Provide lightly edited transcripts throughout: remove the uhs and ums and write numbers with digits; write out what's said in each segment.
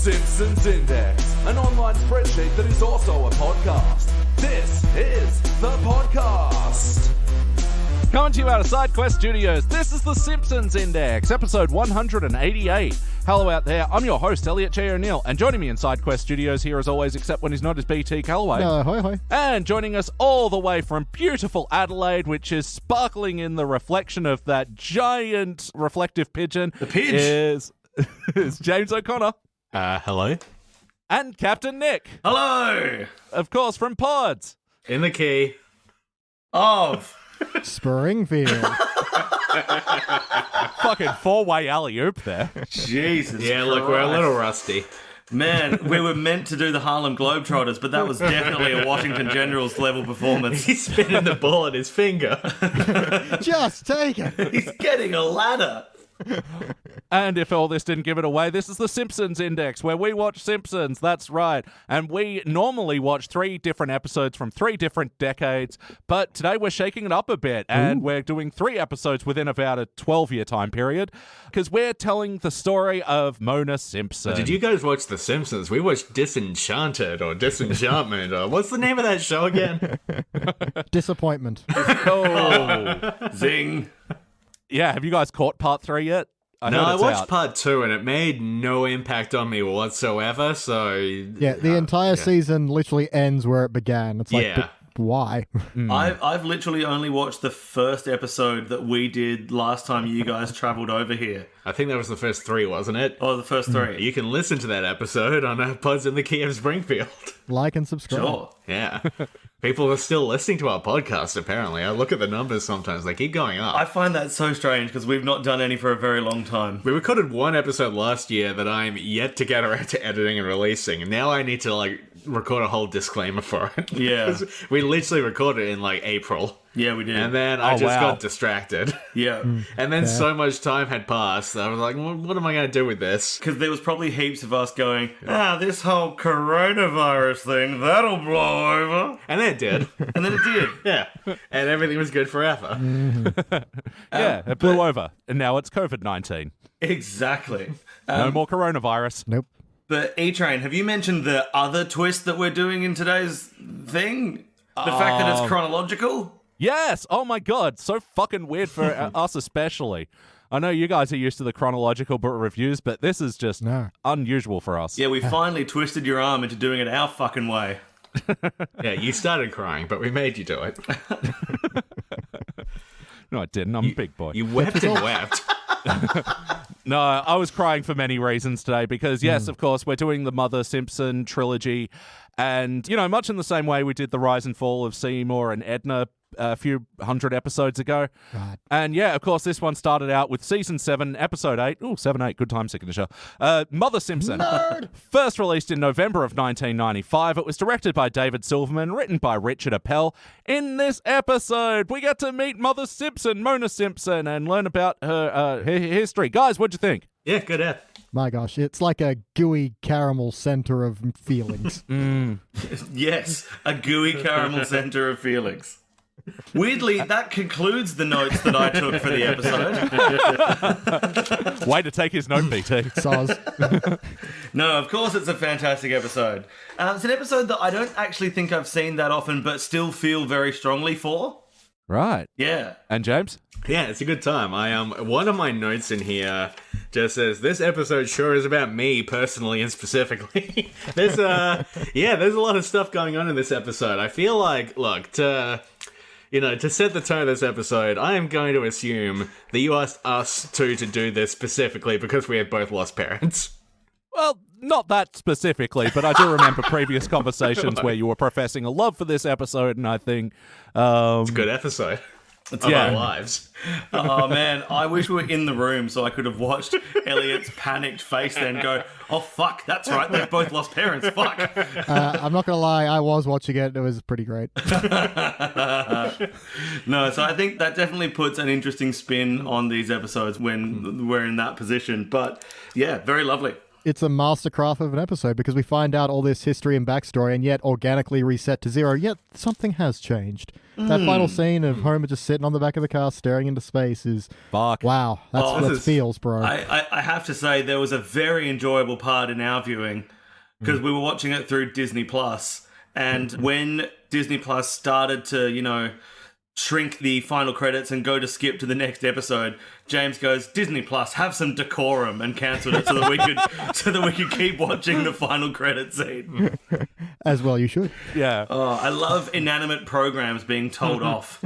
Simpsons Index, an online spreadsheet that is also a podcast. This is the podcast. Coming to you out of SideQuest Studios, this is the Simpsons Index, episode 188. Hello out there, I'm your host, Elliot J. O'Neill, and joining me in SideQuest Studios here as always, except when he's not, is BT Calloway. Hoi hoi. And joining us all the way from beautiful Adelaide, which is sparkling in the reflection of that giant reflective pigeon, is James O'Connor. Hello. And Captain Nick. Hello. Of course, from Pods. In the key. Of Springfield. Fucking four-way alley-oop there. Jesus Yeah, Christ. look, we're a little rusty. Man, we were meant to do the Harlem Globetrotters, but that was definitely a Washington Generals level performance. He's spinning the ball at his finger. Just take it. He's getting a ladder. And if all this didn't give it away, this is the Simpsons Index, where we watch Simpsons, that's right. And we normally watch 3 different episodes from 3 different decades, but today we're shaking it up a bit, and we're doing 3 episodes within about a 12-year time period, because we're telling the story of Mona Simpson. Did you guys watch The Simpsons? We watched Disenchanted or Disenchantment or what's the name of that show again? Disappointment. Oh. Zing. Yeah, have you guys caught part 3 yet? I watched part 2 and it made no impact on me whatsoever, so... Yeah, the entire season literally ends where it began. It's like, but why? I've literally only watched the first episode that we did last time you guys travelled over here. I think that was the first 3, wasn't it? Oh, the first 3. You can listen to that episode on Pods in the Key of Springfield. Like and subscribe. Sure. Yeah. People are still listening to our podcast, apparently. I look at the numbers sometimes. They keep going up. I find that so strange because we've not done any for a very long time. We recorded 1 episode last year that I'm yet to get around to editing and releasing, and now I need to, record a whole disclaimer for it. Yeah. We literally recorded it in, April. Yeah, we did. And then I just got distracted. Yeah. And then so much time had passed, I was like, what am I going to do with this? Because there was probably heaps of us going, this whole coronavirus thing, that'll blow over. And then it did. And then it did. Yeah. And everything was good forever. Yeah, it blew over, and now it's COVID-19. Exactly. No more coronavirus. Nope. But E-Train, have you mentioned the other twist that we're doing in today's thing? The fact that it's chronological? Yes! Oh my god, so fucking weird for us especially. I know you guys are used to the chronological reviews, but this is just unusual for us. Yeah, we finally twisted your arm into doing it our fucking way. Yeah, you started crying, but we made you do it. No, I didn't. I'm a big boy. You wept and wept. No, I was crying for many reasons today because, yes, of course, we're doing the Mother Simpson trilogy. And, much in the same way we did the rise and fall of Seymour and Edna a few hundred episodes ago. God. And, yeah, of course, this one started out with Season 7, Episode 8. Ooh, 7-8, good time signature. Mother Simpson. Nerd. First released in November of 1995. It was directed by David Silverman, written by Richard Appel. In this episode, we get to meet Mother Simpson, Mona Simpson, and learn about her history. Guys, what'd you think? Yeah, good F. My gosh, it's like a gooey caramel center of feelings. Yes, a gooey caramel center of feelings. Weirdly, that concludes the notes that I took for the episode. Way to take his note, BT. Soz. No, of course it's a fantastic episode. It's an episode that I don't actually think I've seen that often, but still feel very strongly for. Right. Yeah. And James? Yeah, it's a good time. One of my notes in here just says, this episode sure is about me personally and specifically. There's a lot of stuff going on in this episode. I feel like, look, to set the tone of this episode, I am going to assume that you asked us two to do this specifically because we have both lost parents. Well, not that specifically, but I do remember previous conversations where you were professing a love for this episode, and I think... It's a good episode. Of our lives. Oh man, I wish we were in the room so I could have watched Elliot's panicked face then go, oh fuck, that's right, they've both lost parents, fuck. I'm not gonna lie, I was watching it. It was pretty great. No, so I think that definitely puts an interesting spin on these episodes when we're in that position. But yeah, very lovely. it's a mastercraft of an episode because we find out all this history and backstory and yet organically reset to zero, yet something has changed. That final scene of Homer just sitting on the back of the car staring into space is... Fuck. Wow, that feels, bro. I have to say, there was a very enjoyable part in our viewing because we were watching it through Disney Plus, and when Disney Plus started to, shrink the final credits and go to skip to the next episode, James goes, Disney Plus, have some decorum, and cancelled it so that we could keep watching the final credit scene. As well you should. Yeah. Oh, I love inanimate programs being told off.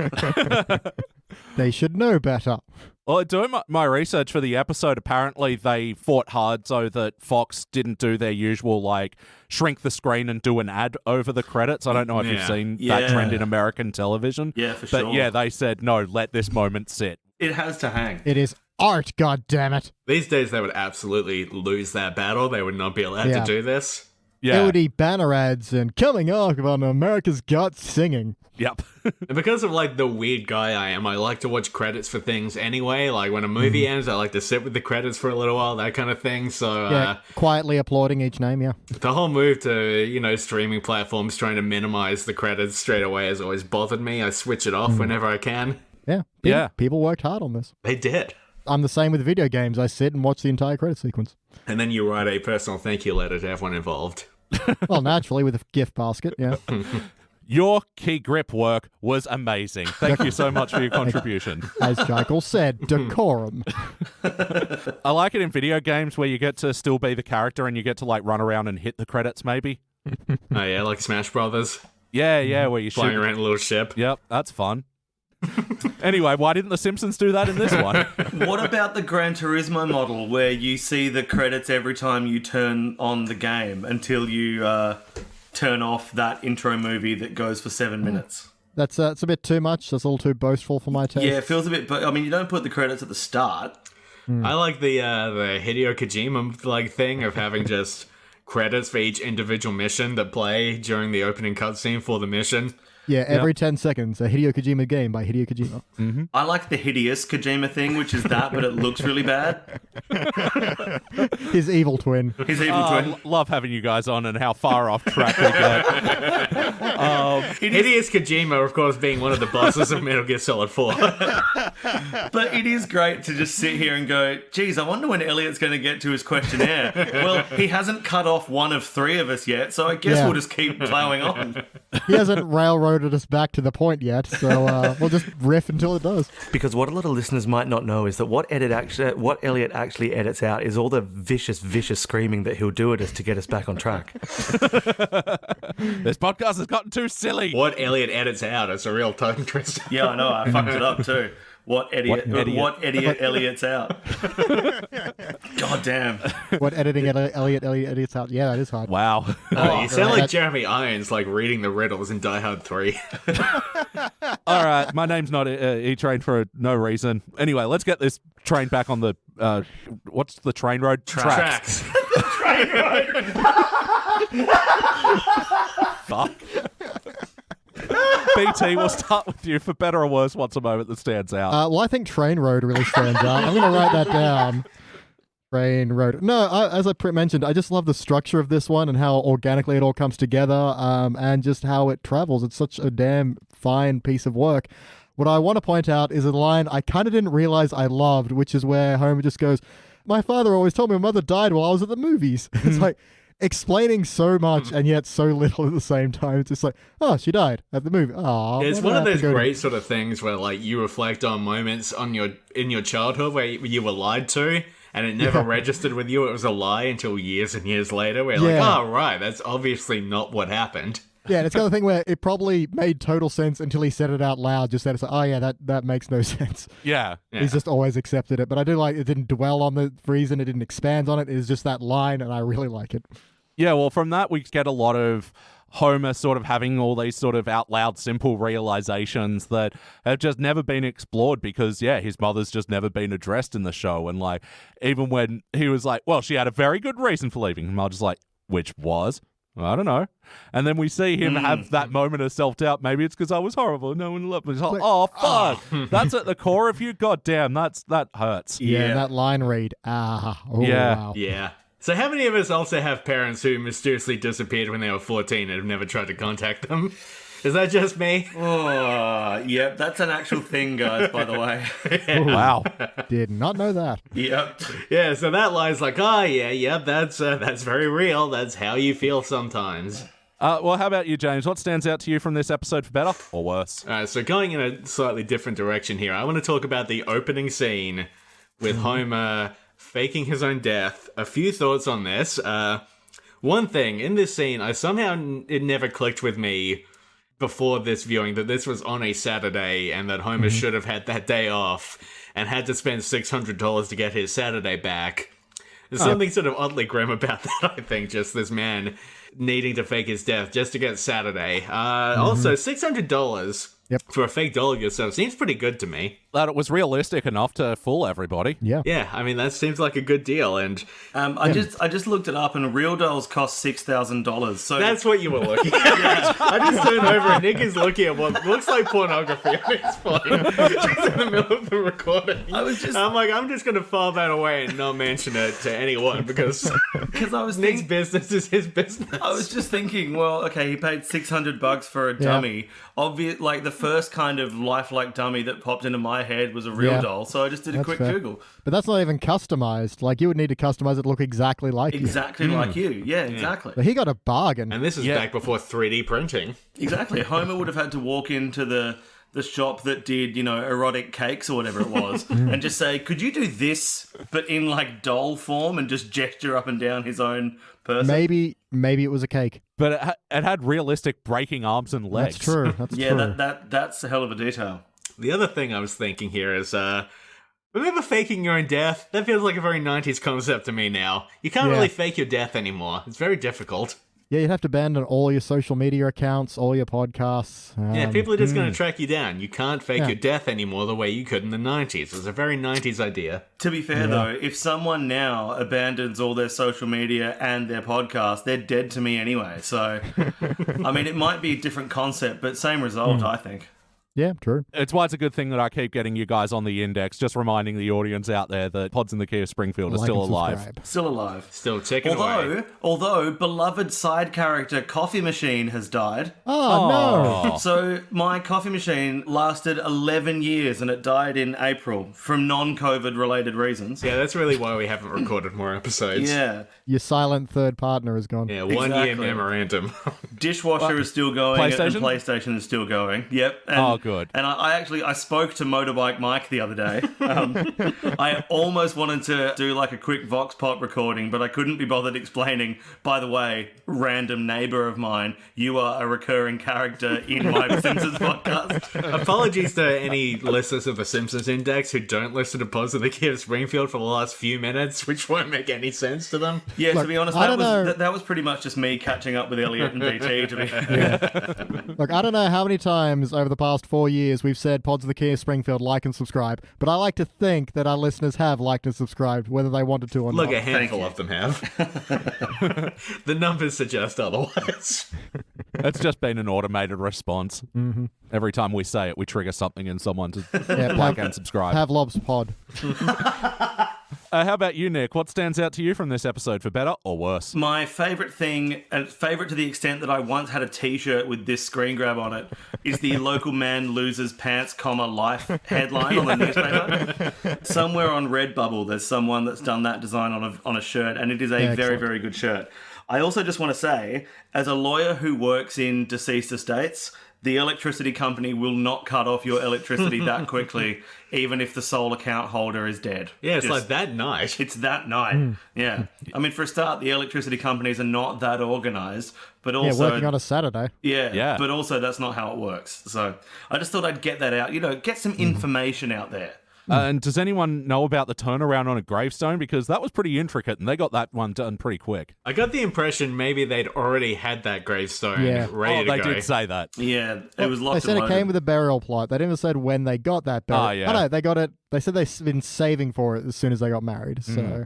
They should know better. Well, doing my research for the episode, apparently they fought hard so that Fox didn't do their usual, shrink the screen and do an ad over the credits. I don't know if you've seen that trend in American television. Yeah, for sure. But yeah, they said, no, let this moment sit. It has to hang. It is art, goddammit. These days, they would absolutely lose that battle. They would not be allowed to do this. Yeah. It would be banner ads and coming up on America's Got Singing. Yep. And because of the weird guy I am, I like to watch credits for things anyway. Like when a movie ends, I like to sit with the credits for a little while, that kind of thing. So quietly applauding each name, yeah. The whole move to, streaming platforms trying to minimize the credits straight away has always bothered me. I switch it off whenever I can. Yeah. People worked hard on this. They did. I'm the same with video games. I sit and watch the entire credit sequence. And then you write a personal thank you letter to everyone involved. Well, naturally, with a gift basket, yeah. Your key grip work was amazing. Thank you so much for your contribution. As Jackal said, decorum. I like it in video games where you get to still be the character and you get to run around and hit the credits maybe. Oh yeah, like Smash Brothers. Yeah, where you flying shoot around in a little ship. Yep, that's fun. Anyway, why didn't The Simpsons do that in this one? What about the Gran Turismo model where you see the credits every time you turn on the game until you turn off that intro movie that goes for 7 minutes? That's it's a bit too much. That's a little too boastful for my taste. Yeah, it feels a bit, but I mean, you don't put the credits at the start. I like the Hideo Kojima thing of having just credits for each individual mission that play during the opening cutscene for the mission. Yeah, every 10 seconds, a Hideo Kojima game by Hideo Kojima. Mm-hmm. I like the hideous Kojima thing, which is that, but it looks really bad. His evil twin. His evil twin. Love having you guys on and how far off track we get. Hideous Kojima, of course, being one of the bosses of Metal Gear Solid 4. But it is great to just sit here and go, geez, I wonder when Elliot's going to get to his questionnaire. Well, he hasn't cut off one of 3 of us yet, so I guess we'll just keep plowing on. He hasn't railroaded us back to the point yet, so we'll just riff until it does. Because what a lot of listeners might not know is that what Elliot actually edits out is all the vicious screaming that he'll do at us to get us back on track. This podcast has gotten too silly. What Elliot edits out is a real tongue twister. Yeah, I know. I fucked it up too. What idiot Elliot's out. God damn. What editing Elliot edits out. Yeah, that is hard. Wow. You sound like Jeremy Irons, reading the riddles in Die Hard 3. All right, my name's not E-Train for no reason. Anyway, let's get this train back on the, what's the train road? Tracks. Train road. Fuck. BT, we'll start with you. For better or worse, what's a moment that stands out? Well, I think Train Road really stands out. I'm going to write that down. Train Road. No, as I mentioned, I just love the structure of this one and how organically it all comes together, and just how it travels. It's such a damn fine piece of work. What I want to point out is a line I kind of didn't realize I loved, which is where Homer just goes, "My father always told me my mother died while I was at the movies." It's like explaining so much and yet so little at the same time. It's just like, oh, she died at the movie. Oh, it's one of those great sort of things where you reflect on moments in your childhood where you were lied to, and it never registered with you. It was a lie until years and years later. Where you're like, oh right, that's obviously not what happened. Yeah, and it's kind of thing where it probably made total sense until he said it out loud. Just said, it's like, oh yeah, that makes no sense. Yeah. He's just always accepted it. But I do like it didn't dwell on the reason. It didn't expand on it. It was just that line, and I really like it. Yeah, well, from that we get a lot of Homer sort of having all these sort of out loud simple realizations that have just never been explored because, his mother's just never been addressed in the show. And even when he was like, well, she had a very good reason for leaving, and I was just like, which was? I don't know. And then we see him have that moment of self-doubt. Maybe it's because I was horrible. No one loved me. It's like, oh, fuck. That's at the core of you? God damn, that hurts. Yeah, that line read. Oh, yeah. Wow. Yeah. So how many of us also have parents who mysteriously disappeared when they were 14 and have never tried to contact them? Is that just me? Oh, yep, that's an actual thing, guys, by the way. Wow. Did not know that. Yep. Yeah, so that line's like, oh, yeah, that's very real. That's how you feel sometimes. Well, how about you, James? What stands out to you from this episode for better or worse? So going in a slightly different direction here, I want to talk about the opening scene with Homer faking his own death. A few thoughts on this. One thing, in this scene, it never clicked with me before this viewing that this was on a Saturday and that Homer should have had that day off and had to spend $600 to get his Saturday back. There's something sort of oddly grim about that, I think, just this man needing to fake his death just to get Saturday. Also, $600 for a fake doll of yourself seems pretty good to me. That it was realistic enough to fool everybody. Yeah. Yeah, I mean, that seems like a good deal, and I just looked it up, and real dolls cost $6,000. So that's what you were looking at. I just turned over and Nick is looking at what looks like pornography on his phone just in the middle of the recording. I'm just going to file that away and not mention it to anyone because I was Nick's business is his business. I was just thinking, well, okay, he paid $600 for a dummy. Obvious, like the first kind of lifelike dummy that popped into my head was a real doll, so I just did a quick fair. Google. But that's not even customized. Like, you would need to customize it to look exactly like you. Exactly like you. Yeah, exactly. But he got a bargain. And this is back before 3D printing. Exactly. Homer would have had to walk into the shop that did, erotic cakes or whatever it was, and just say, could you do this, but in like doll form, and just gesture up and down his own person? Maybe it was a cake. But it had realistic breaking arms and legs. That's true. That's true. That's a hell of a detail. The other thing I was thinking here is, remember faking your own death? That feels like a very 90s concept to me now. You can't really fake your death anymore. It's very difficult. Yeah, you'd have to abandon all your social media accounts, all your podcasts. People are just going to track you down. You can't fake your death anymore the way you could in the 90s. It's a very 90s idea. To be fair, though, if someone now abandons all their social media and their podcast, they're dead to me anyway. So, I mean, it might be a different concept, but same result, I think. Yeah, true. It's why it's a good thing that I keep getting you guys on the index, just reminding the audience out there that Pods in the Key of Springfield are still alive. Subscribe. Still alive. Still ticking away. Although beloved side character Coffee Machine has died. Oh, no. So my coffee machine lasted 11 years and it died in April from non-COVID related reasons. Yeah, that's really why we haven't recorded more episodes. Yeah. Your silent third partner is gone. Yeah, 1 year memorandum. Dishwasher is still going and PlayStation is still going. Yep. And, good. And I spoke to Motorbike Mike the other day. I almost wanted to do like a quick Vox Pop recording, but I couldn't be bothered explaining, by the way, random neighbor of mine, you are a recurring character in my Simpsons podcast. Apologies to any listeners of the Simpsons Index who don't listen to Pods of the Key of Springfield for the last few minutes, which won't make any sense to them. Yeah, Look, to be honest, that was pretty much just me catching up with Elliot and BT. To be Look, I don't know how many times over the past 4 years we've said Pods of the Key of Springfield, like and subscribe, but I like to think that our listeners have liked and subscribed, whether they wanted to or not. Look, a handful of them have. The numbers suggest otherwise. It's just been an automated response. Mm-hmm. Every time we say it, we trigger something in someone to like and subscribe. Pavlov's Pod. How about you, Nick? What stands out to you from this episode for better or worse? My favourite thing, and favourite to the extent that I once had a t-shirt with this screen grab on it, is the local man loses pants, life headline on the newspaper. Somewhere on Redbubble, there's someone that's done that design on a shirt, and it is a very, very good shirt. I also just want to say, as a lawyer who works in deceased estates, the electricity company will not cut off your electricity that quickly, even if the sole account holder is dead. Yeah, it's like that night. It's that night. Yeah. I mean, for a start, the electricity companies are not that organised, but also... Yeah, working on a Saturday. Yeah, but also that's not how it works. So I just thought I'd get that out, get some information out there. And does anyone know about the turnaround on a gravestone? Because that was pretty intricate, and they got that one done pretty quick. I got the impression maybe they'd already had that gravestone ready to go. They did say that. Yeah, it was locked. They said and it came with a burial plot. They didn't say when they got that burial. Oh, yeah. Oh, no, they got it. They said they've been saving for it as soon as they got married. So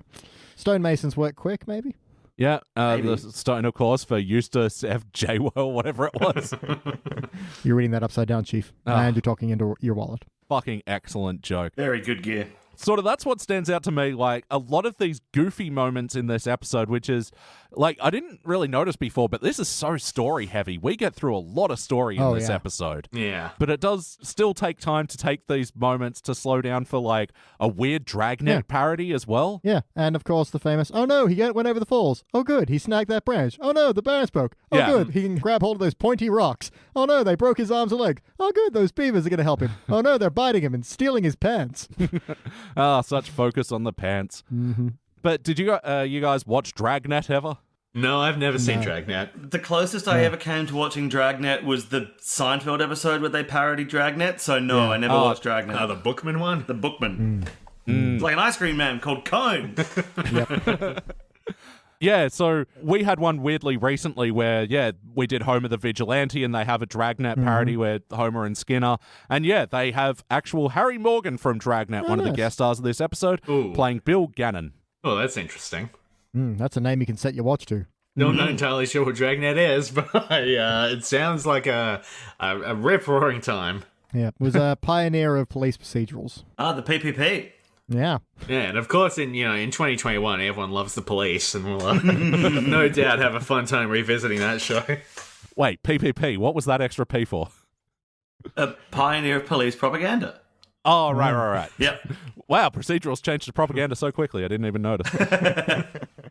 stonemasons work quick, maybe? Yeah, the stone, of course, for Eustace F. J-Well, whatever it was. You're reading that upside down, Chief. And you're talking into your wallet. Fucking excellent joke. Very good gear. sort of that's what stands out to me. Like a lot of these goofy moments in this episode, which is like I didn't really notice before, but this is so story heavy. We get through a lot of story in this episode. Yeah. But it does still take time to take these moments to slow down for like a weird Dragnet parody as well. Yeah, and of course the famous, oh no, he went over the falls. Oh good, he snagged that branch. Oh no, the branch broke. Oh good, he can grab hold of those pointy rocks. Oh no, they broke his arms and legs. Oh good, those beavers are going to help him. Oh no, they're biting him and stealing his pants. Such focus on the pants. Mm-hmm. But did you guys watch Dragnet ever? No, I've never seen Dragnet. The closest I ever came to watching Dragnet was the Seinfeld episode where they parodied Dragnet. So no, I never watched Dragnet. The Bookman one? The Bookman. It's like an ice cream man called Cone. Yeah, so we had one weirdly recently where, we did Homer the Vigilante and they have a Dragnet parody where Homer and Skinner, and they have actual Harry Morgan from Dragnet, one of the guest stars of this episode, playing Bill Gannon. Oh, that's interesting. That's a name you can set your watch to. No, I'm not entirely sure what Dragnet is, but it sounds like a rip-roaring time. Yeah, it was a pioneer of police procedurals. The PPP. Yeah. Yeah, and of course in 2021 everyone loves the police and will no doubt have a fun time revisiting that show. Wait, PPP, what was that extra P for? A pioneer of police propaganda. Oh, right. Yep. Wow, procedurals changed to propaganda so quickly, I didn't even notice.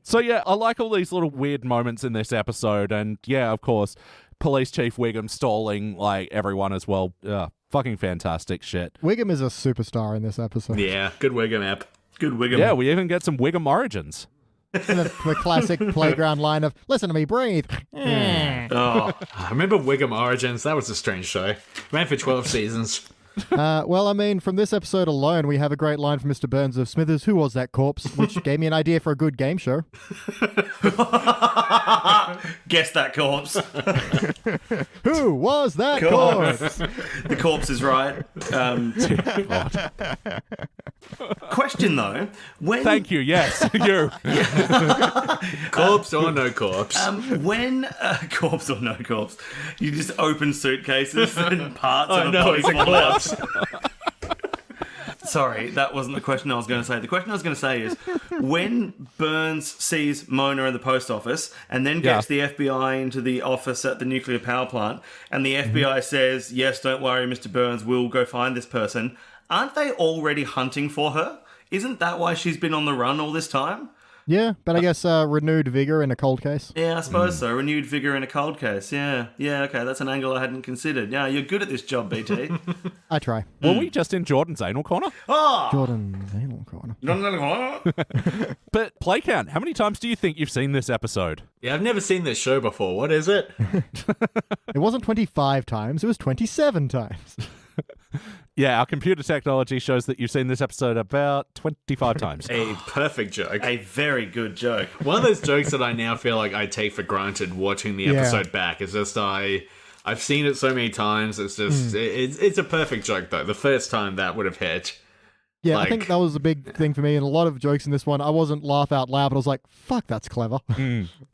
So I like all these little weird moments in this episode, and of course, Police Chief Wiggum stalling like everyone as well. Fucking fantastic shit. Wiggum is a superstar in this episode. Yeah, good Wiggum app. Good Wiggum. Yeah, we even get some Wiggum origins. the classic playground line of, listen to me breathe. I remember Wiggum Origins. That was a strange show. Ran for 12 seasons. Well, I mean, from this episode alone, we have a great line from Mr. Burns of Smithers, who was that corpse? Which gave me an idea for a good game show. Guess that corpse. Who was that corpse? The corpse is right. Question though, when Thank you, yes, you. Corpse or no corpse? when corpse or no corpse, you just open suitcases and parts of no, police it's a fall out. corpse. Sorry, that wasn't the question I was going to say. The question I was going to say is, when Burns sees Mona in the post office and then gets the FBI into the office at the nuclear power plant, and the FBI says, yes, don't worry, Mr. Burns, we'll go find this person, aren't they already hunting for her? Isn't that why she's been on the run all this time? Yeah, but I guess renewed vigor in a cold case. Yeah, I suppose so. Renewed vigor in a cold case. Yeah, okay, that's an angle I hadn't considered. Yeah, you're good at this job, BT. I try. Were we just in Jordan's anal corner? Jordan's anal corner. But play count, how many times do you think you've seen this episode? Yeah, I've never seen this show before. What is it? It wasn't 25 times, it was 27 times. Yeah, our computer technology shows that you've seen this episode about 25 times. A perfect joke. A very good joke. One of those jokes that I now feel like I take for granted watching the episode back. It's just I've seen it so many times. It's just it's a perfect joke though. The first time that would have hit. Yeah, I think that was a big thing for me, and a lot of jokes in this one, I wasn't laugh out loud, but I was like, fuck, that's clever.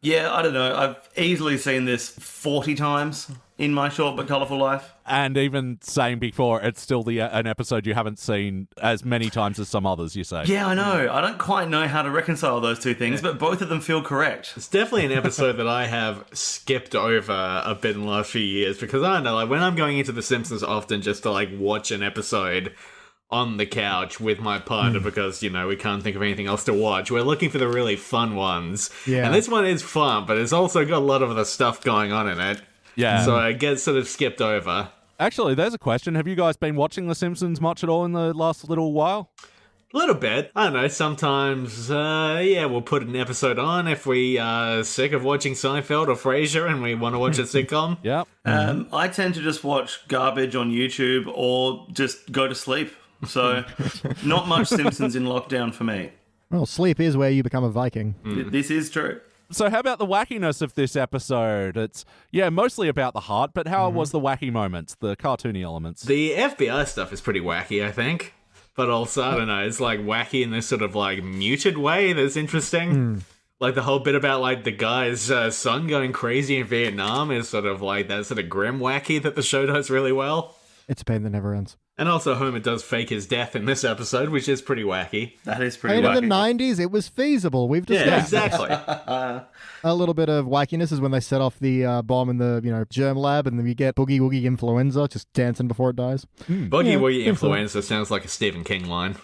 Yeah, I don't know. I've easily seen this 40 times in my short but colourful life. And even saying before, it's still an episode you haven't seen as many times as some others, you say. Yeah, I know. I don't quite know how to reconcile those two things, but both of them feel correct. It's definitely an episode that I have skipped over a bit in the last few years because I don't know, like when I'm going into The Simpsons often just to like watch an episode on the couch with my partner because, we can't think of anything else to watch. We're looking for the really fun ones. Yeah. And this one is fun, but it's also got a lot of other stuff going on in it. Yeah. So I get sort of skipped over. Actually, there's a question. Have you guys been watching The Simpsons much at all in the last little while? A little bit. I don't know, sometimes, we'll put an episode on if we are sick of watching Seinfeld or Frasier and we want to watch a sitcom. Yep. I tend to just watch garbage on YouTube or just go to sleep. So, not much Simpsons in lockdown for me. Well, sleep is where you become a Viking. This is true. So how about the wackiness of this episode? It's, mostly about the heart, but how was the wacky moments, the cartoony elements? The FBI stuff is pretty wacky, I think. But also, I don't know, it's like wacky in this sort of like muted way that's interesting. Like the whole bit about like the guy's son going crazy in Vietnam is sort of like that sort of grim wacky that the show does really well. It's a pain that never ends. And also Homer does fake his death in this episode, which is pretty wacky. That is pretty And wacky. in the 90s, it was feasible. We've discussed Yeah, that. exactly. A little bit of wackiness is when they set off the bomb in the germ lab, and then you get Boogie Woogie Influenza just dancing before it dies. Boogie Woogie Influenza sounds like a Stephen King line.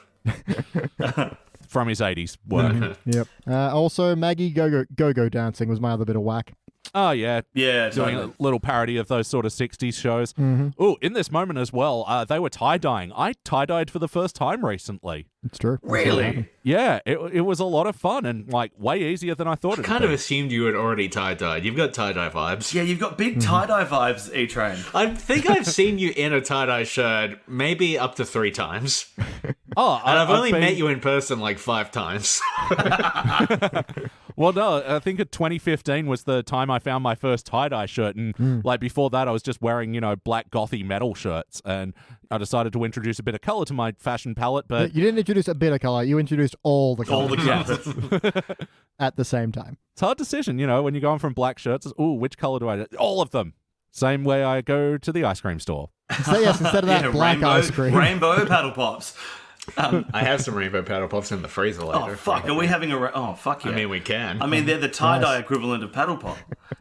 From his 80s work. Yep. Also, Maggie Go-Go Dancing was my other bit of whack. Oh, yeah. Yeah, Doing totally. a little parody of those sort of 60s shows. Oh, in this moment as well, they were tie-dyeing. I tie-dyed for the first time recently. It's true. Really? Yeah, it was a lot of fun and like way easier than I thought it Kind would of be. assumed you had already tie-dyed. You've got tie-dye vibes. Yeah, you've got big tie-dye vibes, E-Train. I think I've seen you in a tie-dye shirt maybe up to 3 times. Oh, And I've only been- met you in person like 5 times. Well, no, I think 2015 was the time I found my first tie-dye shirt, and like before that, I was just wearing black gothy metal shirts, and I decided to introduce a bit of color to my fashion palette. But You didn't introduce a bit of color. You introduced all the color All the colours. at the same time. it's a hard decision, when you're going from black shirts. Ooh, which color do I do? All of them. Same way I go to the ice cream store. So yes, instead of that Yeah, black ice cream. Rainbow paddle pops. I have some rainbow paddle pops in the freezer later. Oh, fuck. Are we having a... Oh, fuck yeah. I mean, we can. I mean, they're the tie-dye equivalent of paddle pop.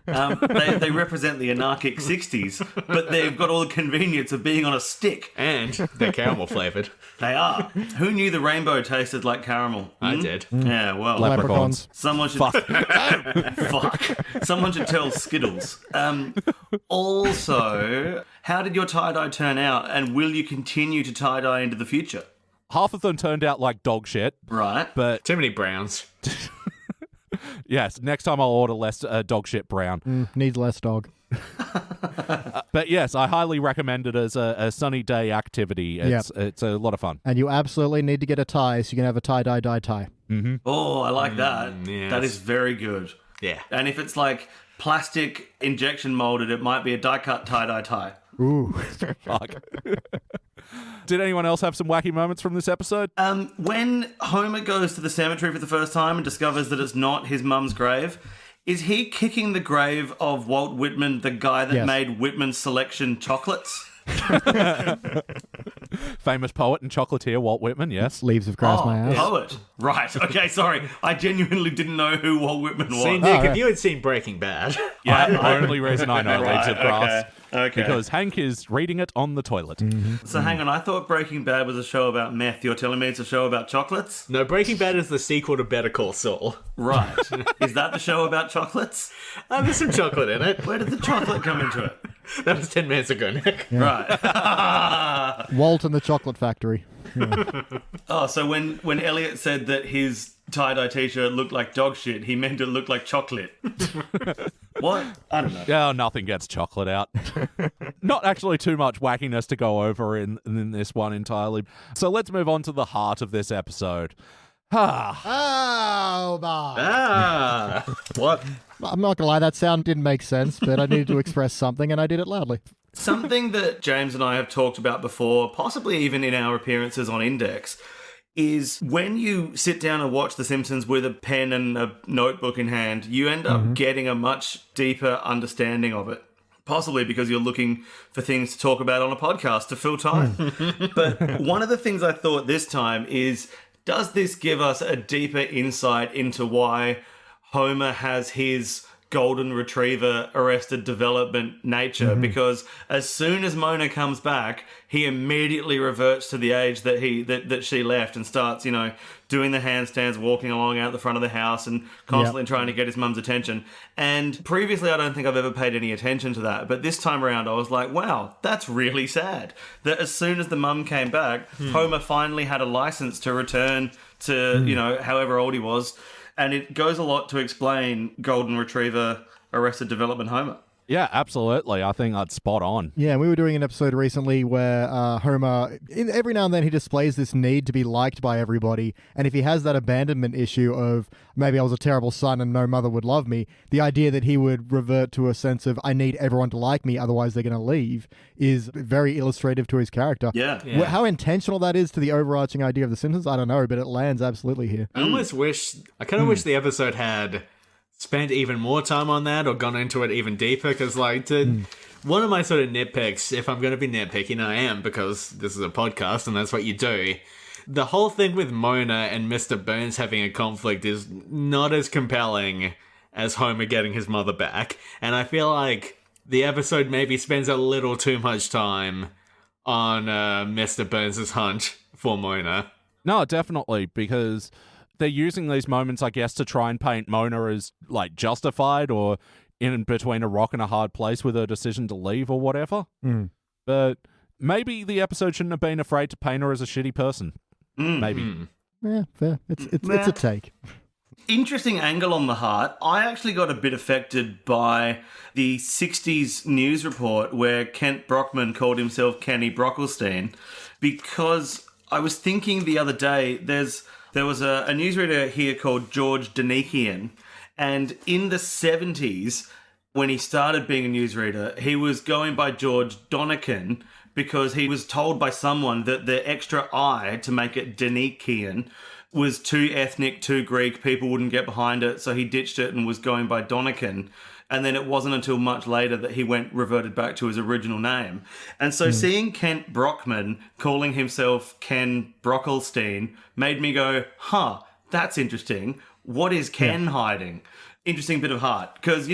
They represent the anarchic 60s, but they've got all the convenience of being on a stick. And they're caramel flavored. They are. Who knew the rainbow tasted like caramel? I Hmm? did. Yeah, well... Leprechauns. Someone should... Fuck. Someone should tell Skittles. Also, how did your tie-dye turn out, and will you continue to tie-dye into the future? Half of them turned out like dog shit, Right. but Too many browns. yes, next time I'll order less dog shit brown. Needs less dog. But yes, I highly recommend it as a sunny day activity. It's a lot of fun. And you absolutely need to get a tie so you can have a tie-dye tie. Oh, I like that. yes. That is very good. Yeah. And if it's like plastic injection molded, it might be a die-cut tie-dye tie. Ooh. Fuck. Did anyone else have some wacky moments from this episode? When Homer goes to the cemetery for the first time and discovers that it's not his mum's grave, is he kicking the grave of Walt Whitman, the guy that Yes. made Whitman's Selection chocolates? Famous poet and chocolatier Walt Whitman, yes. Leaves have crossed my ass. Poet. Right. Okay, sorry. I genuinely didn't know who Walt Whitman was. See, Nick, if you had seen Breaking Bad, Only reason I know Leaves of Grass. Okay. Because Hank is reading it on the toilet. So hang on, I thought Breaking Bad was a show about meth. You're telling me it's a show about chocolates? no, Breaking Bad is the sequel to Better Call Saul. Right. Is that the show about chocolates? There's some chocolate in it. Where did the chocolate come into it? That was 10 minutes ago, Nick. Right. Walt and the Chocolate Factory. Oh, so when Elliot said that his tie-dye t-shirt looked like dog shit, he meant it looked like chocolate. What? I don't know. Yeah, nothing gets chocolate out. Not actually too much wackiness to go over in this one entirely. So let's move on to the heart of this episode. Oh, my. What? I'm not going to lie, that sound didn't make sense, but I needed to express something, and I did it loudly. Something that James and I have talked about before, possibly even in our appearances on Index, is when you sit down and watch The Simpsons with a pen and a notebook in hand, you end up getting a much deeper understanding of it. Possibly because you're looking for things to talk about on a podcast to fill time. But one of the things I thought this time is, does this give us a deeper insight into why Homer has his golden retriever arrested development nature? Because as soon as Mona comes back, he immediately reverts to the age that she left and starts, doing the handstands, walking along out the front of the house and constantly trying to get his mum's attention. And previously, I don't think I've ever paid any attention to that. But this time around, I was like, wow, that's really sad. That as soon as the mum came back, Homer finally had a license to return to, however old he was. And it goes a lot to explain Golden Retriever Arrested Development Homer. Yeah, absolutely. I think that's spot on. Yeah, we were doing an episode recently where Homer, every now and then he displays this need to be liked by everybody. And if he has that abandonment issue of maybe I was a terrible son and no mother would love me, the idea that he would revert to a sense of I need everyone to like me, otherwise they're going to leave, is very illustrative to his character. Yeah. How intentional that is to the overarching idea of The Simpsons, I don't know, but it lands absolutely here. I kind of wish the episode had spent even more time on that or gone into it even deeper, because one of my sort of nitpicks, if I'm going to be nitpicky, and I am because this is a podcast and that's what you do, the whole thing with Mona and Mr. Burns having a conflict is not as compelling as Homer getting his mother back. And I feel like the episode maybe spends a little too much time on Mr. Burns' hunt for Mona. No, definitely, because they're using these moments, I guess, to try and paint Mona as, like, justified or in between a rock and a hard place with her decision to leave or whatever. But maybe the episode shouldn't have been afraid to paint her as a shitty person. Maybe. Yeah, fair. It's a take. Interesting angle on the heart. I actually got a bit affected by the 60s news report where Kent Brockman called himself Kenny Brockelstein, because I was thinking the other day, there was a newsreader here called George Danikian, and in the 70s, when he started being a newsreader, he was going by George Donican because he was told by someone that the extra I to make it Danikian was too ethnic, too Greek, people wouldn't get behind it, so he ditched it and was going by Donican. And then it wasn't until much later that he reverted back to his original name. And so seeing Kent Brockman calling himself Ken Brockelstein made me go, that's interesting. What is Ken hiding? Interesting bit of heart. Because,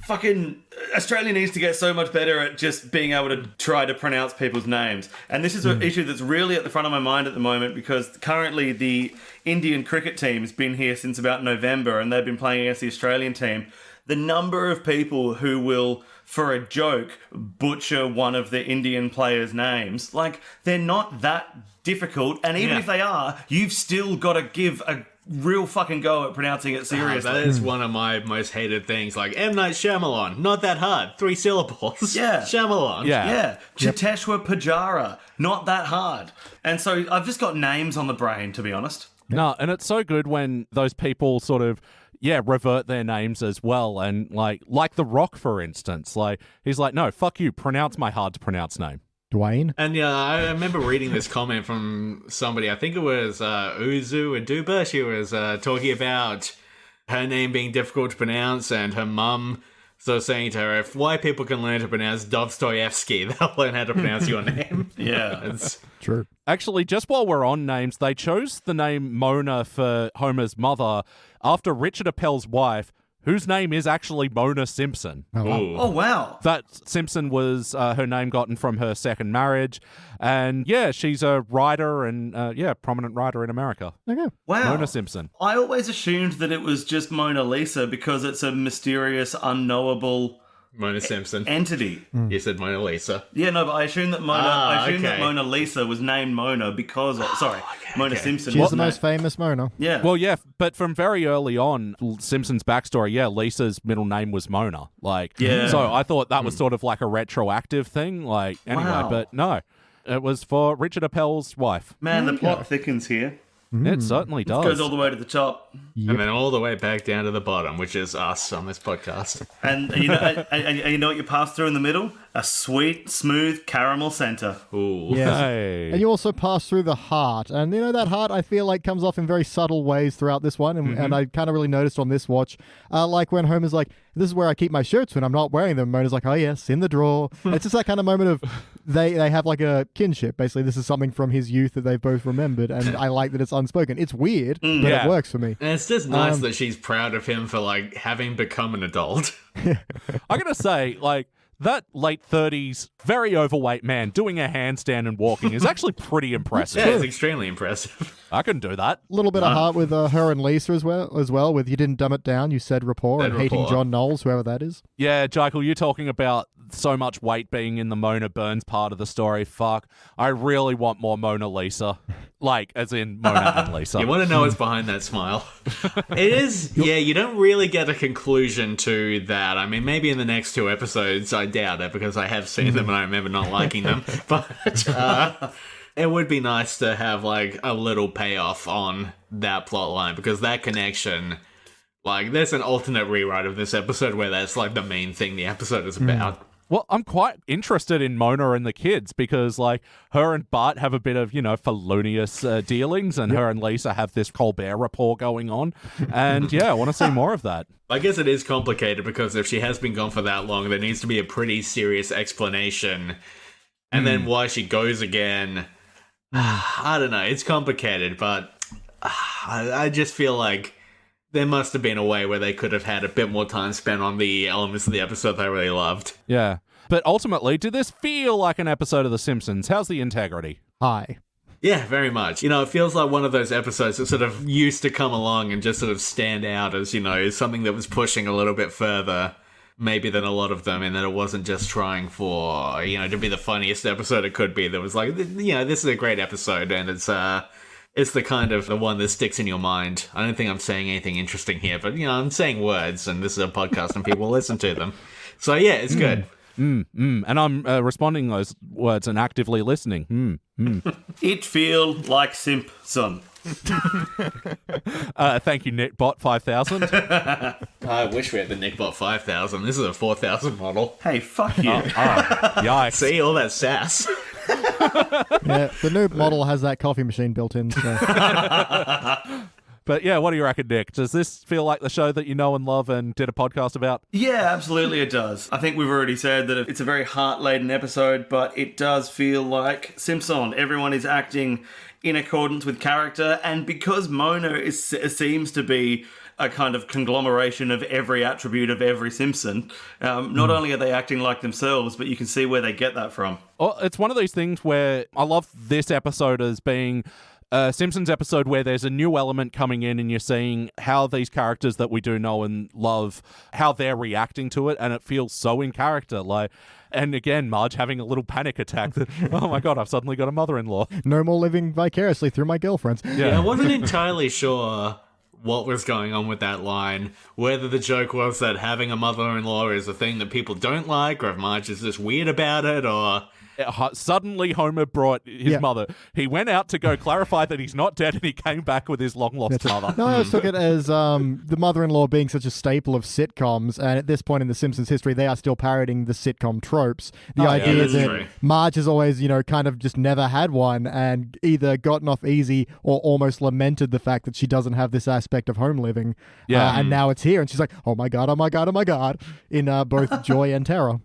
fucking Australia needs to get so much better at just being able to try to pronounce people's names. And this is an issue that's really at the front of my mind at the moment, because currently the Indian cricket team has been here since about November and they've been playing against the Australian team. The number of people who will, for a joke, butcher one of the Indian players' names, like, they're not that difficult. And even if they are, you've still got to give a real fucking go at pronouncing it seriously. That is one of my most hated things. Like, M. Night Shyamalan, not that hard. 3 syllables. Yeah. Shyamalan. Yeah. Chiteshwar Pujara, not that hard. And so I've just got names on the brain, to be honest. No, and it's so good when those people sort of, revert their names as well. And like The Rock, for instance, like, he's like, no, fuck you, pronounce my hard to pronounce name. Dwayne. And I remember reading this comment from somebody, I think it was Uzu Aduba. She was talking about her name being difficult to pronounce and her mum so saying to her, if white people can learn to pronounce Dostoevsky, they'll learn how to pronounce your name. It's True. Actually, just while we're on names, they chose the name Mona for Homer's mother after Richard Appel's wife, whose name is actually Mona Simpson. Oh, wow. That Simpson was her name gotten from her second marriage. And she's a writer and, prominent writer in America. Okay. Wow. Mona Simpson. I always assumed that it was just Mona Lisa because it's a mysterious, unknowable Mona Simpson. entity. You said Mona Lisa. Yeah, no, but I assumed that that okay. Mona Lisa was named Mona because of, Mona Simpson. She's wasn't the it? most famous Mona. Yeah. Well, but from very early on, Simpson's backstory, Lisa's middle name was Mona. So I thought that was sort of like a retroactive thing. Wow. But no, it was for Richard Appel's wife. Man, the plot thickens here. It certainly does. Goes all the way to the top. And then all the way back down to the bottom, which is us on this podcast. And you know what you pass through in the middle? A sweet, smooth caramel center. Ooh. Yes. Hey. And you also pass through the heart. And that heart, I feel like, comes off in very subtle ways throughout this one. And I kind of really noticed on this watch, like when Homer's like, this is where I keep my shirts when I'm not wearing them. Mona's like, oh yes, in the drawer. It's just that kind of moment of they have like a kinship. Basically, this is something from his youth that they've both remembered. And I like that it's unspoken. It's weird, but it works for me. And it's just nice that she's proud of him for, having become an adult. I gotta say, that late 30s, very overweight man doing a handstand and walking is actually pretty impressive. Yeah, it's extremely impressive. I can do that. A little bit of heart with her and Lisa as well, with you didn't dumb it down, you said rapport, and hating John Knowles, whoever that is. Yeah, Jekyll, you're talking about so much weight being in the Mona Burns part of the story. Fuck. I really want more Mona Lisa. As in Mona and Lisa. You want to know what's behind that smile? It is, you don't really get a conclusion to that. I mean, maybe in the next 2 episodes, I doubt it, because I have seen them and I remember not liking them. But it would be nice to have, a little payoff on that plot line, because that connection, there's an alternate rewrite of this episode where that's, the main thing the episode is about. Well, I'm quite interested in Mona and the kids because, like, her and Bart have a bit of, felonious dealings, and her and Lisa have this Colbert rapport going on. And, yeah, I want to see more of that. I guess it is complicated because if she has been gone for that long, there needs to be a pretty serious explanation. And then why she goes again, I don't know. It's complicated, but I just feel like there must have been a way where they could have had a bit more time spent on the elements of the episode they really loved. Yeah. But ultimately, did this feel like an episode of The Simpsons? How's the integrity? Hi. Yeah, very much. It feels like one of those episodes that sort of used to come along and just sort of stand out as, something that was pushing a little bit further, maybe than a lot of them, and that it wasn't just trying for, to be the funniest episode it could be. That was like, this is a great episode, and it's the kind of the one that sticks in your mind. I don't think I'm saying anything interesting here, but, I'm saying words, and this is a podcast and people listen to them. So, yeah, it's good. And I'm responding those words and actively listening. It feel like Simpson. Thank you, Nickbot 5000. I wish we had the Nickbot 5000. This is a 4000 model. Hey, fuck you. Yikes. See, all that sass. Yeah, the new model has that coffee machine built in. So. But yeah, what do you reckon, Nick? Does this feel like the show that you know and love and did a podcast about? Yeah, absolutely it does. I think we've already said that it's a very heart-laden episode, but it does feel like Simpson. Everyone is acting in accordance with character, and because Mona seems to be a kind of conglomeration of every attribute of every Simpson, not only are they acting like themselves, but you can see where they get that from. Well, it's one of these things where I love this episode as being a Simpsons episode where there's a new element coming in and you're seeing how these characters that we do know and love, how they're reacting to it, and it feels so in character. And again, Marge having a little panic attack that, oh my God, I've suddenly got a mother-in-law. No more living vicariously through my girlfriends. Yeah, I wasn't entirely sure what was going on with that line, whether the joke was that having a mother-in-law is a thing that people don't like, or if Marge is just weird about it, or... Suddenly Homer brought his mother. He went out to go clarify that he's not dead, and he came back with his long-lost mother. No, I always took it as the mother-in-law being such a staple of sitcoms, and at this point in The Simpsons history, they are still parodying the sitcom tropes. The idea that true. Marge has always, kind of just never had one, and either gotten off easy or almost lamented the fact that she doesn't have this aspect of home living. Yeah. And now it's here, and she's like, oh my God, oh my God, oh my God, in both joy and terror.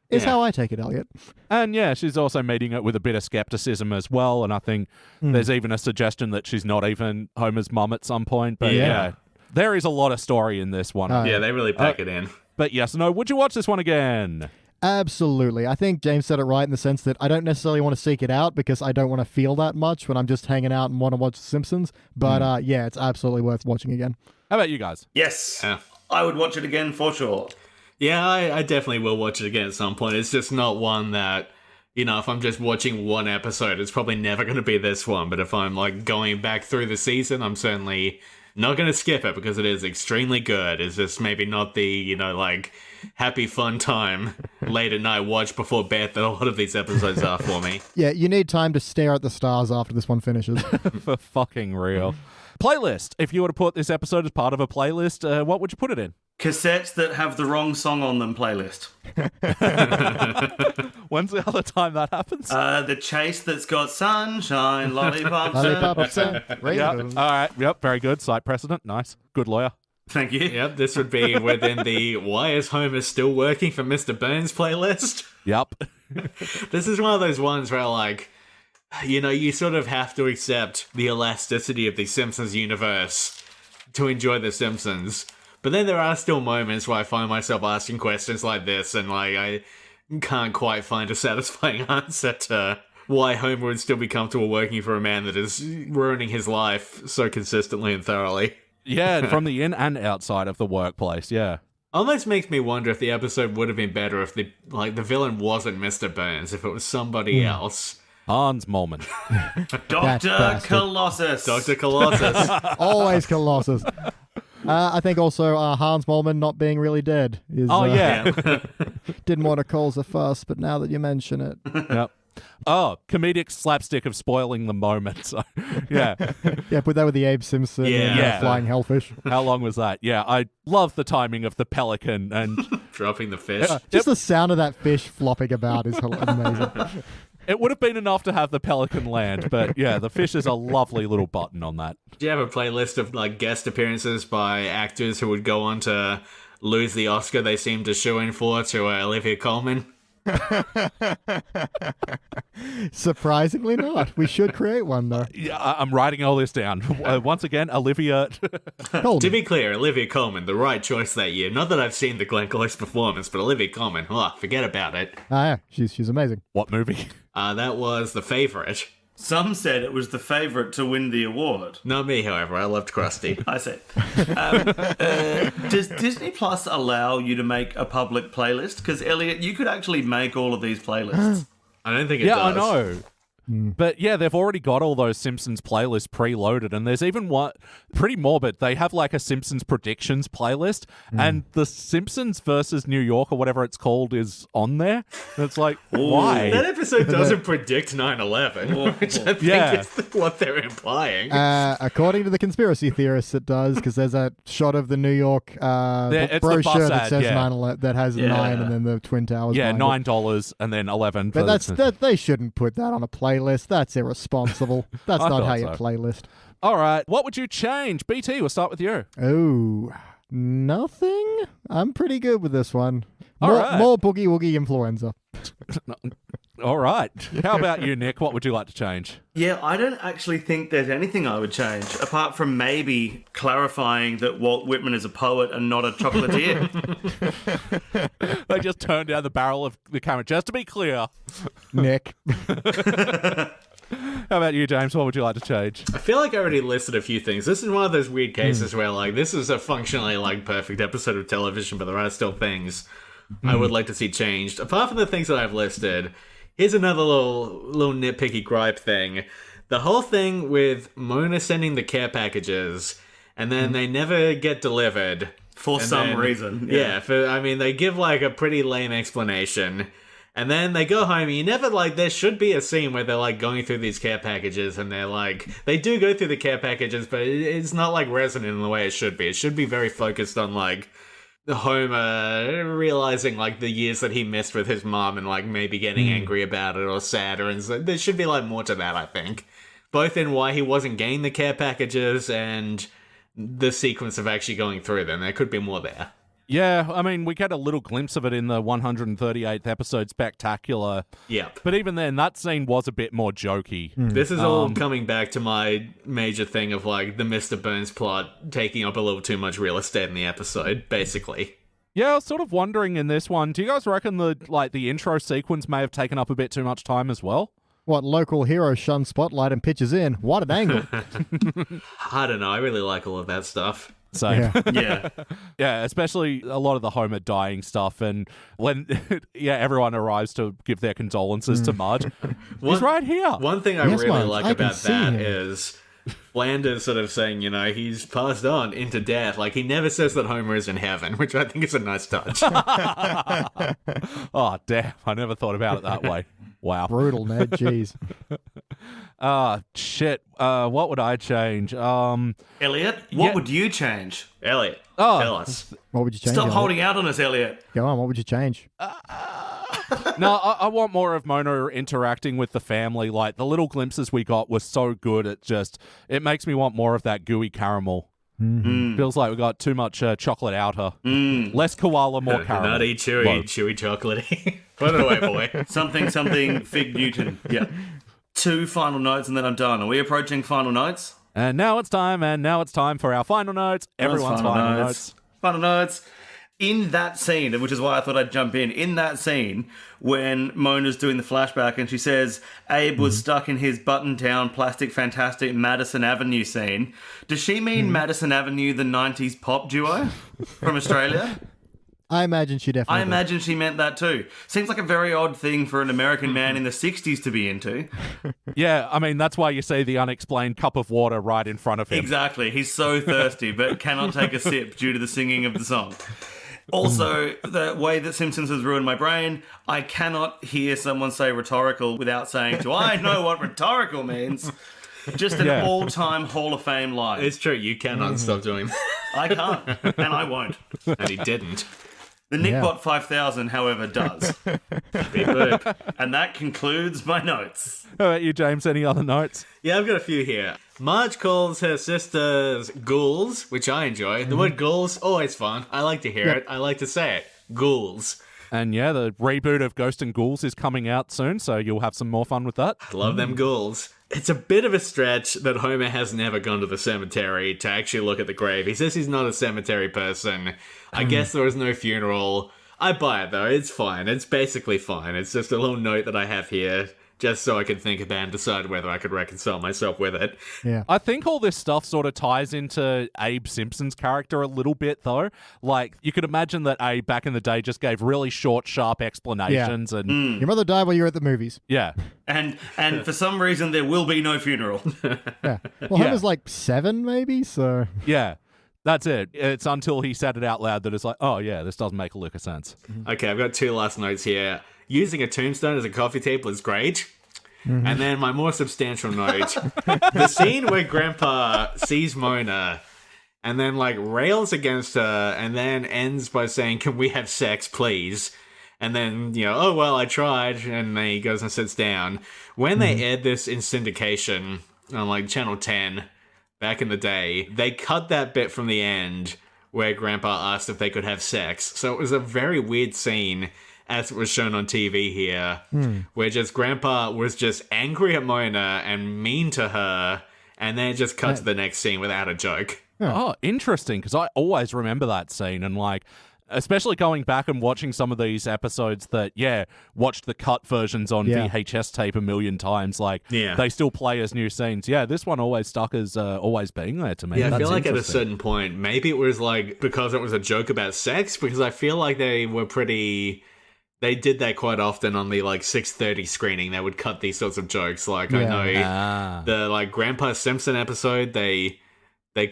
Is how I take it, Elliot. And yeah, she's also meeting it with a bit of skepticism as well. And I think there's even a suggestion that she's not even Homer's mum at some point. But yeah, there is a lot of story in this one. Yeah, they really pack it in. But yes, no, would you watch this one again? Absolutely. I think James said it right in the sense that I don't necessarily want to seek it out because I don't want to feel that much when I'm just hanging out and want to watch The Simpsons. But yeah, it's absolutely worth watching again. How about you guys? Yes, Yeah. I would watch it again for sure. Yeah, I definitely will watch it again at some point. It's just not one that, if I'm just watching one episode, it's probably never going to be this one. But if I'm, going back through the season, I'm certainly not going to skip it because it is extremely good. It's just maybe not the, happy, fun time, late at night watch before bed that a lot of these episodes are for me. Yeah, you need time to stare at the stars after this one finishes. For fucking real. Playlist. If you were to put this episode as part of a playlist, what would you put it in? Cassettes that have the wrong song on them playlist. When's the other time that happens? The chase that's got sunshine, lollipops. Lollipops, Yep. rainbows. All right. Yep. Very good. Cite precedent. Nice. Good lawyer. Thank you. Yep, this would be within the Why is Homer Still Working for Mr. Burns playlist. Yep. This is one of those ones where, you sort of have to accept the elasticity of the Simpsons universe to enjoy The Simpsons. But then there are still moments where I find myself asking questions like this, and I can't quite find a satisfying answer to why Homer would still be comfortable working for a man that is ruining his life so consistently and thoroughly. Yeah, from the in and outside of the workplace. Yeah. Almost makes me wonder if the episode would have been better if the villain wasn't Mr. Burns, if it was somebody else. Hans Molman. Dr. bastard. Colossus. Dr. Colossus. Always Colossus. I think also Hans Molman not being really dead is. Oh, yeah. Didn't want to cause a fuss, but now that you mention it. Yep. comedic slapstick of spoiling the moment. So, yeah. Yeah, put that with the Abe Simpson Yeah. flying hellfish. How long was that? Yeah, I love the timing of the pelican and Dropping the fish. Just the sound of that fish flopping about is amazing. it would have been enough to have the pelican land, but yeah, the fish is a lovely little button on that. Do you have a playlist of like guest appearances by actors who would go on to lose the Oscar they seem to shoe in for to Olivia Colman? Surprisingly not. We should create one, though. Yeah, I'm writing all this down. Once again, Olivia. Colman. To be clear, Olivia Colman, the right choice that year. Not that I've seen the Glenn Close performance, but Olivia Colman, forget about it. Yeah, she's amazing. What movie? That was The Favourite. Some said it was the favourite to win the award. Not me, however. I loved Krusty. I see. Does Disney Plus allow you to make a public playlist? Because, Elliot, you could actually make all of these playlists. I don't think it Yeah, does. I know. But yeah, they've already got all those Simpsons playlists preloaded, and there's even one pretty morbid. They have like a Simpsons predictions playlist, and the Simpsons versus New York or whatever it's called is on there. And it's like, why? That episode doesn't predict 9/11, which I think is what they're implying. According to the conspiracy theorists, it does, because there's a shot of the New York it's the brochure bus that ad, says yeah. 9/11, that has 9 and then the Twin Towers. Yeah, behind it. $9 and then 11. But that they shouldn't put that on a playlist. That's irresponsible. That's I not thought how you so. playlist. All right, what would you change? BT, we'll start with you. Oh, nothing. I'm pretty good with this one. All right. More boogie woogie influenza. All right. How about you, Nick? What would you like to change? Yeah, I don't actually think there's anything I would change, apart from maybe clarifying that Walt Whitman is a poet and not a chocolatier. They just turned down the barrel of the camera, just to be clear. Nick. How about you, James? What would you like to change? I feel like I already listed a few things. This is one of those weird cases where, like, this is a functionally, like, perfect episode of television, but there are still things I would like to see changed. Apart from the things that I've listed, here's another little nitpicky gripe thing. The whole thing with Mona sending the care packages, and then they never get delivered. For And some then- reason. Yeah, they give, like, a pretty lame explanation. And then they go home, and you never, like, there should be a scene where they're, like, going through these care packages, and they're, like, they do go through the care packages, but it's not, like, resonant in the way it should be. It should be very focused on, like, Homer realizing, like, the years that he missed with his mom and, like, maybe getting angry about it or sadder, and so there should be, like, more to that, I think. Both in why he wasn't getting the care packages and the sequence of actually going through them. There could be more there. Yeah, I mean, we get a little glimpse of it in the 138th episode, Spectacular. Yep. But even then, that scene was a bit more jokey. This is all coming back to my major thing of, like, the Mr. Burns plot taking up a little too much real estate in the episode, basically. Yeah, I was sort of wondering in this one, do you guys reckon the intro sequence may have taken up a bit too much time as well? What, local hero shuns spotlight and pitches in? What an angle. I don't know, I really like all of that stuff. Same. Yeah. Yeah. Yeah, especially a lot of the Homer dying stuff, and when everyone arrives to give their condolences to Marge. He's right here. One thing I Yes, really Marge, like I can about see that him. is Flanders sort of saying, you know, he's passed on into death. Like, he never says that Homer is in heaven, which I think is a nice touch. Oh, damn. I never thought about it that way. Wow. Brutal, Ned. Jeez. Shit. What would I change? Elliot, what Yeah. would you change? Elliot, Oh. tell us. What would you change? Stop Elliot? holding out on us, Elliot. Go on, what would you change? No, I want more of Mona interacting with the family. Like, the little glimpses we got were so good. It makes me want more of that gooey caramel. Feels like we got too much chocolate outer. Less koala, more caramel. Nutty, chewy, Low. chewy chocolatey. Put it away, boy. Something, Fig Newton. Yeah. 2 final notes and then I'm done. Are we approaching final notes? And now it's time for our final notes. Everyone's final notes. Final notes. In that scene, which is why I thought I'd jump in that scene, when Mona's doing the flashback and she says Abe was stuck in his button-down plastic fantastic Madison Avenue scene, does she mean Madison Avenue, the 90s pop duo from Australia? I imagine she definitely I imagine she meant that too. Seems like a very odd thing for an American man in the 60s to be into. Yeah, I mean, that's why you see the unexplained cup of water right in front of him. Exactly. He's so thirsty, but cannot take a sip due to the singing of the song. Also, the way that Simpsons has ruined my brain, I cannot hear someone say rhetorical without saying, do I know what rhetorical means? Just an all-time Hall of Fame line. It's true, you cannot stop doing that. I can't, and I won't. And he didn't. The Nickbot 5000, however, does. Beep boop. And that concludes my notes. How about you, James? Any other notes? Yeah, I've got a few here. Marge calls her sisters ghouls, which I enjoy. The word ghouls, always fun. I like to hear it. I like to say it. Ghouls. And yeah, the reboot of Ghost and Ghouls is coming out soon, so you'll have some more fun with that. Love them ghouls. It's a bit of a stretch that Homer has never gone to the cemetery to actually look at the grave. He says he's not a cemetery person. I guess there was no funeral. I buy it, though. It's fine. It's basically fine. It's just a little note that I have here, just so I could think about and decide whether I could reconcile myself with it. Yeah. I think all this stuff sort of ties into Abe Simpson's character a little bit, though. Like, you could imagine that Abe back in the day just gave really short, sharp explanations, and Your mother died while you were at the movies. yeah. And for some reason, there will be no funeral. Yeah. Well, Homer's like 7, maybe, so... Yeah. That's it. It's until he said it out loud that it's like, oh, yeah, this doesn't make a lick of sense. Okay, I've got 2 last notes here. Using a tombstone as a coffee table is great. And then my more substantial note, the scene where Grandpa sees Mona and then like rails against her and then ends by saying, "Can we have sex, please?" And then, oh, well, I tried. And then he goes and sits down. When they aired this in syndication on like Channel 10 back in the day, they cut that bit from the end where Grandpa asked if they could have sex. So it was a very weird scene as it was shown on TV here, where just Grandpa was just angry at Mona and mean to her, and then it just cut to the next scene without a joke. Oh, interesting, because I always remember that scene, and like, especially going back and watching some of these episodes that, watched the cut versions on VHS tape a million times, like, they still play as new scenes. Yeah, this one always stuck as always being there to me. Yeah, I feel That's like at a interesting. certain point, maybe it was like, because it was a joke about sex, because I feel like they were pretty... They did that quite often on the like 6:30 screening. They would cut these sorts of jokes. Like I know the like Grandpa Simpson episode, they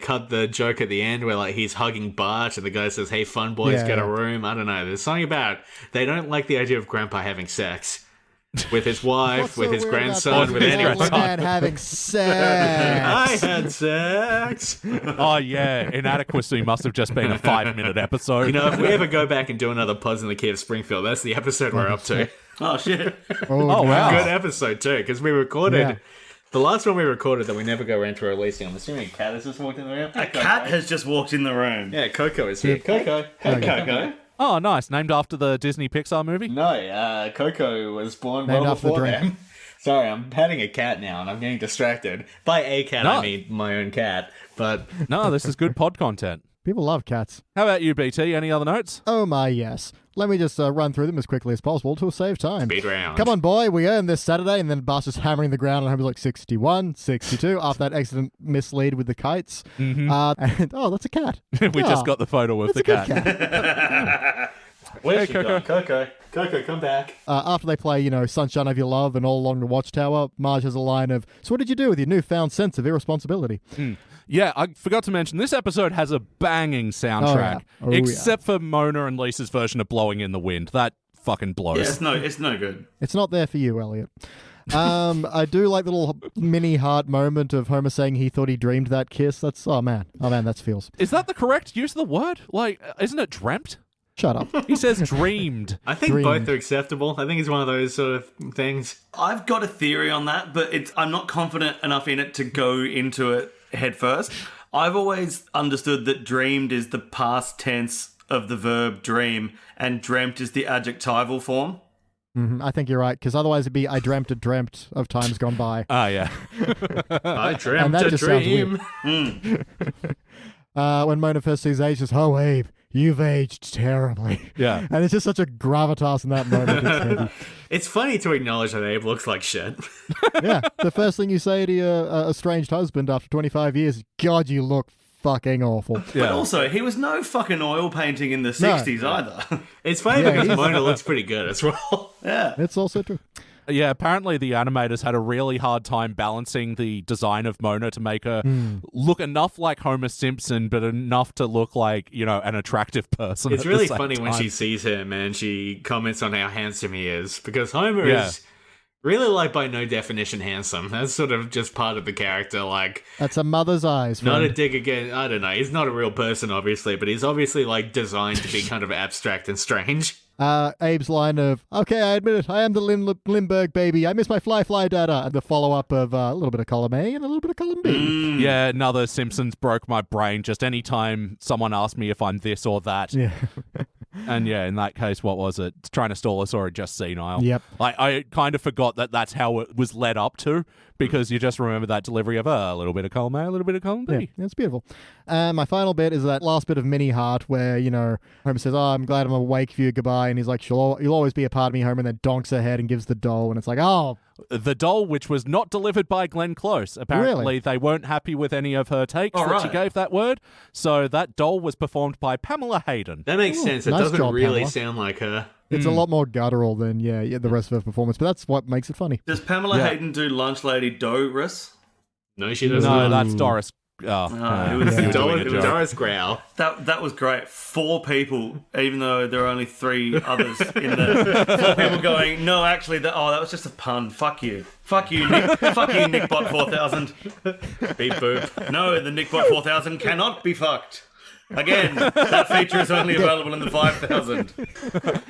cut the joke at the end where like he's hugging Bart and the guy says, "Hey, fun boys, get a room." I don't know. There's something about they don't like the idea of Grandpa having sex with his wife, with his grandson, with anyone. Man having sex. I had sex. Oh, yeah, Inadequacy must have just been a 5-minute episode. You know, if we ever go back and do another Pods in the Key of Springfield, that's the episode we're up to. Oh, shit. Oh, wow. Good episode too, because we recorded the last one we recorded that we never go around to releasing. I'm assuming a cat has just walked in the room. A cat has just walked in the room. Yeah, Coco is here. Coco. Hey, Coco. Oh, nice. Named after the Disney Pixar movie? No, Coco was born Named well after the before drink. them. Sorry, I'm petting a cat now, and I'm getting distracted. By a cat, No. I mean my own cat. But No, this is good pod content. People love cats. How about you, BT? Any other notes? Oh my, yes. Let me just run through them as quickly as possible to save time. speed round. Come on, boy, we earned this Saturday, and then Bart's just hammering the ground, and Homer's like 61, 62, after that excellent mislead with the kites. And, that's a cat. We just got the photo of It's the a good cat. Where's Hey, she Coco. gone? Coco, come back. After they play, Sunshine of Your Love and All Along the Watchtower, Marge has a line of, "So what did you do with your newfound sense of irresponsibility?" Yeah, I forgot to mention, this episode has a banging soundtrack. Oh, yeah. Except for Mona and Lisa's version of Blowing in the Wind. That fucking blows. Yeah, it's no good. It's not there for you, Elliot. I do like the little mini heart moment of Homer saying he thought he dreamed that kiss. That's, oh man, that feels. Is that the correct use of the word? Like, isn't it dreamt? Shut up. He says dreamed. I think Dreamed. both are acceptable. I think it's one of those sort of things. I've got a theory on that, but I'm not confident enough in it to go into it head first. I've always understood that dreamed is the past tense of the verb dream, and dreamt is the adjectival form. I think you're right, because otherwise it'd be I dreamt of times gone by. Ah, yeah. I And dreamt that a just sounds dream. When Mona first sees Abe, she says, "Oh, Abe, you've aged terribly." Yeah. And it's just such a gravitas in that moment. It's heavy. It's funny to acknowledge that Abe looks like shit. Yeah, the first thing you say to your estranged husband after 25 years is, "God, you look fucking awful." But Yeah. also, he was no fucking oil painting in the 60s either. It's funny Yeah, because he's- Mona looks pretty good as well. Yeah. It's also true. Yeah, apparently the animators had a really hard time balancing the design of Mona to make her look enough like Homer Simpson, but enough to look like, an attractive person. It's at the really same funny when time. she sees him and she comments on how handsome he is, because Homer is really, like, by no definition handsome. That's sort of just part of the character, like... That's a mother's eyes, Not friend. a dig again. I don't know. He's not a real person, obviously, but he's obviously, like, designed to be kind of abstract and strange. Abe's line of, okay, I admit it, I am the Lindbergh baby. I miss my fly data. And the follow-up of a little bit of column A and a little bit of column B. Yeah, another Simpsons broke my brain just anytime someone asked me if I'm this or that. Yeah. And yeah, in that case, what was it? Tyrannosaurus or just senile? Yep. I kind of forgot that that's how it was led up to, because you just remember that delivery of a little bit of column A, a little bit of column B. Yeah, it's beautiful. My final bit is that last bit of mini heart where, Homer says, I'm glad I'm awake for you, goodbye. And he's like, sure, you'll always be a part of me, Homer, and then donks her head and gives the doll. And it's like, oh. The doll, which was not delivered by Glenn Close. Apparently, Really? they weren't happy with any of her takes that she gave that word. So that doll was performed by Pamela Hayden. That makes sense. It nice doesn't job, really Pamela. sound like her. It's a lot more guttural than, the rest of her performance. But that's what makes it funny. Does Pamela Hayden do Lunch Lady Doris? No, she doesn't. No, that's Doris. It was Doris Growl. That was great. 4 people, even though there are only 3 others in there. 4 people going, no, actually, that was just a pun. Fuck you. Fuck you, Nick. Fuck you, Nickbot 4000. Beep boop. No, the Nickbot 4000 cannot be fucked. Again, that feature is only available in the 5000.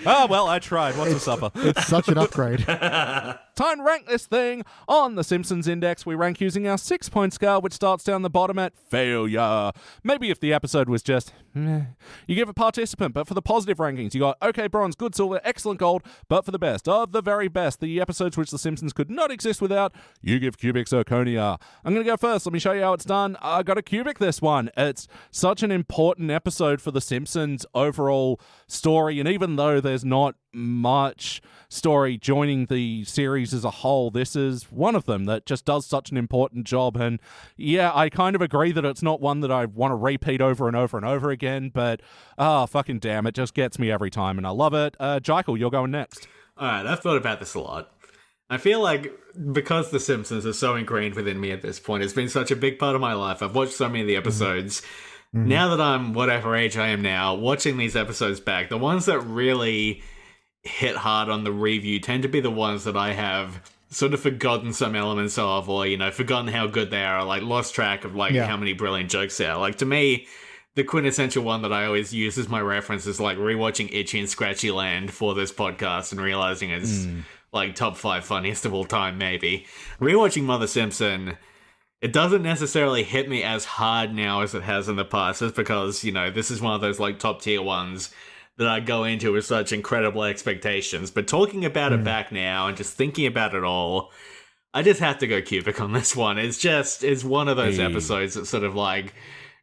Well, I tried. What's a supper? It's such an upgrade. Time to rank this thing. On the Simpsons Index, we rank using our 6-point scale, which starts down the bottom at failure. Maybe if the episode was just meh, you give a participant, but for the positive rankings, you got okay bronze, good silver, excellent gold, but for the best of the very best, the episodes which the Simpsons could not exist without, you give cubic zirconia. I'm going to go first. Let me show you how it's done. I got a cubic this one. It's such an important episode for the Simpsons overall story, and even though there's not much story joining the series as a whole, this is one of them that just does such an important job. And yeah, I kind of agree that it's not one that I want to repeat over and over and over again, but fucking damn, it just gets me every time and I love it. Jekyll, you're going next. Alright, I've thought about this a lot. I feel like because The Simpsons are so ingrained within me at this point, it's been such a big part of my life. I've watched so many of the episodes. Now that I'm whatever age I am now, watching these episodes back, the ones that really hit hard on the review tend to be the ones that I have sort of forgotten some elements of, or, forgotten how good they are, or, like, lost track of, how many brilliant jokes there are. Like, to me, the quintessential one that I always use as my reference is, like, rewatching Itchy and Scratchy Land for this podcast and realizing it's, like, top 5 funniest of all time, maybe. Rewatching Mother Simpson, it doesn't necessarily hit me as hard now as it has in the past, just because, this is one of those, like, top-tier ones that I go into with such incredible expectations. But talking about it back now and just thinking about it all, I just have to go cubic on this one. It's one of those episodes that sort of, like,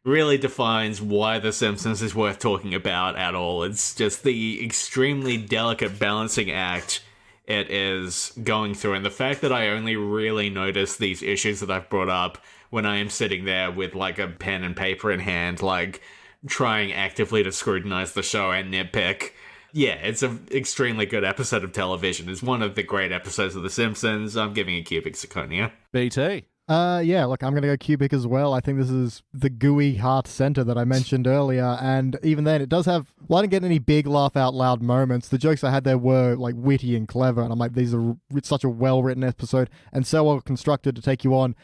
really defines why The Simpsons is worth talking about at all. It's just the extremely delicate balancing act it is going through, and the fact that I only really notice these issues that I've brought up when I am sitting there with, like, a pen and paper in hand, like, trying actively to scrutinize the show and nitpick. Yeah, it's an extremely good episode of television. It's one of the great episodes of The Simpsons. I'm giving it cubic zirconia. BT. Look, I'm going to go cubic as well. I think this is the gooey heart center that I mentioned earlier. And even then, it does have, well, I didn't get any big laugh out loud moments. The jokes I had there were, like, witty and clever. And I'm like, it's such a well-written episode and so well constructed to take you on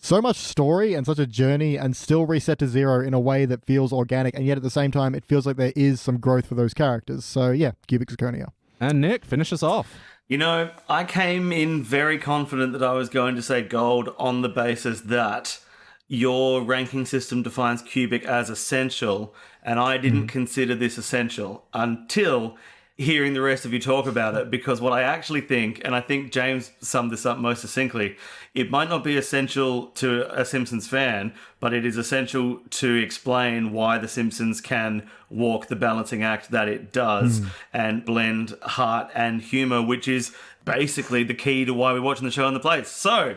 so much story and such a journey and still reset to zero in a way that feels organic. And yet at the same time, it feels like there is some growth for those characters. So yeah, cubic zirconia. And Nick, finish us off. I came in very confident that I was going to say gold on the basis that your ranking system defines cubic as essential, and I didn't consider this essential until hearing the rest of you talk about it, because what I actually think, and I think James summed this up most succinctly, it might not be essential to a Simpsons fan, but it is essential to explain why The Simpsons can walk the balancing act that it does and blend heart and humour, which is basically the key to why we're watching the show in the place. So,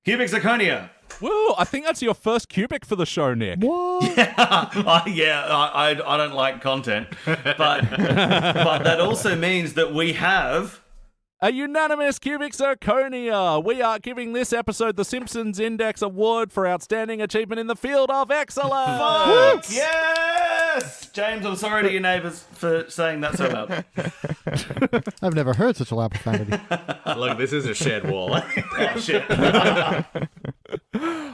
cubic zirconia. Woo, I think that's your first cubic for the show, Nick. What? I don't like content, but that also means that we have A unanimous cubic zirconia. We are giving this episode the Simpsons Index Award for Outstanding Achievement in the Field of Excellence. Yes! James, I'm sorry to your neighbours for saying that so loud. I've never heard such a loud profanity. Look, this is a shared wall. Oh, shit.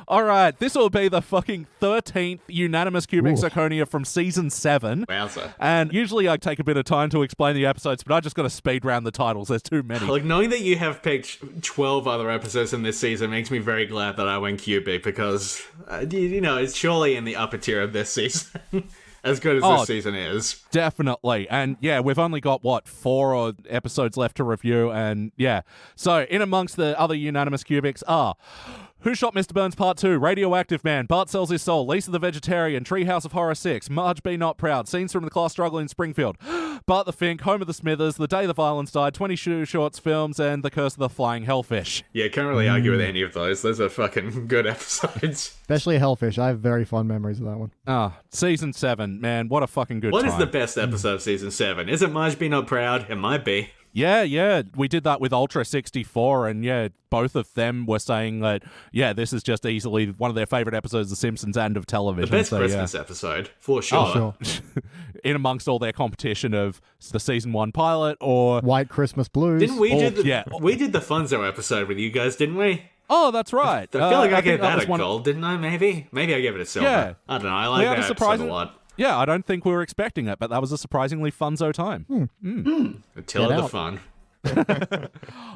All right, this will be the fucking 13th unanimous cubic Ooh. zirconia from season 7. Wowza. And usually I take a bit of time to explain the episodes, but I just got to speed round the titles. There's too many. Like, knowing that you have picked 12 other episodes in this season makes me very glad that I went cubic because, you know, it's surely in the upper tier of this season. As good as this season is. Definitely. And yeah, we've only got, 4 episodes left to review. And yeah. So in amongst the other unanimous cubics are Who Shot Mr. Burns Part 2, Radioactive Man, Bart Sells His Soul, Lisa the Vegetarian, Treehouse of Horror 6, Marge Be Not Proud, Scenes from the Class Struggle in Springfield, Bart the Fink, Home of the Smithers, The Day the Violence Died, 22 Shorts Films, and The Curse of the Flying Hellfish. Yeah, can't really argue with any of those. Those are fucking good episodes. Especially Hellfish. I have very fond memories of that one. Season 7, man, what a fucking good time. What is the best episode of season 7? Is it Marge Be Not Proud? It might be. Yeah, we did that with Ultra 64, and yeah, both of them were saying that, yeah, this is just easily one of their favorite episodes of The Simpsons and of television. The best Christmas episode, for sure. Oh, sure. In amongst all their competition of the season 1 pilot or... White Christmas Blues. Didn't we do the... yeah. We did the Funzo episode with you guys, didn't we? Oh, that's right. I feel like I think gave that a one... gold, didn't I, maybe? Maybe I gave it a silver. Yeah. I don't know, I like that episode a lot. Yeah, I don't think we were expecting it, but that was a surprisingly funzo time. Tell Get it the out. fun.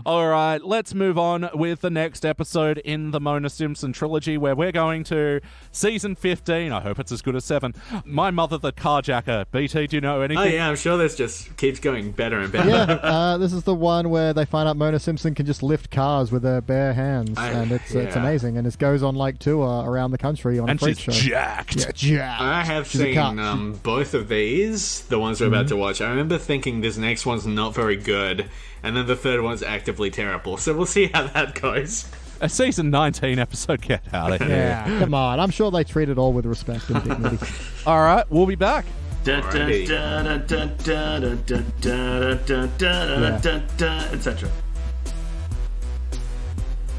All right, let's move on with the next episode in the Mona Simpson trilogy, where we're going to season 15. I hope it's as good as 7. My Mother the Carjacker. BT, do you know anything? Oh yeah, I'm sure this just keeps going better and better. Yeah, this is the one where they find out Mona Simpson can just lift cars with her bare hands, and it's amazing. And it goes on like tour around the country on And a freak she's show. jacked. Yeah, jacked. I have She's a seen cut. both of these, the ones we're about to watch. I remember thinking this next one's not very good, and then the third one's actively terrible. So we'll see how that goes. A season 19 episode, get out of here. Yeah, come on. I'm sure they treat it all with respect and dignity. All right, we'll be back. Etc.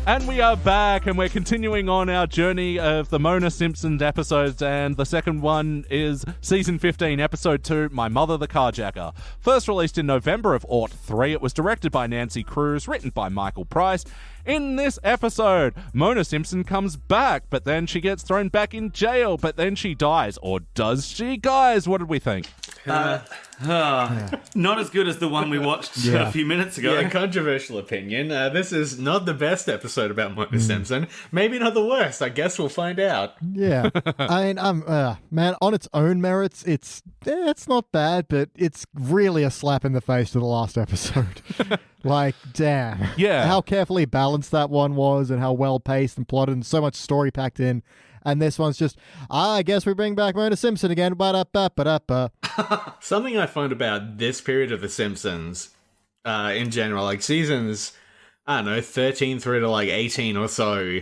And we are back, and we're continuing on our journey of the Mona Simpson episodes, and the second one is Season 15, Episode 2, My Mother the Carjacker. First released in November of '03, it was directed by Nancy Kruse, written by Michael Price. In this episode, Mona Simpson comes back, but then she gets thrown back in jail, but then she dies. Or does she, guys? What did we think? Not as good as the one we watched a few minutes ago. Yeah, controversial opinion. This is not the best episode about Mona Simpson. Maybe not the worst. I guess we'll find out. Yeah. I mean, man, on its own merits, it's not bad, but it's really a slap in the face to the last episode. Like, damn. Yeah. How carefully balanced that one was and how well paced and plotted and so much story packed in. And this one's just, I guess we bring back Mona Simpson again. Ba-da-ba-ba-da-ba. Something I find about this period of The Simpsons, in general, like seasons, I don't know, 13 through to like 18 or so,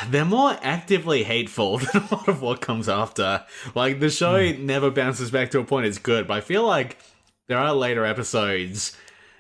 they're more actively hateful than a lot of what comes after. Like, the show never bounces back to a point it's good, but I feel like there are later episodes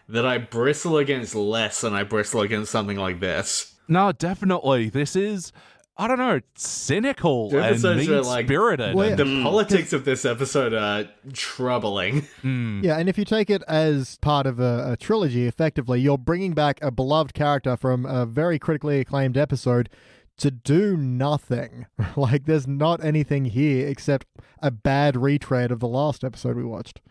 that I bristle against less than I bristle against something like this. No, definitely. This is, I don't know, cynical The and episodes are, like, mean-spirited. Well, yeah. The politics of this episode are troubling. Yeah, and if you take it as part of a trilogy, effectively, you're bringing back a beloved character from a very critically acclaimed episode to do nothing. Like, there's not anything here except a bad retread of the last episode we watched.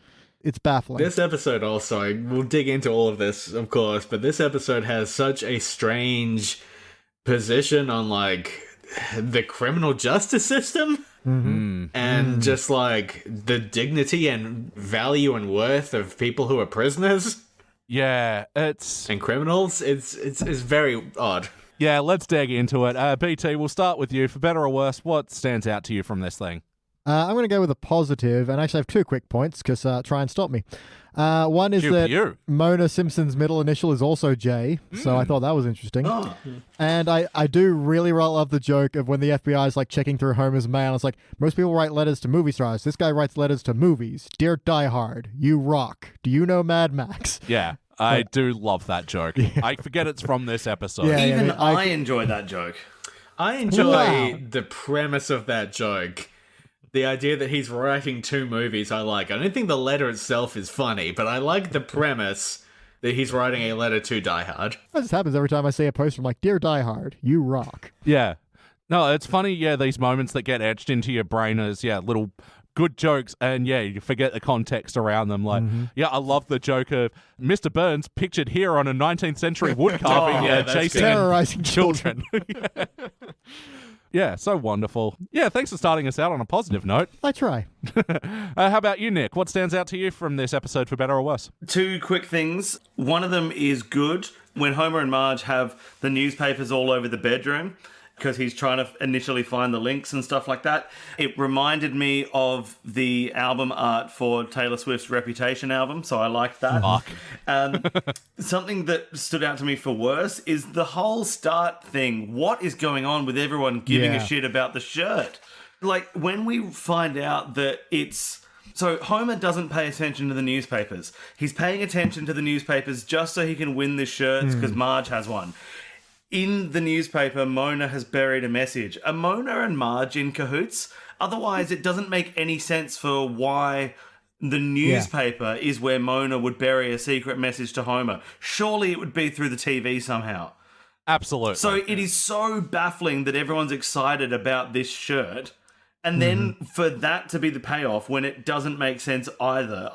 It's baffling. This episode also, we'll dig into all of this, of course, but this episode has such a strange position on, like, the criminal justice system. And just, like, the dignity and value and worth of people who are prisoners Yeah, it's... and criminals. It's very odd. Yeah, let's dig into it. BT, we'll start with you. For better or worse, what stands out to you from this thing? I'm going to go with a positive, and actually I have 2 quick points, because try and stop me. One is that you. Mona Simpson's middle initial is also J, so I thought that was interesting. And I do really love the joke of when the FBI is like checking through Homer's mail. It's like, most people write letters to movie stars. This guy writes letters to movies. Dear Die Hard, you rock. Do you know Mad Max? Yeah. I do love that joke. I forget it's from this episode. Yeah. Even I- I enjoy that joke. I enjoy Wow. the premise of that joke. The idea that he's writing 2 movies I like. I don't think the letter itself is funny, but I like the premise that he's writing a letter to Die Hard. That just happens every time I see a poster. I'm like, Dear Die Hard, you rock. Yeah. No, it's funny, these moments that get etched into your brain as, little good jokes, and you forget the context around them. Like, I love the joke of Mr. Burns pictured here on a 19th century wood carving yeah, that's chasing good. Terrorizing children. Yeah, so wonderful. Yeah, thanks for starting us out on a positive note. I try. How about you, Nick? What stands out to you from this episode, for better or worse? 2 quick things. One of them is good when Homer and Marge have the newspapers all over the bedroom because he's trying to initially find the links and stuff like that. It reminded me of the album art for Taylor Swift's Reputation album, so I liked that. Fuck. Something that stood out to me for worse is the whole start thing. What is going on with everyone giving a Yeah. shit about the shirt? Like, when we find out that it's... So Homer doesn't pay attention to the newspapers. He's paying attention to the newspapers just so he can win the shirts because Marge has one. In the newspaper, Mona has buried a message. Are Mona and Marge in cahoots? Otherwise, it doesn't make any sense for why the newspaper is where Mona would bury a secret message to Homer. Surely it would be through the TV somehow. Absolutely. So it is so baffling that everyone's excited about this shirt. And then for that to be the payoff when it doesn't make sense either.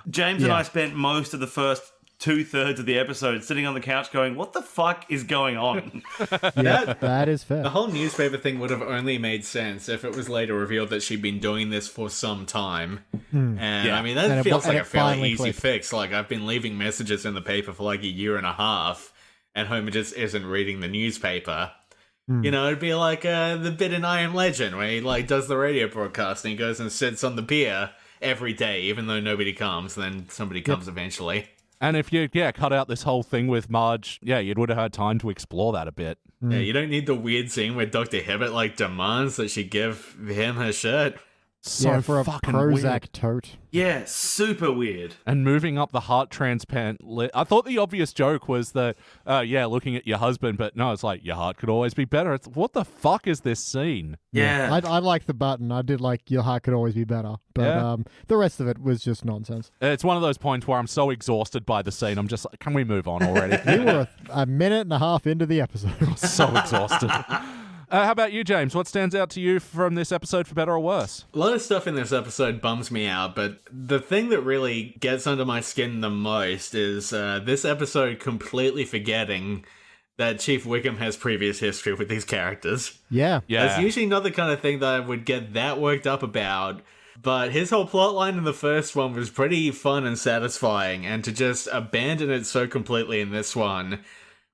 James and I spent most of the first 2/3 of the episode sitting on the couch going, what the fuck is going on? That is fair. The whole newspaper thing would have only made sense if it was later revealed that she'd been doing this for some time. And I mean, that And feels like it a fairly finally easy clicked. fix. Like, I've been leaving messages in the paper for like a year and a half, and Homer just isn't reading the newspaper. You know, it'd be like the bit in I Am Legend where he like does the radio broadcast and he goes and sits on the pier every day, even though nobody comes. Then somebody comes eventually. And if you, cut out this whole thing with Marge, you would have had time to explore that a bit. Yeah, you don't need the weird scene where Dr. Hibbert like demands that she give him her shirt. So for a fucking Prozac weird. tote. Yeah, super weird. And moving up the heart transplant I thought the obvious joke was that, looking at your husband, but no, it's like, your heart could always be better. It's, what the fuck is this scene? Yeah. I like the button. I did like your heart could always be better. But the rest of it was just nonsense. It's one of those points where I'm so exhausted by the scene, I'm just like, can we move on already? We were a minute and a half into the episode. So exhausted. How about you, James? What stands out to you from this episode, for better or worse? A lot of stuff in this episode bums me out, but the thing that really gets under my skin the most is this episode completely forgetting that Chief Wiggum has previous history with these characters. Yeah. That's usually not the kind of thing that I would get that worked up about, but his whole plotline in the first one was pretty fun and satisfying, and to just abandon it so completely in this one,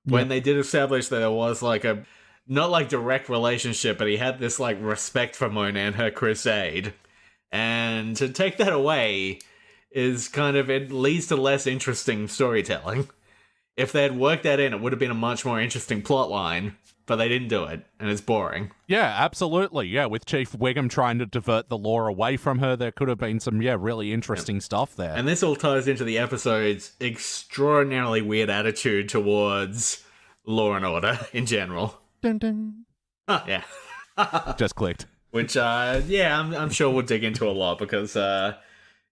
when they did establish that there was like a not like direct relationship, but he had this like respect for Mona and her crusade. And to take that away is kind of, it leads to less interesting storytelling. If they had worked that in, it would have been a much more interesting plot line, but they didn't do it, and it's boring. Yeah, absolutely. Yeah, with Chief Wiggum trying to divert the law away from her, there could have been some, really interesting stuff there. And this all ties into the episode's extraordinarily weird attitude towards law and order in general. Dun, dun. Yeah. Just clicked. Which, I'm sure we'll dig into a lot because,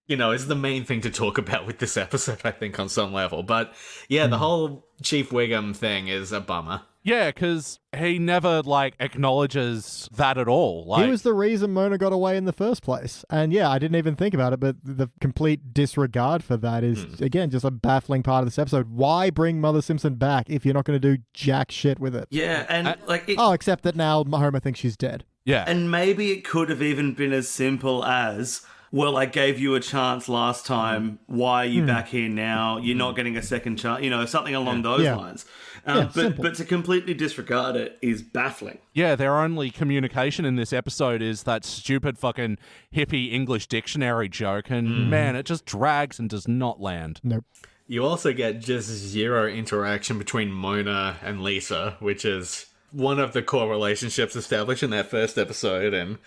it's the main thing to talk about with this episode, I think, on some level. But, the whole Chief Wiggum thing is a bummer. Yeah, because he never, acknowledges that at all. He was the reason Mona got away in the first place. And I didn't even think about it, but the complete disregard for that is, again, just a baffling part of this episode. Why bring Mother Simpson back if you're not going to do jack shit with it? Yeah, and Except that now Homer thinks she's dead. Yeah. And maybe it could have even been as simple as, well, I gave you a chance last time. Why are you back here now? You're not getting a second chance. Something along those lines. Simple. But to completely disregard it is baffling. Yeah, their only communication in this episode is that stupid fucking hippie English dictionary joke, and man, it just drags and does not land. Nope. You also get just zero interaction between Mona and Lisa, which is one of the core relationships established in that first episode, and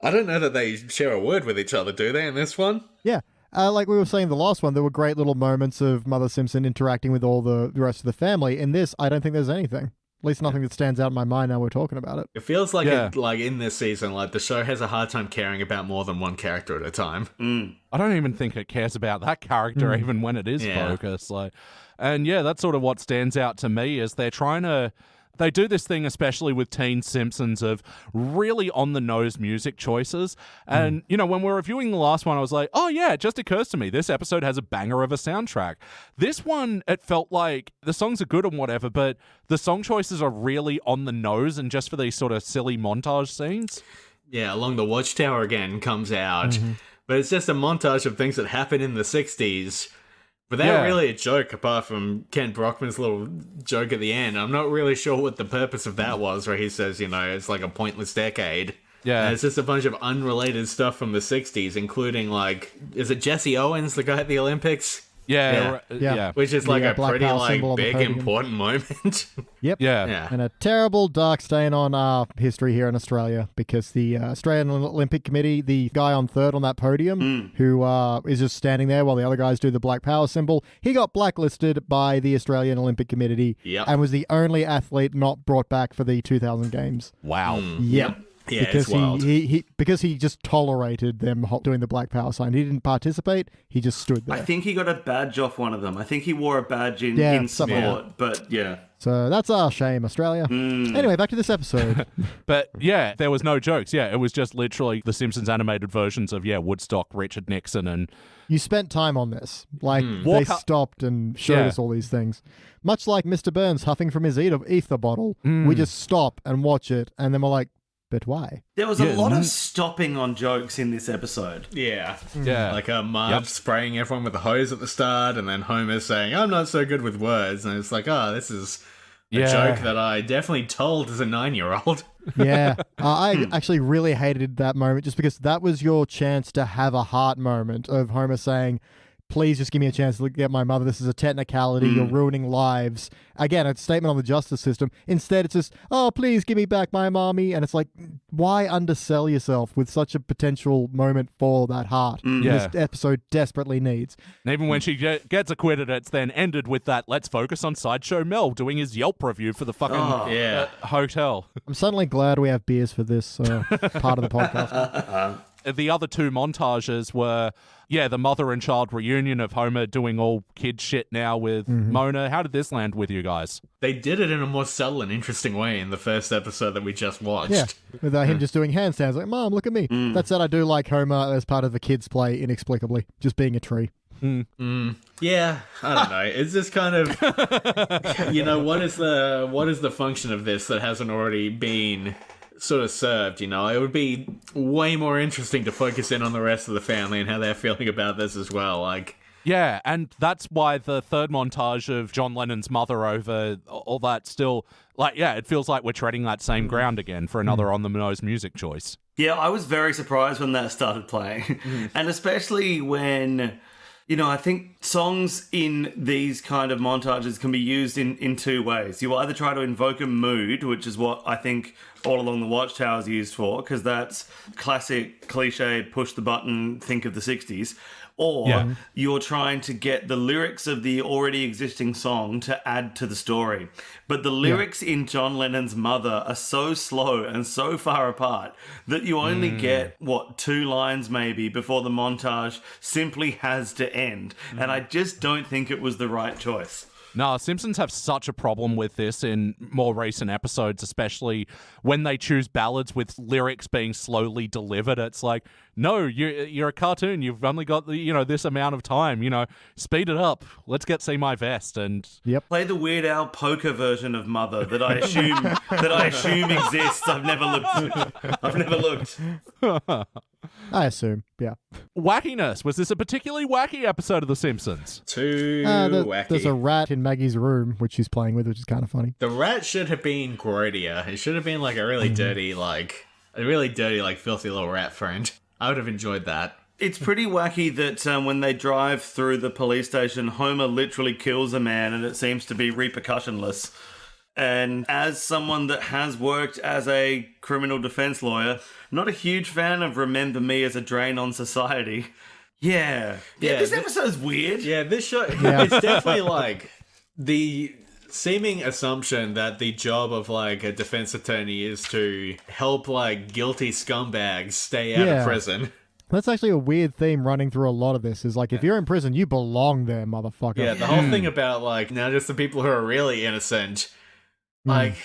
I don't know that they share a word with each other, do they, in this one? Yeah. Like we were saying the last one, there were great little moments of Mother Simpson interacting with all the rest of the family. In this, I don't think there's anything. At least nothing that stands out in my mind now we're talking about it. It feels like Yeah. like in this season, like the show has a hard time caring about more than one character at a time. I don't even think it cares about that character even when it is Yeah. focused. Like, and yeah, that's sort of what stands out to me is they do this thing, especially with Teen Simpsons, of really on-the-nose music choices. And, you know, when we were reviewing the last one, I was like, oh, yeah, it just occurs to me. This episode has a banger of a soundtrack. This one, it felt like the songs are good and whatever, but the song choices are really on the nose and just for these sort of silly montage scenes. Yeah, Along the Watchtower again comes out, but it's just a montage of things that happened in the 60s. Without really a joke, apart from Ken Brockman's little joke at the end. I'm not really sure what the purpose of that was, where he says, you know, it's like a pointless decade. Yeah. And it's just a bunch of unrelated stuff from the 60s, including, like, is it Jesse Owens, the guy at the Olympics? Yeah. Which is like The, a black pretty, power like, symbol on the big, podium. important moment. Yep. Yeah. And a terrible dark stain on our history here in Australia, because the Australian Olympic Committee, the guy on third on that podium, who is just standing there while the other guys do the black power symbol, he got blacklisted by the Australian Olympic Committee and was the only athlete not brought back for the 2000 games. Wow. Yep. Yeah, because it's wild. because he just tolerated them doing the black power sign. He didn't participate. He just stood there. I think he got a badge off one of them. I think he wore a badge in something like sport, but yeah. So that's our shame, Australia. Anyway, back to this episode. But yeah, there was no jokes. Yeah, it was just literally the Simpsons animated versions of, Woodstock, Richard Nixon, and You spent time on this. Like, they Walk up- stopped and showed us all these things. Much like Mr. Burns huffing from his ether bottle. We just stop and watch it, and then we're like, but why? There was a lot of stopping on jokes in this episode. Yeah. Yeah. Like Marge spraying everyone with a hose at the start, and then Homer saying, I'm not so good with words. And it's like, oh, this is a joke that I definitely told as a 9-year-old. Yeah. I actually really hated that moment, just because that was your chance to have a heart moment of Homer saying, please just give me a chance to get my mother. This is a technicality. You're ruining lives. Again, it's a statement on the justice system. Instead, it's just, oh, please give me back my mommy. And it's like, why undersell yourself with such a potential moment for that heart this episode desperately needs? And even when she gets acquitted, it's then ended with that, let's focus on Sideshow Mel doing his Yelp review for the fucking hotel. I'm suddenly glad we have beers for this part of the podcast. The other two montages were, the mother and child reunion of Homer doing all kid shit now with Mona. How did this land with you guys? They did it in a more subtle and interesting way in the first episode that we just watched. Yeah, with him just doing handstands, like, Mom, look at me. That said, I do like Homer as part of the kids' play, inexplicably, just being a tree. Yeah, I don't know. It's just kind of, what is the function of this that hasn't already been sort of served? It would be way more interesting to focus in on the rest of the family and how they're feeling about this as well. Like, yeah, and that's why the third montage of John Lennon's mother over all that still, it feels like we're treading that same ground again for another on-the-nose music choice. Yeah, I was very surprised when that started playing. And especially when, I think songs in these kind of montages can be used in two ways. You either try to invoke a mood, which is what I think All Along the Watchtower is used for, because that's classic, cliched, push the button, think of the 60s. Or you're trying to get the lyrics of the already existing song to add to the story. But the lyrics in John Lennon's Mother are so slow and so far apart that you only get, 2 lines maybe before the montage simply has to end. And I just don't think it was the right choice. No, Simpsons have such a problem with this in more recent episodes, especially when they choose ballads with lyrics being slowly delivered. It's like, no, you're a cartoon. You've only got this amount of time. Speed it up. Let's get See My Vest and play the Weird Al Poker version of Mother that I assume exists. I've never looked. I assume, yeah. Wackiness. Was this a particularly wacky episode of The Simpsons? Too wacky. There's a rat in Maggie's room, which she's playing with, which is kind of funny. The rat should have been grodier. It should have been like a really dirty, filthy little rat friend. I would have enjoyed that. It's pretty wacky that when they drive through the police station, Homer literally kills a man and it seems to be repercussionless. And as someone that has worked as a criminal defense lawyer, not a huge fan of Remember Me as a drain on society. Yeah. This episode's weird. Yeah, this show, it's definitely like the seeming assumption that the job of like a defense attorney is to help like guilty scumbags stay out of prison. That's actually a weird theme running through a lot of this, is like, if you're in prison, you belong there, motherfucker. Yeah, the whole thing about like, now just the people who are really innocent, like,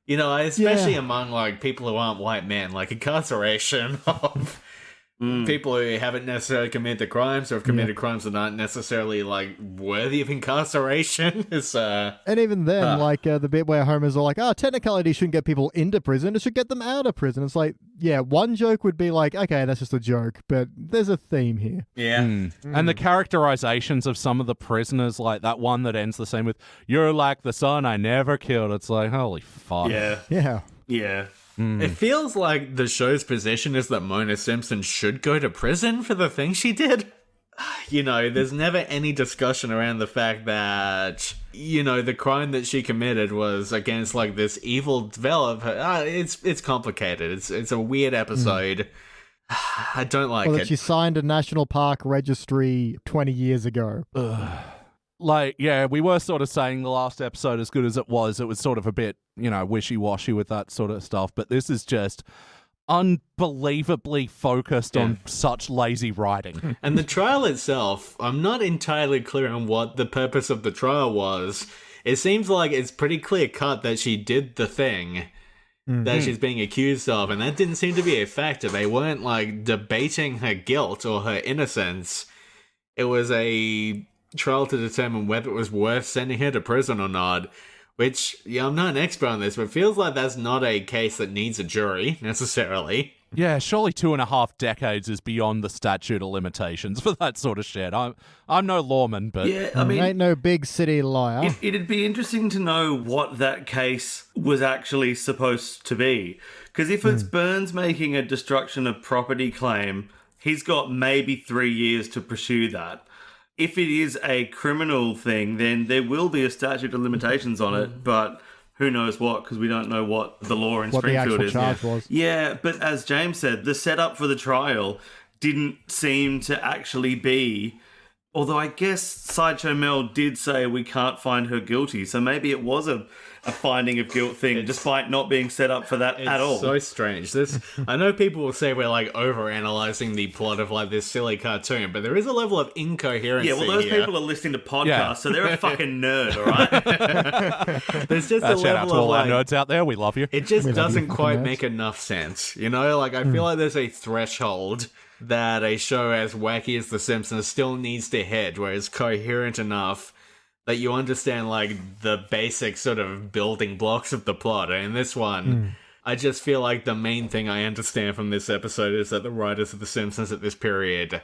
you know, especially among like people who aren't white men, like incarceration of people who haven't necessarily committed crimes or have committed crimes that aren't necessarily like worthy of incarceration is And even then, like the bit where Homer's all like, technicality shouldn't get people into prison, it should get them out of prison. It's like, yeah, one joke would be like, okay, that's just a joke, but there's a theme here. Yeah. And the characterizations of some of the prisoners, like that one that ends the same with, "You're like the son I never killed." It's like, holy fuck. Yeah. It feels like the show's position is that Mona Simpson should go to prison for the thing she did. You know, there's never any discussion around the fact that, you know, the crime that she committed was against like this evil developer. It's complicated. It's a weird episode. I don't like That it. she signed a national park registry 20 years ago. Like, yeah, we were sort of saying the last episode, as good as it was sort of a bit, you know, wishy-washy with that sort of stuff. But this is just unbelievably focused on such lazy writing. And the trial itself, I'm not entirely clear on what the purpose of the trial was. It seems like it's pretty clear cut that she did the thing that she's being accused of, and that didn't seem to be a factor. They weren't like debating her guilt or her innocence. It was a trial to determine whether it was worth sending her to prison or not, which, yeah, I'm not an expert on this, but it feels like that's not a case that needs a jury, necessarily. Yeah, surely 2.5 decades is beyond the statute of limitations for that sort of shit. I'm no lawman, but... Yeah, I mean... Ain't no big city liar. It'd be interesting to know what that case was actually supposed to be. Because if it's Burns making a destruction of property claim, he's got maybe 3 years to pursue that. If it is a criminal thing, then there will be a statute of limitations on it, but who knows what, because we don't know what the law in Springfield is. What the actual charge was. Yeah, but as James said, the setup for the trial didn't seem to actually be... Although I guess Sideshow Mel did say we can't find her guilty, so maybe it was a finding of guilt thing, despite not being set up for that at all. It's so strange. I know people will say we're like overanalyzing the plot of like this silly cartoon, but there is a level of incoherency. Yeah, well, those here. people are listening to podcasts, so they're a fucking nerd, all right? There's just a Shout out level to of all like, our nerds out there. We love you. it just love doesn't you, quite nerds. make enough sense. You know, like I feel like there's a threshold that a show as wacky as The Simpsons still needs to hit, where it's coherent enough that you understand like the basic sort of building blocks of the plot. And in this one, I just feel like the main thing I understand from this episode is that the writers of The Simpsons at this period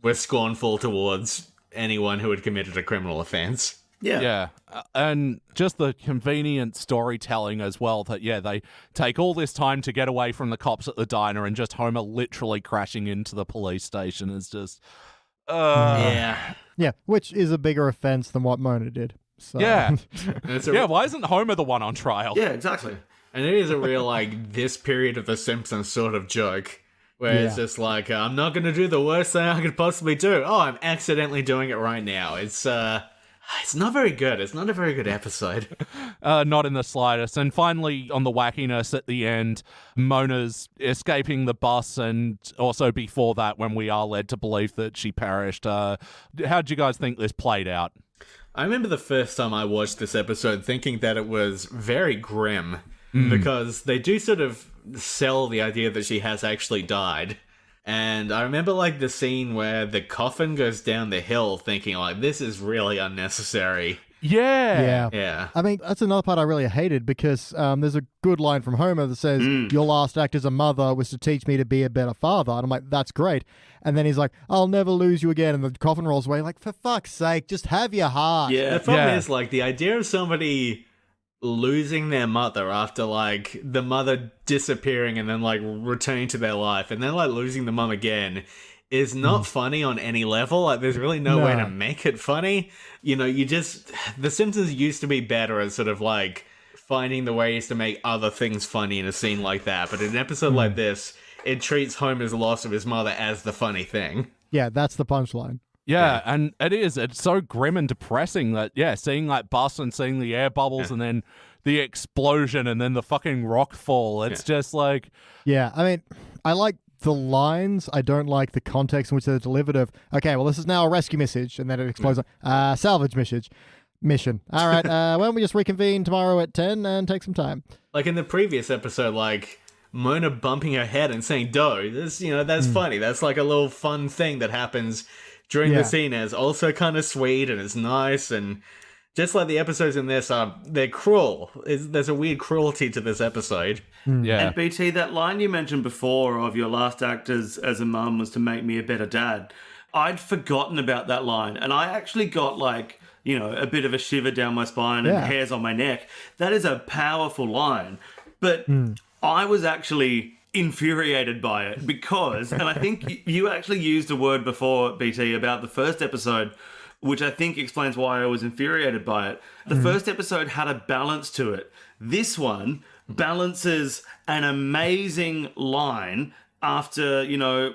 were scornful towards anyone who had committed a criminal offense. Yeah. And just the convenient storytelling as well, that, yeah, they take all this time to get away from the cops at the diner, and just Homer literally crashing into the police station is just... Yeah, which is a bigger offense than what Mona did. So. Yeah. And Yeah, why isn't Homer the one on trial? Yeah, exactly. And it is a real, like, this period of The Simpsons sort of joke. Where it's just like, I'm not going to do the worst thing I could possibly do. Oh, I'm accidentally doing it right now. It's not very good. It's not a very good episode. Not in the slightest. And finally, on the wackiness at the end, Mona's escaping the bus, and also before that, when we are led to believe that she perished. How did you guys think this played out? I remember the first time I watched this episode thinking that it was very grim. Because they do sort of sell the idea that she has actually died. And I remember, like, the scene where the coffin goes down the hill, thinking, like, this is really unnecessary. Yeah. Yeah. I mean, that's another part I really hated, because there's a good line from Homer that says, your last act as a mother was to teach me to be a better father. And I'm like, that's great. And then he's like, I'll never lose you again. And the coffin rolls away. Like, for fuck's sake, just have your heart. Yeah. The problem is, like, the idea of somebody losing their mother after, like, the mother disappearing and then, like, returning to their life and then, like, losing the mum again is not funny on any level. Like, there's really no way to make it funny. You know, The Simpsons used to be better at sort of, like, finding the ways to make other things funny in a scene like that. But in an episode like this, it treats Homer's loss of his mother as the funny thing. Yeah, that's the punchline. Yeah, and it's so grim and depressing that, seeing like bus and seeing the air bubbles and then the explosion and then the fucking rock fall. It's just like... Yeah, I mean, I like the lines. I don't like the context in which they're delivered of, okay, well, this is now a rescue message, and then it explodes on, salvage mission. All right, why don't we just reconvene tomorrow at 10 and take some time? Like in the previous episode, like Mona bumping her head and saying "dough." This, that's funny. That's like a little fun thing that happens during the scene. Is also kind of sweet and it's nice, and just like the episodes in this they're cruel. There's a weird cruelty to this episode. Yeah. And BT, that line you mentioned before of your last act as a mum was to make me a better dad. I'd forgotten about that line, and I actually got like, a bit of a shiver down my spine and hairs on my neck. That is a powerful line, but I was actually infuriated by it because, and I think you actually used a word before, BT, about the first episode, which I think explains why I was infuriated by it. The first episode had a balance to it. This one balances an amazing line after,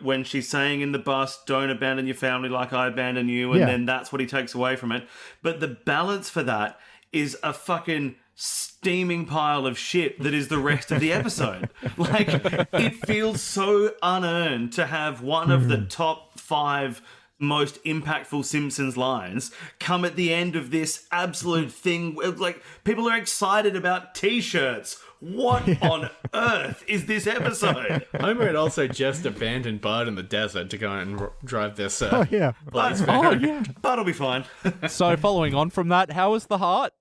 when she's saying in the bus, don't abandon your family like I abandon you, and then that's what he takes away from it. But the balance for that is a fucking steaming pile of shit that is the rest of the episode. Like, it feels so unearned to have one of the top 5 most impactful Simpsons lines come at the end of this absolute thing. Like, people are excited about t-shirts. What on earth is this episode? Homer had also just abandoned Bart in the desert to go and drive this. Bart'll be fine. So following on from that, how is the heart?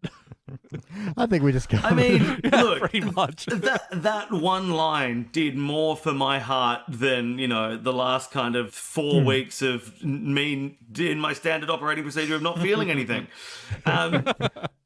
I think we just got I mean, look, pretty much. that one line did more for my heart than, the last kind of 4 weeks of me in my standard operating procedure of not feeling anything.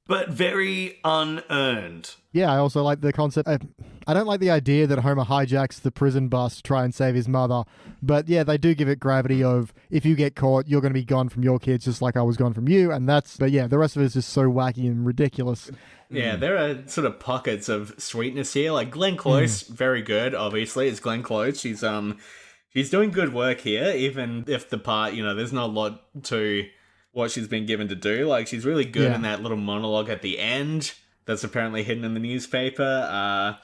But very unearned. Yeah, I also like the concept. I don't like the idea that Homer hijacks the prison bus to try and save his mother. But yeah, they do give it gravity of, if you get caught, you're going to be gone from your kids just like I was gone from you. But yeah, the rest of it is just so wacky and ridiculous. Yeah, there are sort of pockets of sweetness here. Like Glenn Close, very good, obviously. It's Glenn Close. She's doing good work here, even if the part, there's not a lot to what she's been given to do. Like, she's really good in that little monologue at the end that's apparently hidden in the newspaper.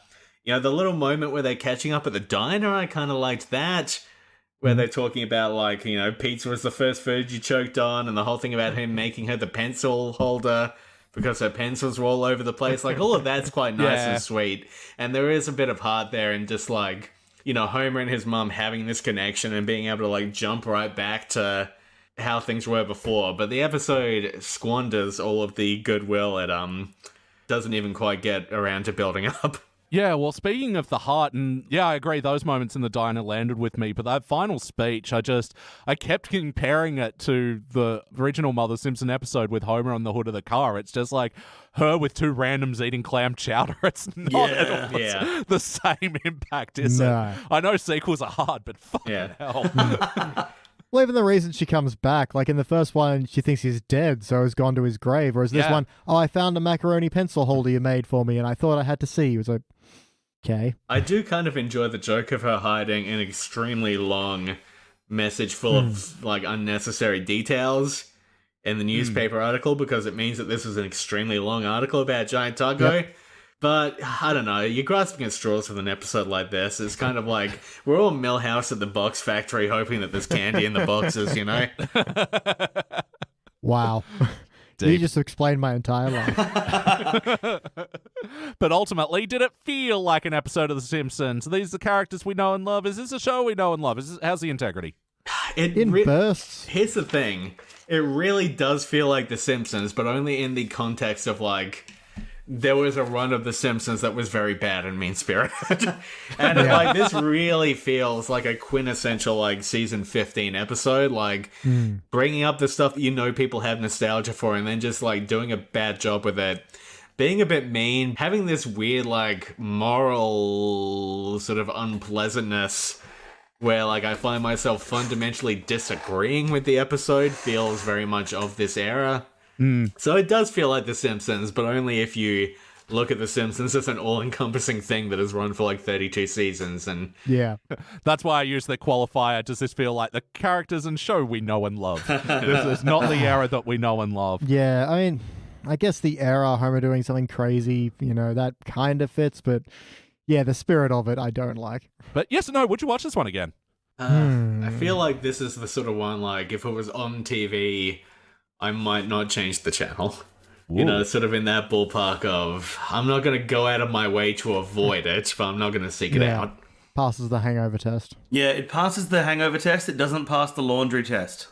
The little moment where they're catching up at the diner, I kind of liked that, where they're talking about, like, pizza was the first food you choked on, and the whole thing about him making her the pencil holder because her pencils were all over the place. Like, all of that's quite nice and sweet. And there is a bit of heart there in just, like, Homer and his mum having this connection and being able to, like, jump right back to how things were before. But the episode squanders all of the goodwill it doesn't even quite get around to building up. Yeah, well, speaking of the heart, and yeah, I agree, those moments in the diner landed with me, but that final speech, I kept comparing it to the original Mother Simpson episode with Homer on the hood of the car. It's just like her with 2 randoms eating clam chowder. It's not at all the same impact, is it? I know sequels are hard, but fucking hell. Well, even the reason she comes back, like in the first one, she thinks he's dead, so has gone to his grave. Whereas this one, I found a macaroni pencil holder you made for me, and I thought I had to see. He was like, okay. I do kind of enjoy the joke of her hiding an extremely long message full of like unnecessary details in the newspaper article, because it means that this is an extremely long article about Giant Taco. Yep. But, I don't know, you're grasping at straws with an episode like this. It's kind of like, we're all Millhouse at the box factory hoping that there's candy in the boxes, Wow. You just explained my entire life. But ultimately, did it feel like an episode of The Simpsons? Are these the characters we know and love? Is this a show we know and love? How's the integrity? In bursts. Here's the thing. It really does feel like The Simpsons, but only in the context of, like, there was a run of The Simpsons that was very bad and mean-spirited. And like, this really feels like a quintessential, like, season 15 episode, like, bringing up the stuff that people have nostalgia for, and then just, like, doing a bad job with it. Being a bit mean, having this weird, like, moral sort of unpleasantness where, like, I find myself fundamentally disagreeing with the episode feels very much of this era. So it does feel like The Simpsons, but only if you look at The Simpsons as an all-encompassing thing that has run for like 32 seasons, and Yeah. That's why I use the qualifier. Does this feel like the characters and show we know and love? This is not the era that we know and love. Yeah, I mean, I guess the era, Homer doing something crazy, that kind of fits, but yeah, the spirit of it I don't like. But yes or no, would you watch this one again? I feel like this is the sort of one, like, if it was on TV, I might not change the channel. Sort of in that ballpark of, I'm not going to go out of my way to avoid it, but I'm not going to seek it out. Passes the hangover test. Yeah, it passes the hangover test. It doesn't pass the laundry test.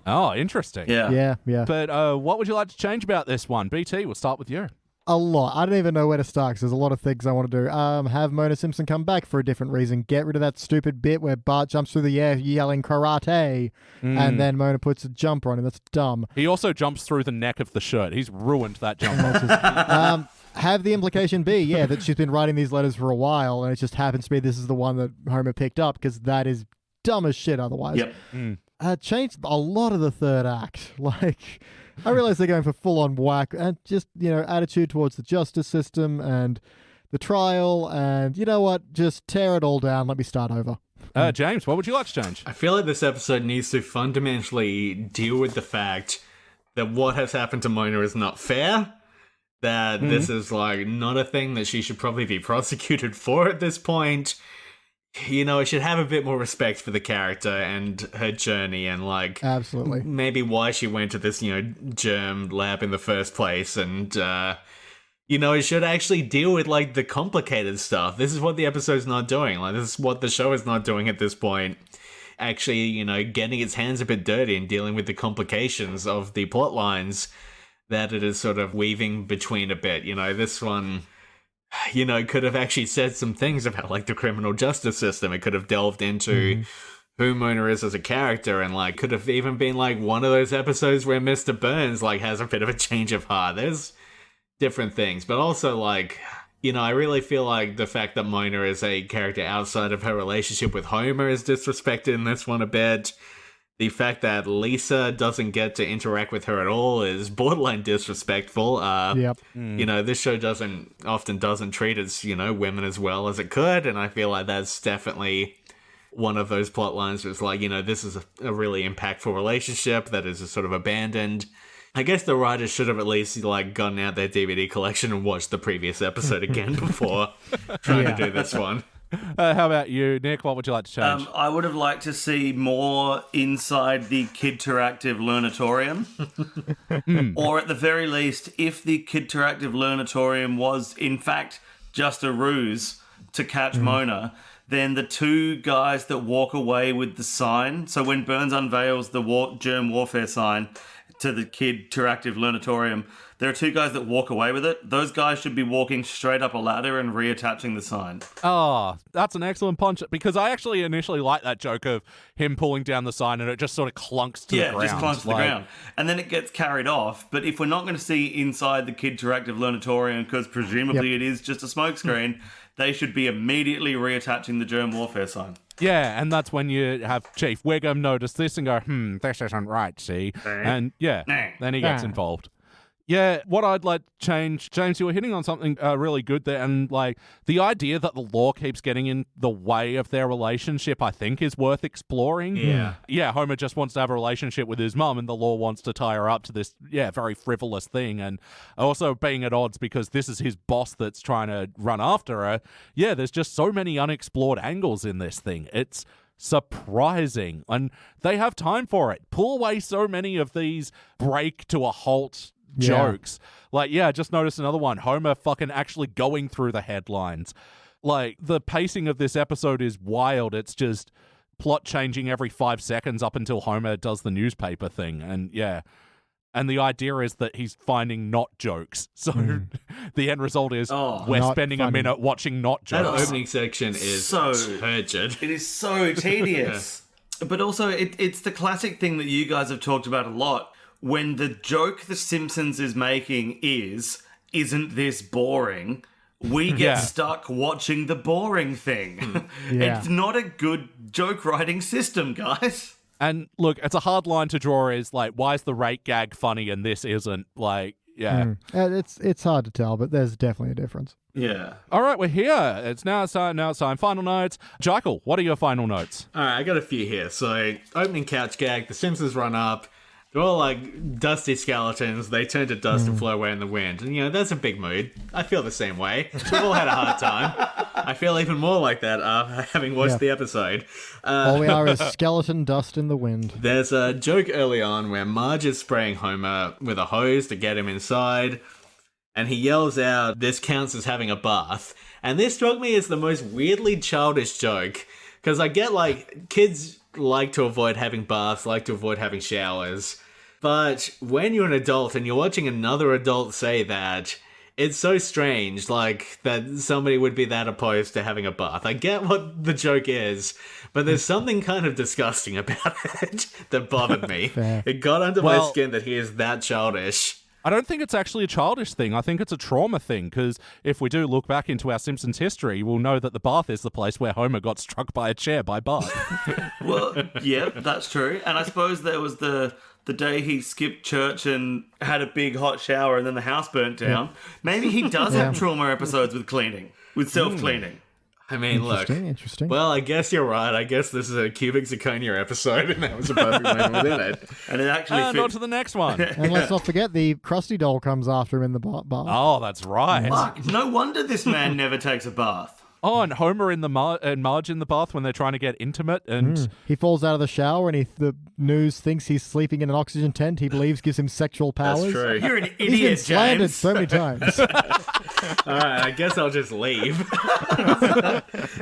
Oh, interesting. Yeah. Yeah. But what would you like to change about this one? BT, we'll start with you. A lot. I don't even know where to start because there's a lot of things I want to do. Have Mona Simpson come back for a different reason. Get rid of that stupid bit where Bart jumps through the air yelling karate, and then Mona puts a jumper on him. That's dumb. He also jumps through the neck of the shirt. He's ruined that jump. Have the implication be, that she's been writing these letters for a while, and it just happens to be this is the one that Homer picked up, because that is dumb as shit otherwise. Yep. Changed a lot of the third act. Like, I realize they're going for full-on whack, and just, attitude towards the justice system and the trial, and you know what? Just tear it all down. Let me start over. James, what would you like to change? I feel like this episode needs to fundamentally deal with the fact that what has happened to Mona is not fair. That this is, like, not a thing that she should probably be prosecuted for at this point. It should have a bit more respect for the character and her journey and, like... Absolutely. Maybe why she went to this, germ lab in the first place. And, it should actually deal with, like, the complicated stuff. This is what the episode's not doing. Like, this is what the show is not doing at this point. Actually, getting its hands a bit dirty and dealing with the complications of the plot lines that it is sort of weaving between a bit. This one, could have actually said some things about, like, the criminal justice system. It could have delved into who Mona is as a character, and, like, could have even been, like, one of those episodes where Mr. Burns, like, has a bit of a change of heart. There's different things, but also, like, I really feel like the fact that Mona is a character outside of her relationship with Homer is disrespected in this one a bit. The fact that Lisa doesn't get to interact with her at all is borderline disrespectful. Yep. This show often doesn't treat its, women as well as it could, and I feel like that's definitely one of those plot lines where it's like, this is a really impactful relationship that is sort of abandoned. I guess the writers should have at least, like, gotten out their DVD collection and watched the previous episode again before trying to do this one. How about you, Nick? What would you like to change? I would have liked to see more inside the Kid-Teractive Learnatorium. Or at the very least, if the Kid-Teractive Learnatorium was, in fact, just a ruse to catch Mona, then the two guys that walk away with the sign... So when Burns unveils the germ warfare sign to the Kid-Teractive Learnatorium, there are two guys that walk away with it. Those guys should be walking straight up a ladder and reattaching the sign. Oh, that's an excellent punch, because I actually initially liked that joke of him pulling down the sign and it just sort of clunks to the ground. Yeah, just clunks to the ground. And then it gets carried off. But if we're not going to see inside the Kid-Teractive Learnatorium, because presumably it is just a smokescreen, they should be immediately reattaching the germ warfare sign. Yeah, and that's when you have Chief Wiggum notice this and go, this isn't right, see? And then he gets involved. Yeah, what I'd like to change, James, you were hitting on something really good there, and like the idea that the law keeps getting in the way of their relationship, I think, is worth exploring. Yeah, Homer just wants to have a relationship with his mum, and the law wants to tie her up to this, very frivolous thing, and also being at odds because this is his boss that's trying to run after her. Yeah, there's just so many unexplored angles in this thing. It's surprising, and they have time for it. Pull away so many of these break to a halt jokes. Like, I just noticed another one. Homer fucking actually going through the headlines. Like, the pacing of this episode is wild. It's just plot changing every 5 seconds up until Homer does the newspaper thing. And and the idea is that he's finding not jokes. So the end result is we're spending a minute watching not jokes. That opening section is so turgid. It is so tedious. But also, it's the classic thing that you guys have talked about a lot. When the joke The Simpsons is making isn't this boring? We get stuck watching the boring thing. It's not a good joke writing system, guys. And look, it's a hard line to draw is like, why is the rape gag funny and this isn't? Like, Yeah. It's hard to tell, but there's definitely a difference. Yeah. All right, we're here. It's now time. Final notes. Jackal, what are your final notes? All right, I got a few here. So, opening couch gag, the Simpsons run up. They're all like dusty skeletons. They turn to dust and flow away in the wind. And, that's a big mood. I feel the same way. We've all had a hard time. I feel even more like that having watched the episode. All we are is skeleton dust in the wind. There's a joke early on where Marge is spraying Homer with a hose to get him inside. And he yells out, "This counts as having a bath." And this struck me as the most weirdly childish joke. Because I get, kids like to avoid having baths, like to avoid having showers. But when you're an adult and you're watching another adult say that, it's so strange, that somebody would be that opposed to having a bath. I get what the joke is, but there's something kind of disgusting about it that bothered me. Fair. It got under my skin that he is that childish. I don't think it's actually a childish thing. I think it's a trauma thing, because if we do look back into our Simpsons history, we'll know that the bath is the place where Homer got struck by a chair by Bart. Well, yeah, that's true. And I suppose there was the day he skipped church and had a big hot shower and then the house burnt down. Maybe he does have trauma episodes with cleaning, with self-cleaning. I mean, look. Interesting. Well, I guess you're right. I guess this is a cubic zirconia episode, and that was a perfect moment within it. And it actually And fits. on to the next one. And let's not forget the Krusty doll comes after him in the bar. Oh, that's right. Fuck, no wonder this man never takes a bath. Oh, and Homer in the and Marge in the bath when they're trying to get intimate, and He falls out of the shower and the news thinks he's sleeping in an oxygen tent. He believes gives him sexual powers. That's true. You're an He's been idiot, slandered James. so many times. All right, I guess I'll just leave.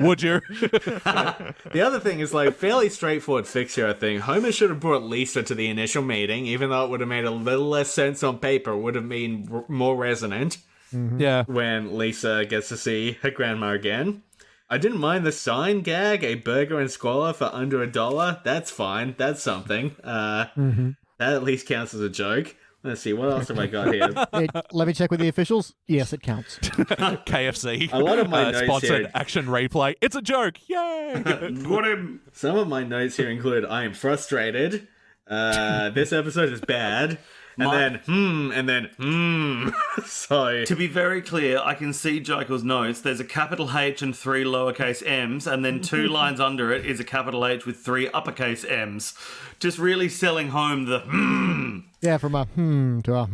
would you? The other thing is, fairly straightforward fix here, I think. Homer should have brought Lisa to the initial meeting, even though it would have made a little less sense on paper. It would have been more resonant Yeah. when Lisa gets to see her grandma again. I didn't mind the sign gag, a burger and squalor for under $1. That's fine. That's something. That at least counts as a joke. Let's see, what else have I got here? Let me check with the officials. Yes, it counts. KFC. A lot of my notes sponsored here- action replay. It's a joke. Yay! Got him. Some of my notes here include, I am frustrated. This episode is bad. And then, So, To be very clear, I can see Jackal's notes. There's a capital H and 3 lowercase m's, and then 2 lines under it is a capital H with 3 uppercase m's. Just really selling home the Yeah, from a to a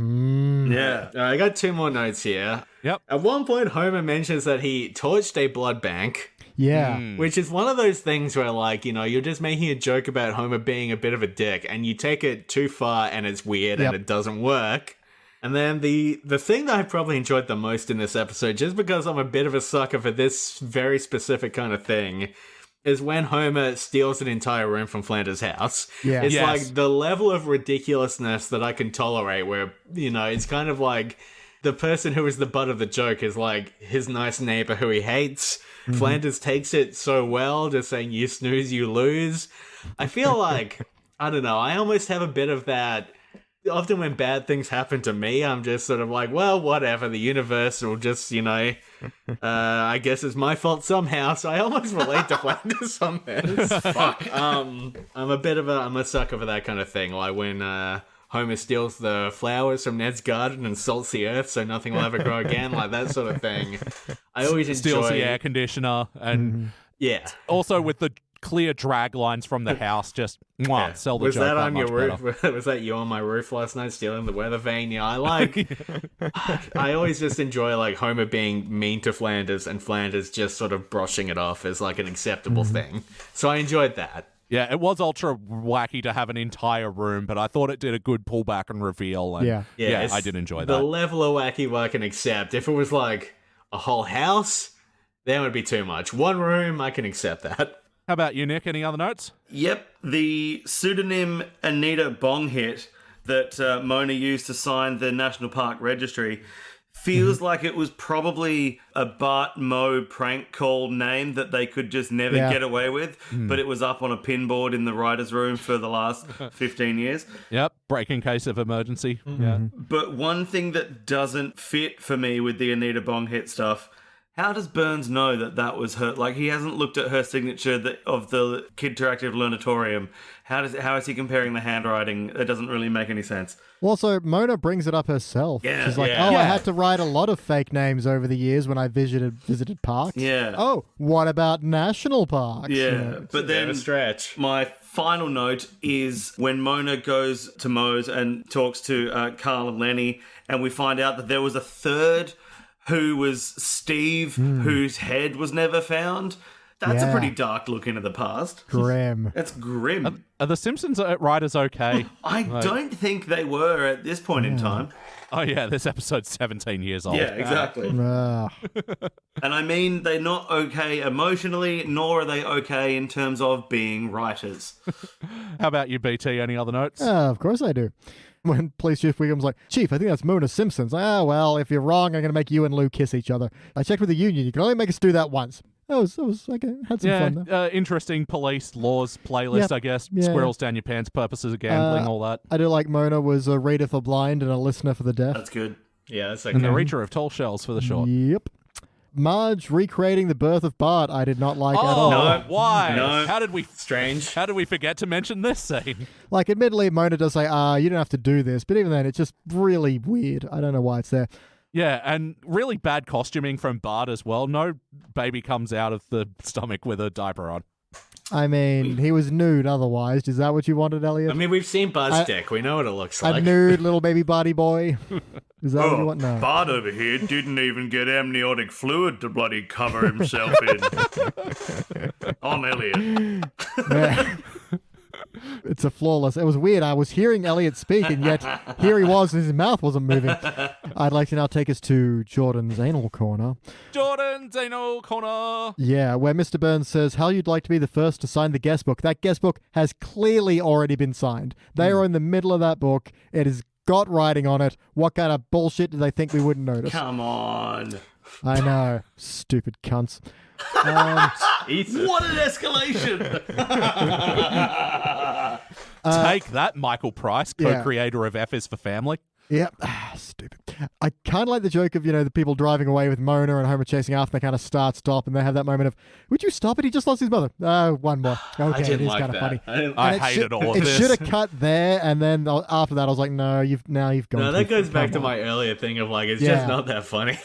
Yeah. I got 2 more notes here. Yep. At one point, Homer mentions that he torched a blood bank. Yeah. Which is one of those things where, you're just making a joke about Homer being a bit of a dick, and you take it too far, and it's weird, Yep. and it doesn't work. And then the thing that I probably enjoyed the most in this episode, just because I'm a bit of a sucker for this very specific kind of thing, is when Homer steals an entire room from Flanders' house. Yeah. It's Yes. the level of ridiculousness that I can tolerate, where, it's kind of the person who is the butt of the joke is his nice neighbor who he hates. Flanders takes it so well, just saying, "You snooze, you lose." I feel I don't know, I almost have a bit of that. Often when bad things happen to me, I'm just sort of well, whatever, the universe will just, I guess it's my fault somehow, so I almost relate to Flanders on this. Fuck. I'm a sucker for that kind of thing, when, Homer steals the flowers from Ned's garden and salts the earth so nothing will ever grow again, that sort of thing. I always enjoy... Steals the air conditioner, and Yeah. also with the clear drag lines from the house, just sell the Was joke that that on your much roof? better. Was that you on my roof last night stealing the weather vane? Yeah, I always just enjoy Homer being mean to Flanders and Flanders just sort of brushing it off as an acceptable thing. So I enjoyed that. Yeah, it was ultra wacky to have an entire room, but I thought it did a good pullback and reveal. And Yeah. it's I did enjoy the that. level of wacky I can accept. If it was a whole house, then it would be too much. One room, I can accept that. How about you, Nick? Any other notes? Yep, the pseudonym Anita Bong hit that Mona used to sign the National Park Registry feels like it was probably a Bart Moe prank call name that they could just never get away with, but it was up on a pinboard in the writer's room for the last 15 years. Yep, break in case of emergency. Yeah. But one thing that doesn't fit for me with the Anita Bong hit stuff, How does Burns know that was her? Like, he hasn't looked at her signature of the Kid Interactive Learnatorium. How is he comparing the handwriting? It doesn't really make any sense. Well, also, Mona brings it up herself. Yeah, She's like, yeah. I Yeah. had to write a lot of fake names over the years when I visited parks. Yeah. Oh, what about national parks? Yeah, You know, but Bit of then a stretch. my final note is when Mona goes to Moe's and talks to Carl and Lenny, and we find out that there was a third who was Steve, whose head was never found. That's a Yeah. pretty dark look into the past. Grim. That's grim. Are the Simpsons writers okay? I don't think they were at this point in time. Oh, yeah, this episode's 17 years old. Yeah, exactly. Ah. And I mean, they're not okay emotionally, nor are they okay in terms of being writers. How about you, BT? Any other notes? Of course I do. When Police Chief Wiggum's like, Chief, I think that's Mona Simpson's. Ah, well, if you're wrong, I'm going to make you and Lou kiss each other. I checked with the union. You can only make us do that once. That was okay. Had some fun there. Interesting police laws playlist, Yep. I guess. Yeah. Squirrels down your pants, purposes of gambling, all that. I do like Mona was a reader for blind and a listener for the deaf. That's good. Yeah, that's okay. And the reacher of tall shells for the short. Yep. Marge recreating the birth of Bart, I did not like at Oh, all. No. why? No. How did we Strange. forget to mention this scene? Like, admittedly, Mona does say, you don't have to do this, but even then, it's just really weird. I don't know why it's there. Yeah, and really bad costuming from Bart as well. No baby comes out of the stomach with a diaper on. I mean, he was nude otherwise. Is that what you wanted, Elliot? I mean, we've seen Buzz Dick. We know what it looks a like. nude little baby body boy. Is that what you want? No. Bart over here didn't even get amniotic fluid to bloody cover himself in. I'm Elliot. Yeah. It's a flawless. It was weird. I was hearing Elliot speak, and yet here he was, and his mouth wasn't moving. I'd like to now take us to Jordan's anal corner. Jordan's anal corner. Yeah, where Mr. Burns says how you'd like to be the first to sign the guest book. That guest book has clearly already been signed. They are in the middle of that book. It has got writing on it. What kind of bullshit do they think we wouldn't notice? Come on. I know. Stupid cunts. What an escalation. Take that, Michael Price, yeah. co-creator of F is for Family. Yep. Stupid. I kind of like the joke of, the people driving away with Mona and Homer chasing after. They kind of stop, and they have that moment of, would you stop it? He just lost his mother. One more. Okay, I didn't it is like kind of that. funny. I hated all of It this. should have cut there, and then after that, I was like, no, you've gone. No, too that goes far. back to my earlier thing of like, it's Yeah. just not that funny.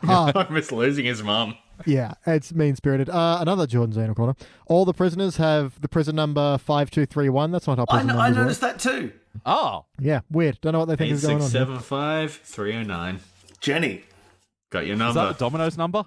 Ah. Homer's losing his mum. Yeah, it's mean-spirited. Another Jordan's anal corner. All the prisoners have the prison number 5231. That's not how prison I numbers work. noticed that too. Oh, Yeah, weird. Don't know what they think is going on. Here. 8675-309. Jenny. Got your is that number. the Domino's number?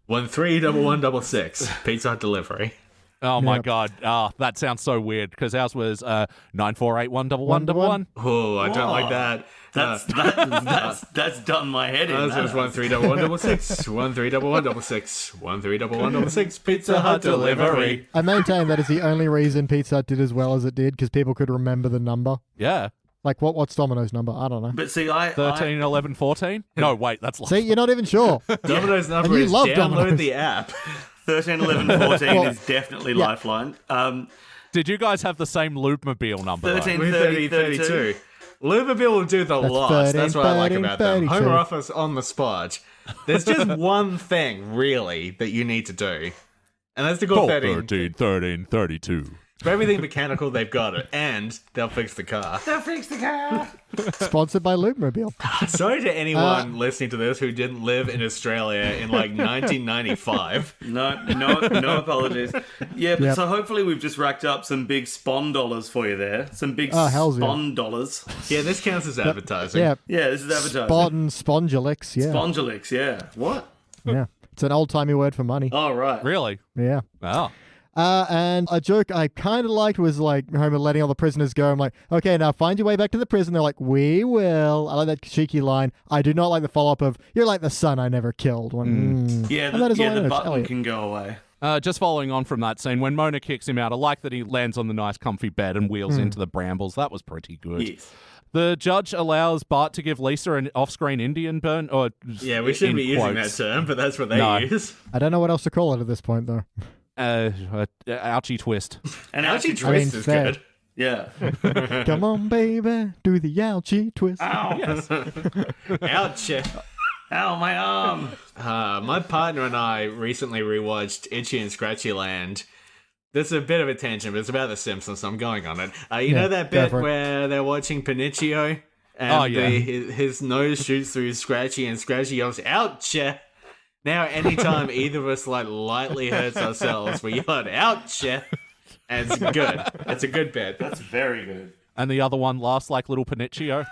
131166. Pizza Hut delivery. Oh my Yep. God. that sounds so weird because ours was 9481111. Oh, I don't like that. That's done my head in. Ours was 131166. 131166. 131166. Pizza Hut delivery. I maintain that is the only reason Pizza Hut did as well as it did, because people could remember the number. Yeah. Like, what's Domino's number? I don't know. But see, I 13, 11, 14? No, wait, that's See, you're not even sure. Domino's number And you is love download Domino's. the app. 13, 11, 14 Well, is definitely yeah. Lifeline. Did you guys have the same Lube-mobile number? though? 13, With 30, 32. Lubaville will do the That's loss. 13, That's what I like 13, about them. 32. Homer offers on the spot. There's just one thing, really, that you need to do. And that's to call 13. 13, 32. For everything mechanical, they've got it. And they'll fix the car. Sponsored by Loopmobile. Sorry to anyone listening to this who didn't live in Australia in like 1995. No apologies. Yeah, but Yep. so hopefully we've just racked up some big Spawn dollars for you there. Some big hells yeah. Spawn dollars. Yeah, this counts as advertising. Yeah. Yeah, this is advertising. Spon Spondulix, yeah. Spongelix, yeah. What? Yeah. It's an old-timey word for money. Oh, right. Really? Yeah. Oh. And a joke I kind of liked was like Homer letting all the prisoners go. I'm like, okay, now find your way back to the prison. They're like, we will. I like that cheeky line. I do not like the follow-up of, you're like the son I never killed. Yeah, And that is all I the know. It's button Elliot. can go away. Just following on from that scene, when Mona kicks him out, I like that he lands on the nice comfy bed and wheels into the brambles. That was pretty good. Yes. The judge allows Bart to give Lisa an off-screen Indian burn. Or Yeah, we shouldn't be in using that quotes. term, but that's what they No. use. I don't know what else to call it at this point, though. Ouchie twist. And Ouchie ouchie I mean, twist is fair. good. Yeah. Come on, baby, do the ouchie twist. Ow. Yes. Ouch. Ow, my arm. My partner and I recently rewatched Itchy and Scratchy Land. This is a bit of a tangent, but it's about The Simpsons, so I'm going on it. You know that bit where they're watching Pinocchio? And his nose shoots through Scratchy, and Scratchy yells, "Ouch!" Now, anytime either of us lightly hurts ourselves, we yell out, "Ouch!" And it's good. It's a good bit. That's very good. And the other one laughs like little Pinocchio.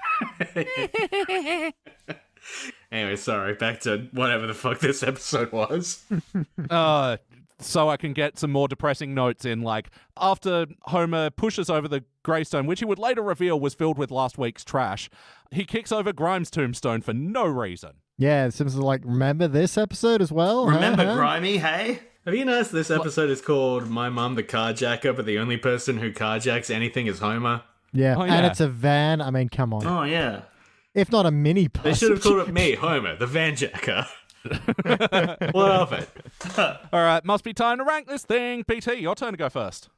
Anyway, sorry, back to whatever the fuck this episode was. So I can get some more depressing notes in, like, after Homer pushes over the gravestone, which he would later reveal was filled with last week's trash, he kicks over Grimes' tombstone for no reason. Yeah, Simpsons are like, remember this episode as well? Remember Grimy, hey? Have you noticed this episode is called My Mum the Carjacker, but the only person who carjacks anything is Homer? Yeah, Oh, and yeah. it's a van. I mean, come on. Oh, yeah. If not a mini bus. They should have called it me, Homer, the vanjacker. What of it? All right, must be time to rank this thing. BT, your turn to go first.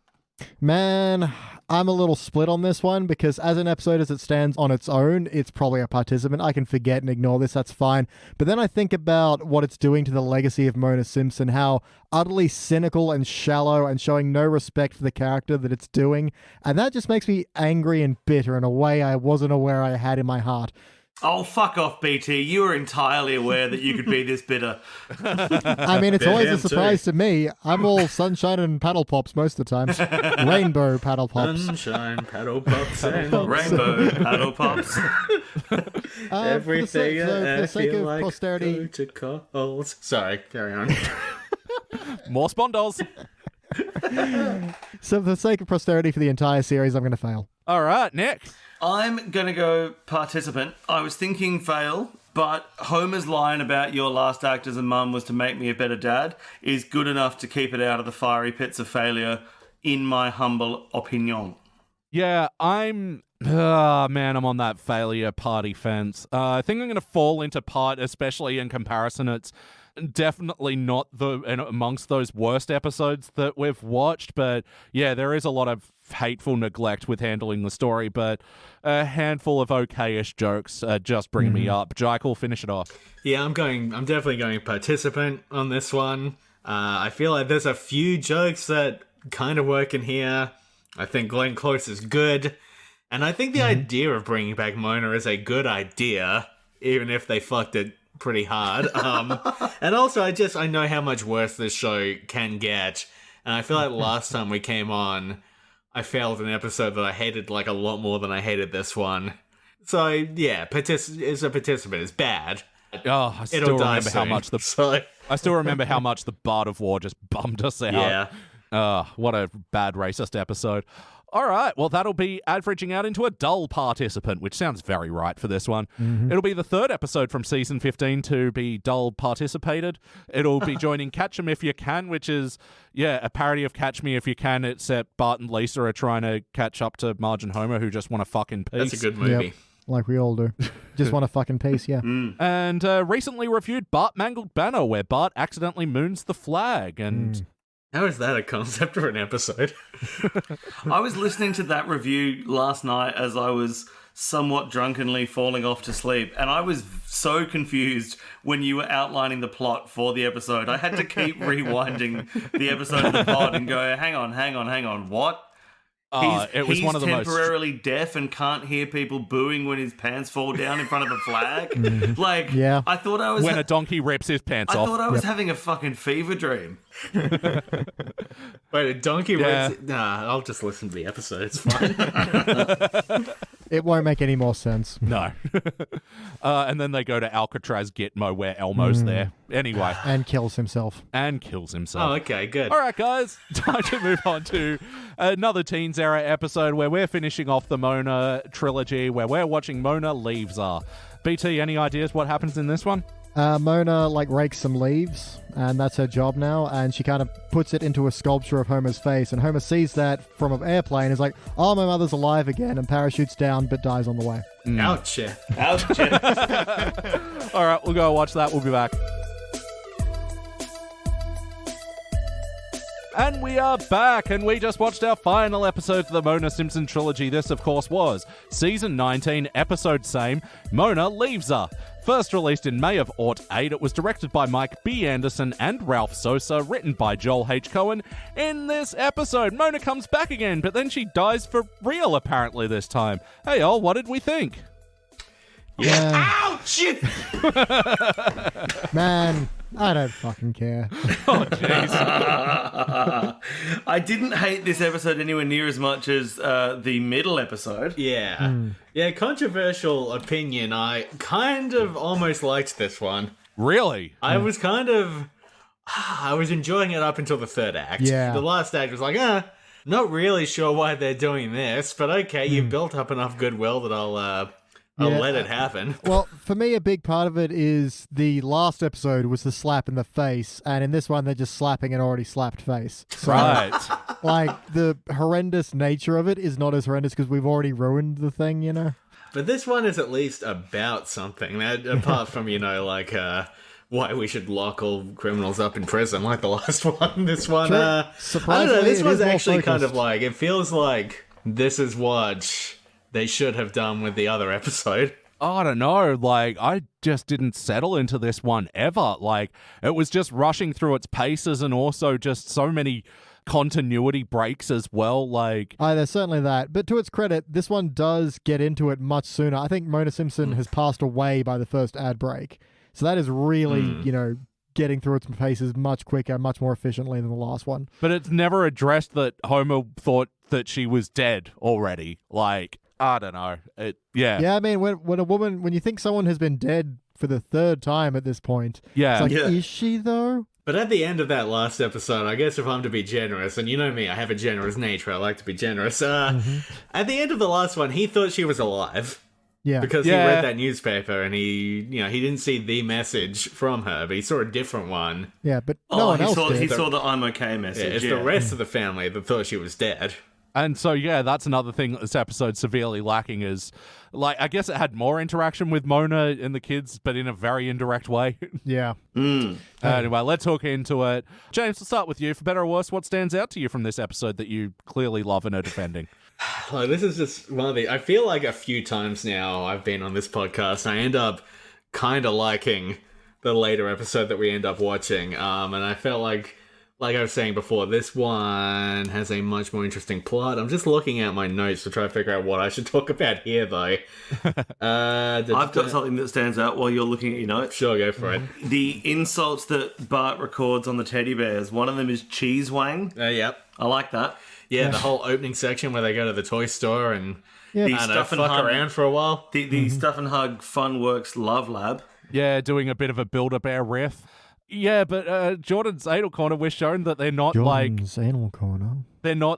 Man, I'm a little split on this one because as an episode as it stands on its own, it's probably a participant. I can forget and ignore this, that's fine. But then I think about what it's doing to the legacy of Mona Simpson, how utterly cynical and shallow and showing no respect for the character that it's doing. And that just makes me angry and bitter in a way I wasn't aware I had in my heart. Oh, fuck off, BT. You were entirely aware that you could be this bitter. I mean, it's always a surprise to me. I'm all sunshine and paddle pops most of the time. Rainbow paddle pops. Sunshine, paddle pops, and Rainbow paddle pops. everything for the I sake feel of like posterity. protocols. Sorry, carry on. More Spondals. So for the sake of posterity for the entire series, I'm going to fail. All right, Nick. I'm going to go participant. I was thinking fail, but Homer's line about your last act as a mum was to make me a better dad is good enough to keep it out of the fiery pits of failure, in my humble opinion. Yeah, I'm on that failure party fence. I think I'm going to fall into part, especially in comparison. It's definitely not amongst those worst episodes that we've watched, but yeah, there is a lot of hateful neglect with handling the story, but a handful of okay-ish jokes just bring me up. Jekyll, finish it off. Yeah, I'm definitely going participant on this one. I feel like there's a few jokes that kind of work in here. I think Glenn Close is good, and I think the idea of bringing back Mona is a good idea, even if they fucked it pretty hard. And also, I know how much worse this show can get, and I feel like last time we came on, I failed an episode that I hated like a lot more than I hated this one. So yeah, it's a participant. It's bad. Oh, I still remember how much I still remember how much the Bard of War just bummed us out. Yeah. What a bad racist episode. All right, well, that'll be averaging out into a dull participant, which sounds very right for this one. It'll be the third episode from season 15 to be dull participated. It'll be joining Catch 'Em If You Can, which is, a parody of Catch Me If You Can, except Bart and Lisa are trying to catch up to Marge and Homer, who just want to fuck in peace. That's a good movie. Yep, like we all do. Just want a fucking piece, yeah. And recently reviewed Bart Mangled Banner, where Bart accidentally moons the flag, and... How is that a concept for an episode? I was listening to that review last night as I was somewhat drunkenly falling off to sleep, and I was so confused when you were outlining the plot for the episode. I had to keep rewinding the episode of the pod and go, hang on, what? It was one of the most temporarily deaf and can't hear people booing when his pants fall down in front of the flag. Like, Yeah. I thought I was when a donkey rips his pants I off. thought I was having a fucking fever dream. Wait, a donkey rips it? Nah, I'll just listen to the episode. It's fine. It won't make any more sense. No. And then they go to Alcatraz Gitmo, where Elmo's there. Anyway. And kills himself. And kills himself. Oh, okay, good. All right, guys. Time to move on to another Teens Era episode where we're finishing off the Mona trilogy, where we're watching Mona Leaves Are. BT, any ideas what happens in this one? Mona rakes some leaves, and that's her job now, and she kind of puts it into a sculpture of Homer's face, and Homer sees that from an airplane, is like, oh, my mother's alive again, and parachutes down but dies on the way. Ouch. All right, we'll go watch that. We'll be back. And we are back, and we just watched our final episode of the Mona Simpson trilogy. This, of course, was Season 19, Episode Same, Mona Leaves Her. First released in May of '8, it was directed by Mike B. Anderson and Ralph Sosa, written by Joel H. Cohen. In this episode, Mona comes back again, but then she dies for real, apparently, this time. Hey, all, what did we think? Yeah. Ouch! Man, I don't fucking care. Oh, jeez. I didn't hate this episode anywhere near as much as the middle episode. Yeah. Yeah, controversial opinion. I kind of almost liked this one. Really? I was I was enjoying it up until the third act. Yeah. The last act was like, not really sure why they're doing this, but okay, you've built up enough goodwill that I'll let it happen. Well, for me, a big part of it is the last episode was the slap in the face, and in this one, they're just slapping an already slapped face. So, Right. like, the horrendous nature of it is not as horrendous because we've already ruined the thing, you know? But this one is at least about something, apart from, why we should lock all criminals up in prison like the last one. This one, Sure. I don't know, Surprisingly, this it one's is more actually kind of focused. like, it feels like this is what they should have done with the other episode. I don't know, like, I just didn't settle into this one ever. Like, it was just rushing through its paces and also just so many continuity breaks as well, like... There's certainly that. But to its credit, this one does get into it much sooner. I think Mona Simpson has passed away by the first ad break. So that is really, getting through its paces much quicker, much more efficiently than the last one. But it's never addressed that Homer thought that she was dead already. Like, I don't know. Yeah, I mean, when you think someone has been dead for the third time at this point, Yeah. it's like, Yeah. is she though? But at the end of that last episode, I guess if I'm to be generous, and you know me, I have a generous nature, I like to be generous. At the end of the last one, he thought she was alive. Yeah. Because he Yeah. read that newspaper and he didn't see the message from her, but he saw a different one. Yeah, but no one else he did. saw the I'm okay Yeah, message. it's the rest of the family that thought she was dead. And so, yeah, that's another thing that this episode's severely lacking is, like, I guess it had more interaction with Mona and the kids, but in a very indirect way. Yeah. Anyway, let's hook into it. James, we'll start with you. For better or worse, what stands out to you from this episode that you clearly love and are defending? Like, this is just one of the... I feel like a few times now I've been on this podcast, I end up kind of liking the later episode that we end up watching. And I felt like I was saying before, this one has a much more interesting plot. I'm just looking at my notes to try to figure out what I should talk about here, though. I've got something that stands out while you're looking at your notes. Sure, go for it. The insults that Bart records on the teddy bears. One of them is cheese wang. Yep. I like that. Yeah, the whole opening section where they go to the toy store and Yeah. The I don't know, stuff and fuck hug, around for a while. the Stuff and Hug Funworks Love Lab. Yeah, doing a bit of a Build-A-Bear riff. Yeah, but Jordan's Anal Corner, we're shown that they're not Jordan's Anal Corner.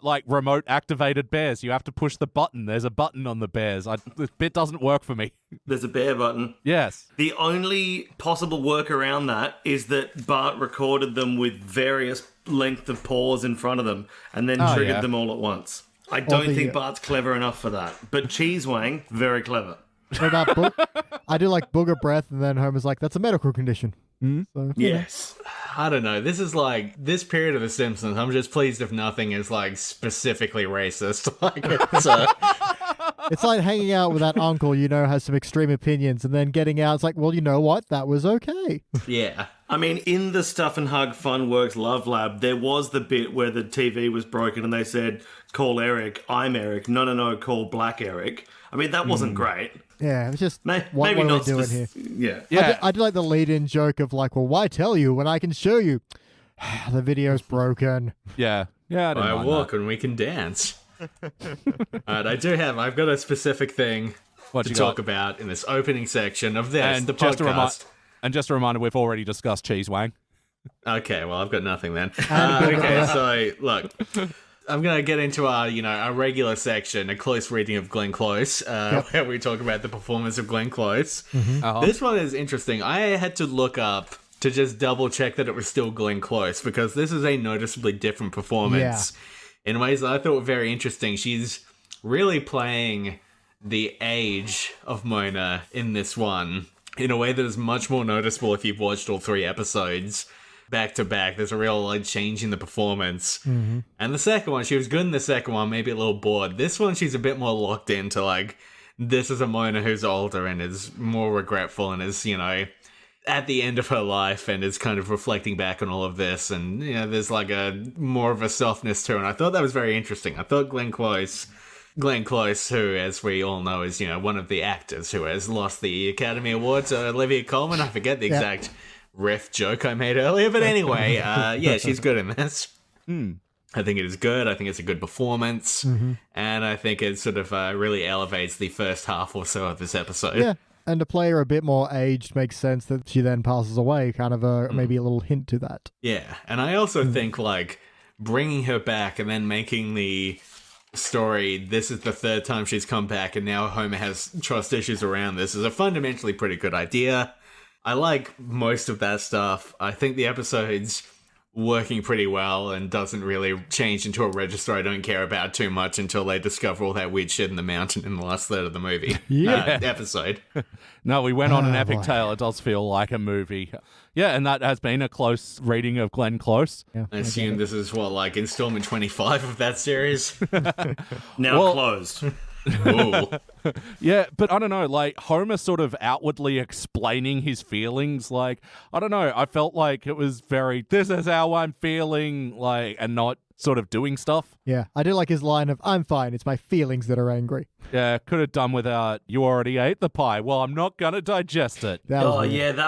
like remote activated bears. You have to push the button. There's a button on the bears. This bit doesn't work for me. There's a bear button. Yes. The only possible work around that is that Bart recorded them with various length of paws in front of them and then triggered them all at once. I don't think Bart's clever enough for that. But Cheese Wang, very clever. What about I do like booger breath, and then Homer's like, that's a medical condition. So, Yes. I don't know. This is like this period of The Simpsons. I'm just pleased if nothing is like specifically racist. Like it's like hanging out with that uncle, has some extreme opinions, and then getting out, it's like, well, you know what? That was okay. yeah. I mean, in the Stuff and Hug Funworks Love Lab, there was the bit where the TV was broken and they said, call Eric, I'm Eric. No, call Black Eric. I mean, that wasn't great. Yeah, it's just, Maybe what are we not doing here? Yeah. Yeah. I do like the lead-in joke of like, well, why tell you when I can show you? The video's broken. Yeah. Yeah, I didn't I mind walk that. and we can dance. Alright, I've got a specific thing What to you talk got? about in this opening section of this, And the just podcast. a reminder, we've already discussed Cheese Wang. Okay, well, I've got nothing then. Okay, so look, I'm gonna get into our regular section, a close reading of Glenn Close, where we talk about the performance of Glenn Close. This one is interesting. I had to look up to just double check that it was still Glenn Close because this is a noticeably different performance in ways that I thought were very interesting. She's really playing the age of Mona in this one in a way that is much more noticeable if you've watched all 3 episodes. back to back. There's a real like change in the performance. And the second one, she was good in the second one, maybe a little bored. This one, she's a bit more locked into like, this is a Mona who's older and is more regretful and is, at the end of her life and is kind of reflecting back on all of this. And, there's like a more of a softness to her. And I thought that was very interesting. I thought Glenn Close, who, as we all know, is, one of the actors who has lost the Academy Award to Olivia Colman. I forget the exact ref joke I made earlier. But anyway, she's good in this. I think it is good. I think it's a good performance. And I think it sort of really elevates the first half or so of this episode. Yeah. And to play her a bit more aged makes sense that she then passes away, kind of maybe a little hint to that. Yeah, and I also think, like, bringing her back and then making the story, this is the third time she's come back and now Homer has trust issues around this, is a fundamentally pretty good idea. I like most of that stuff. I think the episode's working pretty well and doesn't really change into a register I don't care about too much until they discover all that weird shit in the mountain in the last third of the movie episode. No, we went on an epic tale. It does feel like a movie. Yeah, and that has been a close reading of Glenn Close. Yeah, I assume this is like installment 25 of that series. Now closed. Ooh. Yeah, but I don't know, like Homer sort of outwardly explaining his feelings, like, I don't know, I felt like it was very, this is how I'm feeling, like, and not sort of doing stuff. Yeah, I do like his line of, I'm fine, it's my feelings that are angry. Yeah, could have done without, you already ate the pie, well, I'm not gonna digest it. That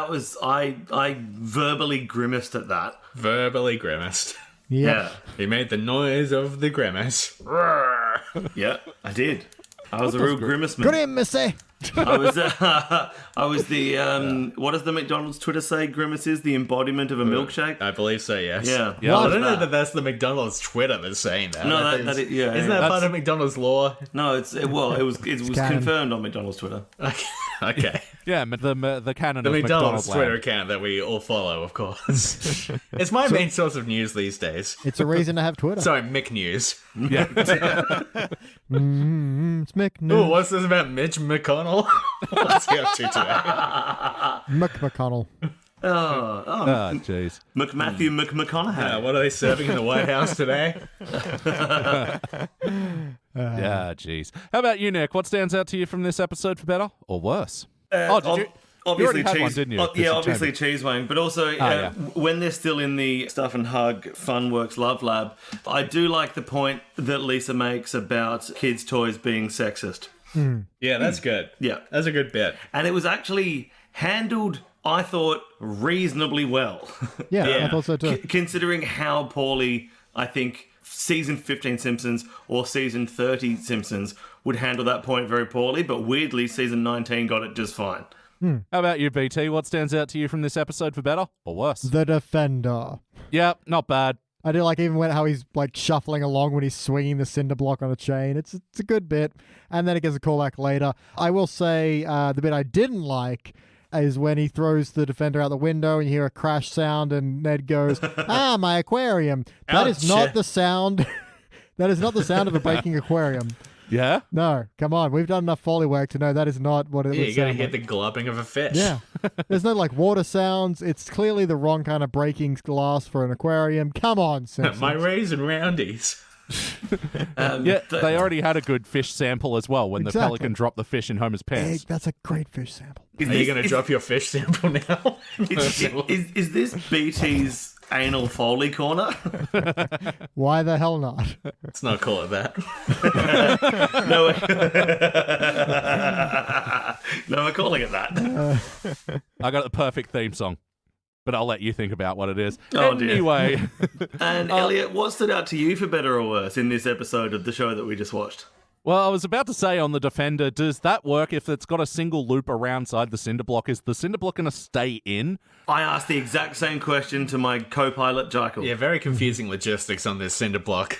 was I verbally grimaced at that. Verbally grimaced. Yeah. He made the noise of the grimace. Yeah, I did. I was a real grimace man. Grimace! I was the what does the McDonald's Twitter say? Grimace is the embodiment of a milkshake. I believe so. Yes. Yeah. I don't know that that's the McDonald's Twitter that's saying that. No, isn't that part of McDonald's lore? No, it was confirmed on McDonald's Twitter. Okay. Yeah, the canon The of McDonald's Twitter land. account that we all follow, of course. It's my main source of news these days. It's a reason to have Twitter. Sorry, Mick News. Yeah. It's Mick Ooh, News. what's this about Mitch McConnell? What's he up to today? McConnell. Oh, jeez. McMatthew McConaughey. What are they serving in the White House today? Yeah, jeez. How about you, Nick? What stands out to you from this episode for better or worse? Did you? Obviously, you already had cheese. one, didn't you? Obviously, cheese wang. But also, when they're still in the Stuff and Hug Funworks Love Lab, I do like the point that Lisa makes about kids' toys being sexist. Yeah, that's good. Yeah, That's a good bit. and it was actually handled, I thought, reasonably well. Yeah, I thought so too. Considering how poorly I think season 15 Simpsons or season 30 Simpsons would handle that point very poorly, but weirdly, season 19 got it just fine. How about you, BT? What stands out to you from this episode for better or worse? The Defender. Yeah, not bad. I do like even how he's like shuffling along when he's swinging the cinder block on a chain. It's a good bit. And then it gets a callback later. I will say the bit I didn't like is when he throws the Defender out the window and you hear a crash sound and Ned goes, my aquarium. That is not the sound. That is not the sound of a breaking aquarium. Yeah? No, come on. We've done enough Foley work to know that is not what it Yeah, would you gotta sound hear like. the glubbing of a fish. Yeah. There's no like water sounds. It's clearly the wrong kind of breaking glass for an aquarium. Come on, Simpsons. My raisin roundies. Yeah, they already had a good fish sample as well when the Exactly. pelican dropped the fish in Homer's pants. That's a great fish sample. Are you gonna drop your fish sample now? Is this BT's anal Foley corner? Why the hell not? Let's not call it that. No, no, we're calling it that. I got the perfect theme song, but I'll let you think about what it is. Oh, dear. Anyway, And Elliot, what stood out to you for better or worse in this episode of the show that we just watched? well, I was about to say on the Defender, does that work if it's got a single loop around side the cinder block? Is the cinder block going to stay in? I asked the exact same question to my co-pilot, Jekyll. Yeah, very confusing logistics on this cinder block.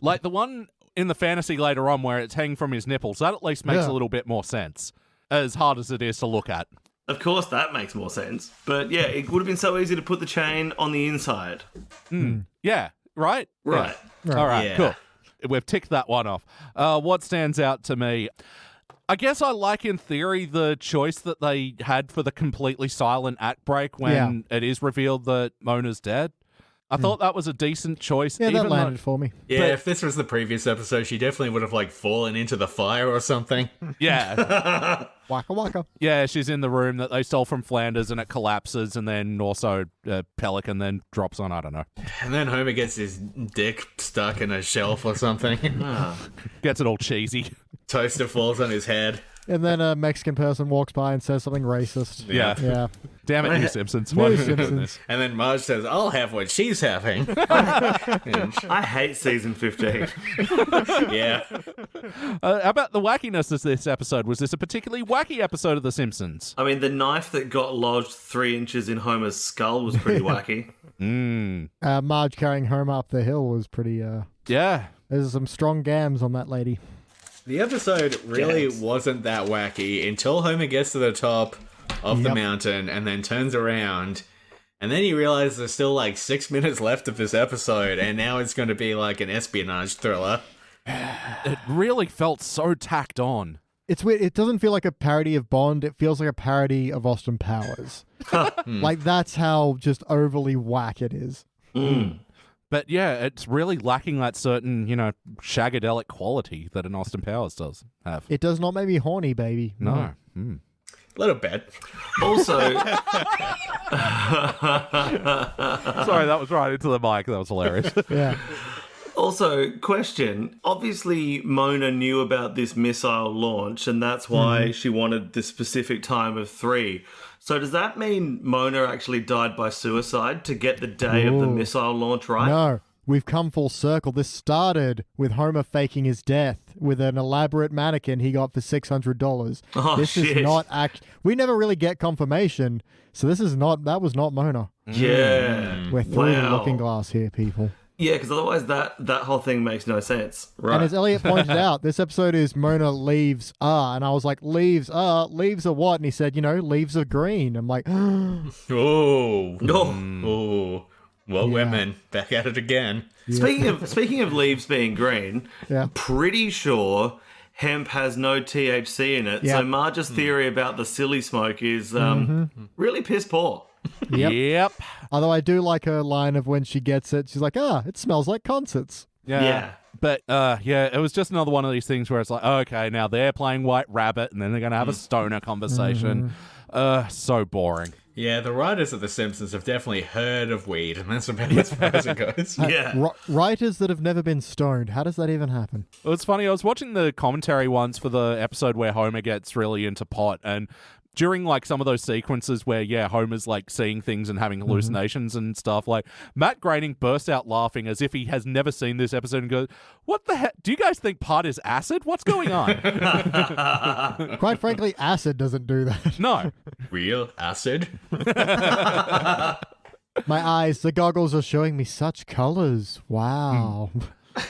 Like the one in the fantasy later on where it's hanging from his nipples, that at least makes a little bit more sense, as hard as it is to look at. Of course, that makes more sense. But yeah, it would have been so easy to put the chain on the inside. Yeah, right? Right. All right, Yeah. cool. We've ticked that one off. What stands out to me? I guess I like, in theory, the choice that they had for the completely silent act break when it is revealed that Mona's dead. I thought that was a decent choice. Yeah, even that landed for me. Yeah, But- if this was the previous episode, she definitely would have, like, fallen into the fire or something. Yeah. Waka waka. Yeah, she's in the room that they stole from Flanders and it collapses, and then also Pelican then drops on, I don't know. And then Homer gets his dick stuck in a shelf or something. Gets it all cheesy. Toaster falls on his head. And then a Mexican person walks by and says something racist. Yeah. Yeah. Damn it, you Simpsons. New Why are you doing Simpsons. this? And then Marge says, I'll have what she's having. I hate season 15. Yeah. How about the wackiness of this episode? Was this a particularly wacky episode of The Simpsons? I mean, the knife that got lodged 3 inches in Homer's skull was pretty wacky. Marge carrying Homer up the hill was pretty, Yeah. there's some strong gams on that lady. The episode really wasn't that wacky until Homer gets to the top of the mountain and then turns around. And then you realize there's still like 6 minutes left of this episode, and now it's going to be like an espionage thriller. It really felt so tacked on. It's weird. It doesn't feel like a parody of Bond. It feels like a parody of Austin Powers. Like, that's how just overly whack it is. But yeah, it's really lacking that certain, shagadelic quality that an Austin Powers does have. It does not make me horny, baby. No. Little bit. Also, Sorry, that was right into the mic. That was hilarious. Yeah. Also, question. Obviously, Mona knew about this missile launch, and that's why she wanted this specific time of 3. So does that mean Mona actually died by suicide to get the day of the missile launch right? No, we've come full circle. This started with Homer faking his death with an elaborate mannequin he got for $600. Oh, this shit. is not we never really get confirmation, so that was not Mona. Yeah. We're through the Wow. looking glass here, people. Yeah, because otherwise that whole thing makes no sense. Right. And as Elliot pointed out, this episode is Mona leaves are, and I was like, leaves are what? And he said, leaves are green. I'm like, Oh. Oh. Well, women, back at it again. Speaking of leaves being green, Yeah. pretty sure hemp has no THC in it. Yeah. So Marge's theory about the silly smoke is really piss poor. Yep. Although I do like her line of when she gets it, she's like, it smells like concerts. Yeah. But, it was just another one of these things where it's like, okay, now they're playing White Rabbit, and then they're going to have a stoner conversation. So boring. Yeah, the writers of The Simpsons have definitely heard of weed, and that's about as far as it goes. Yeah. Writers that have never been stoned. How does that even happen? It was funny. I was watching the commentary once for the episode where Homer gets really into pot, and during like some of those sequences where Homer's like seeing things and having hallucinations and stuff, like Matt Groening bursts out laughing as if he has never seen this episode and goes, "What the heck? Do you guys think pot is acid? What's going on?" Quite frankly, acid doesn't do that. No. Real acid? My eyes, the goggles are showing me such colors. Wow.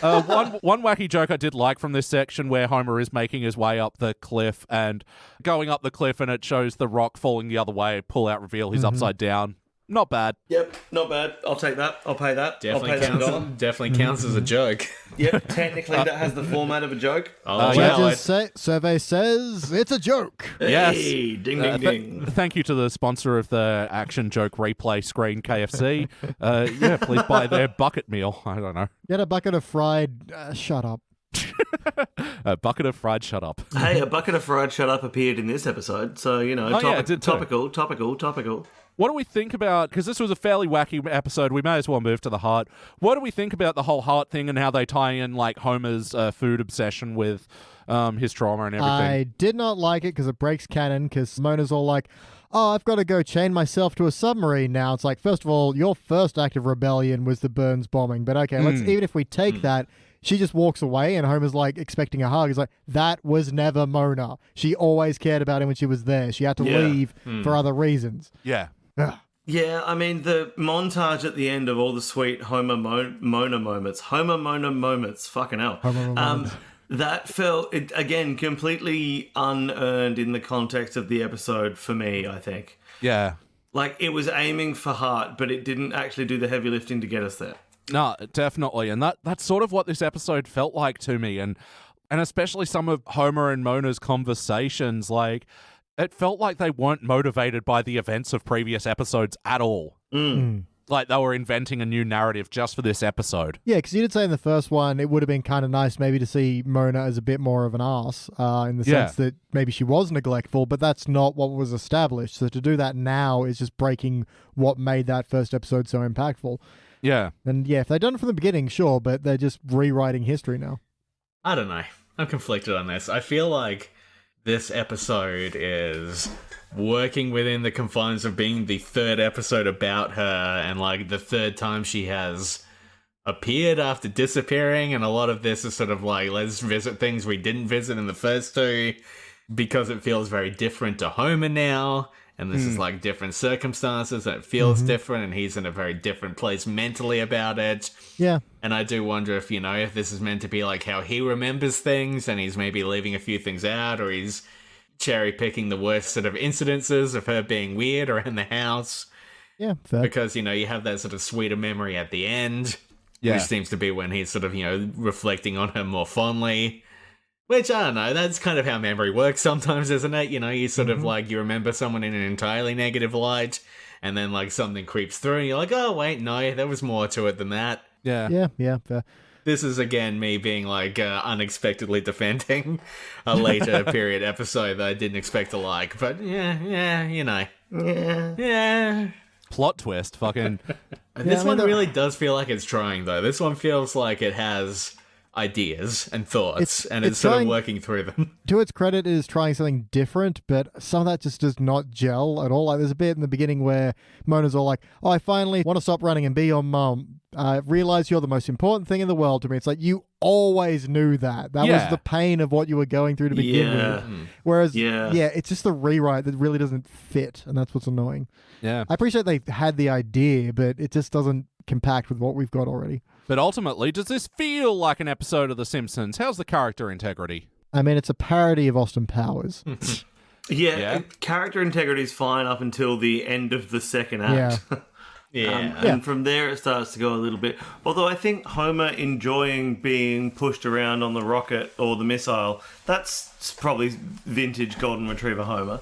One wacky joke I did like from this section where Homer is making his way up the cliff and going up the cliff, and it shows the rock falling the other way, pull out, reveal he's upside down. Not bad. Yep, not bad. I'll take that. I'll pay that. Definitely I'll pay counts, that $1. definitely counts as a joke. Yep, technically that has the format of a joke. I'll allow it. Judges survey says it's a joke. Yes. Hey, ding, ding, ding. Thank you to the sponsor of the action joke replay screen, KFC. Please buy their bucket meal. I don't know. Get a bucket of fried. Shut up. A bucket of fried shut up. Hey, a bucket of fried shut up appeared in this episode, so, it did too. topical. What do we think about, because this was a fairly wacky episode, we may as well move to the heart. What do we think about the whole heart thing and how they tie in like Homer's food obsession with his trauma and everything? I did not like it because it breaks canon, because Mona's all like, I've got to go chain myself to a submarine now. It's like, first of all, your first act of rebellion was the Burns bombing, but okay, let's even if we take that, she just walks away and Homer's like expecting a hug. He's like, that was never Mona. She always cared about him when she was there. She had to leave for other reasons. Yeah. Yeah, I mean, the montage at the end of all the sweet Homer Mona moments, fucking hell. That felt, again, completely unearned in the context of the episode for me, I think. Yeah. Like, it was aiming for heart, but it didn't actually do the heavy lifting to get us there. No, definitely. And that's sort of what this episode felt like to me. And and especially some of Homer and Mona's conversations, like, it felt like they weren't motivated by the events of previous episodes at all. Like they were inventing a new narrative just for this episode. Yeah, because you did say in the first one it would have been kind of nice maybe to see Mona as a bit more of an arse in the sense that maybe she was neglectful, but that's not what was established. So to do that now is just breaking what made that first episode so impactful. Yeah. And yeah, if they'd done it from the beginning, sure, but they're just rewriting history now. I don't know. I'm conflicted on this. I feel like this episode is working within the confines of being the third episode about her and like the third time she has appeared after disappearing, and a lot of this is sort of like, let's visit things we didn't visit in the first two because it feels very different to Homer now, and this is like different circumstances and it feels different, and he's in a very different place mentally about it. Yeah. And I do wonder if, if this is meant to be like how he remembers things and he's maybe leaving a few things out, or he's cherry picking the worst sort of incidences of her being weird around the house. Yeah, fair. Because, you have that sort of sweeter memory at the end, which seems to be when he's sort of, reflecting on her more fondly. Which, I don't know, that's kind of how memory works sometimes, isn't it? You sort of like, you remember someone in an entirely negative light, and then like something creeps through and you're like, oh, wait, no, there was more to it than that. Yeah. Yeah, fair. This is, again, me being, like, unexpectedly defending a later period episode that I didn't expect to like. But, yeah. Plot twist, fucking... This one really does feel like it's trying, though. This one feels like it has ideas and thoughts, and it's sort of working through them. To its credit, it is trying something different, but some of that just does not gel at all. Like, there's a bit in the beginning where Mona's all like, oh, I finally want to stop running and be your mom. I realize you're the most important thing in the world to me. It's like, you always knew that. That was the pain of what you were going through to begin with. Whereas, it's just the rewrite that really doesn't fit, and that's what's annoying. Yeah. I appreciate they had the idea, but it just doesn't compact with what we've got already. But ultimately, does this feel like an episode of The Simpsons? How's the character integrity? I mean, it's a parody of Austin Powers. Character integrity is fine up until the end of the second act. And from there it starts to go a little bit. Although I think Homer enjoying being pushed around on the rocket or the missile, that's probably vintage Golden Retriever Homer.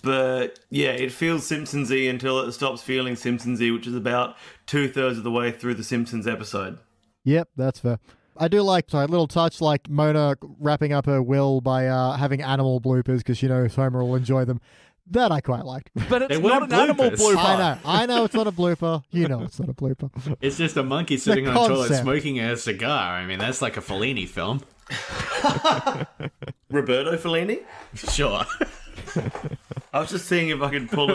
But yeah, it feels Simpsons-y until it stops feeling Simpsons-y, which is about 2/3 of the way through the Simpsons episode. Yep, that's fair. I do like a little touch like Mona wrapping up her will by having animal bloopers because she knows Homer will enjoy them. That I quite liked. But it's not an animal blooper. I know it's not a blooper. You know it's not a blooper. It's just a monkey sitting on a toilet smoking a cigar. I mean, that's like a Fellini film. Roberto Fellini? Sure. I was just seeing if I could pull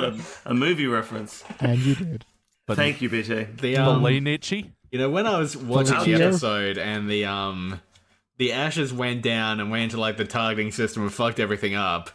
a movie reference. And you did. But thank you, BT. Fellini? When I was watching the episode and the ashes went down and went into like the targeting system and fucked everything up,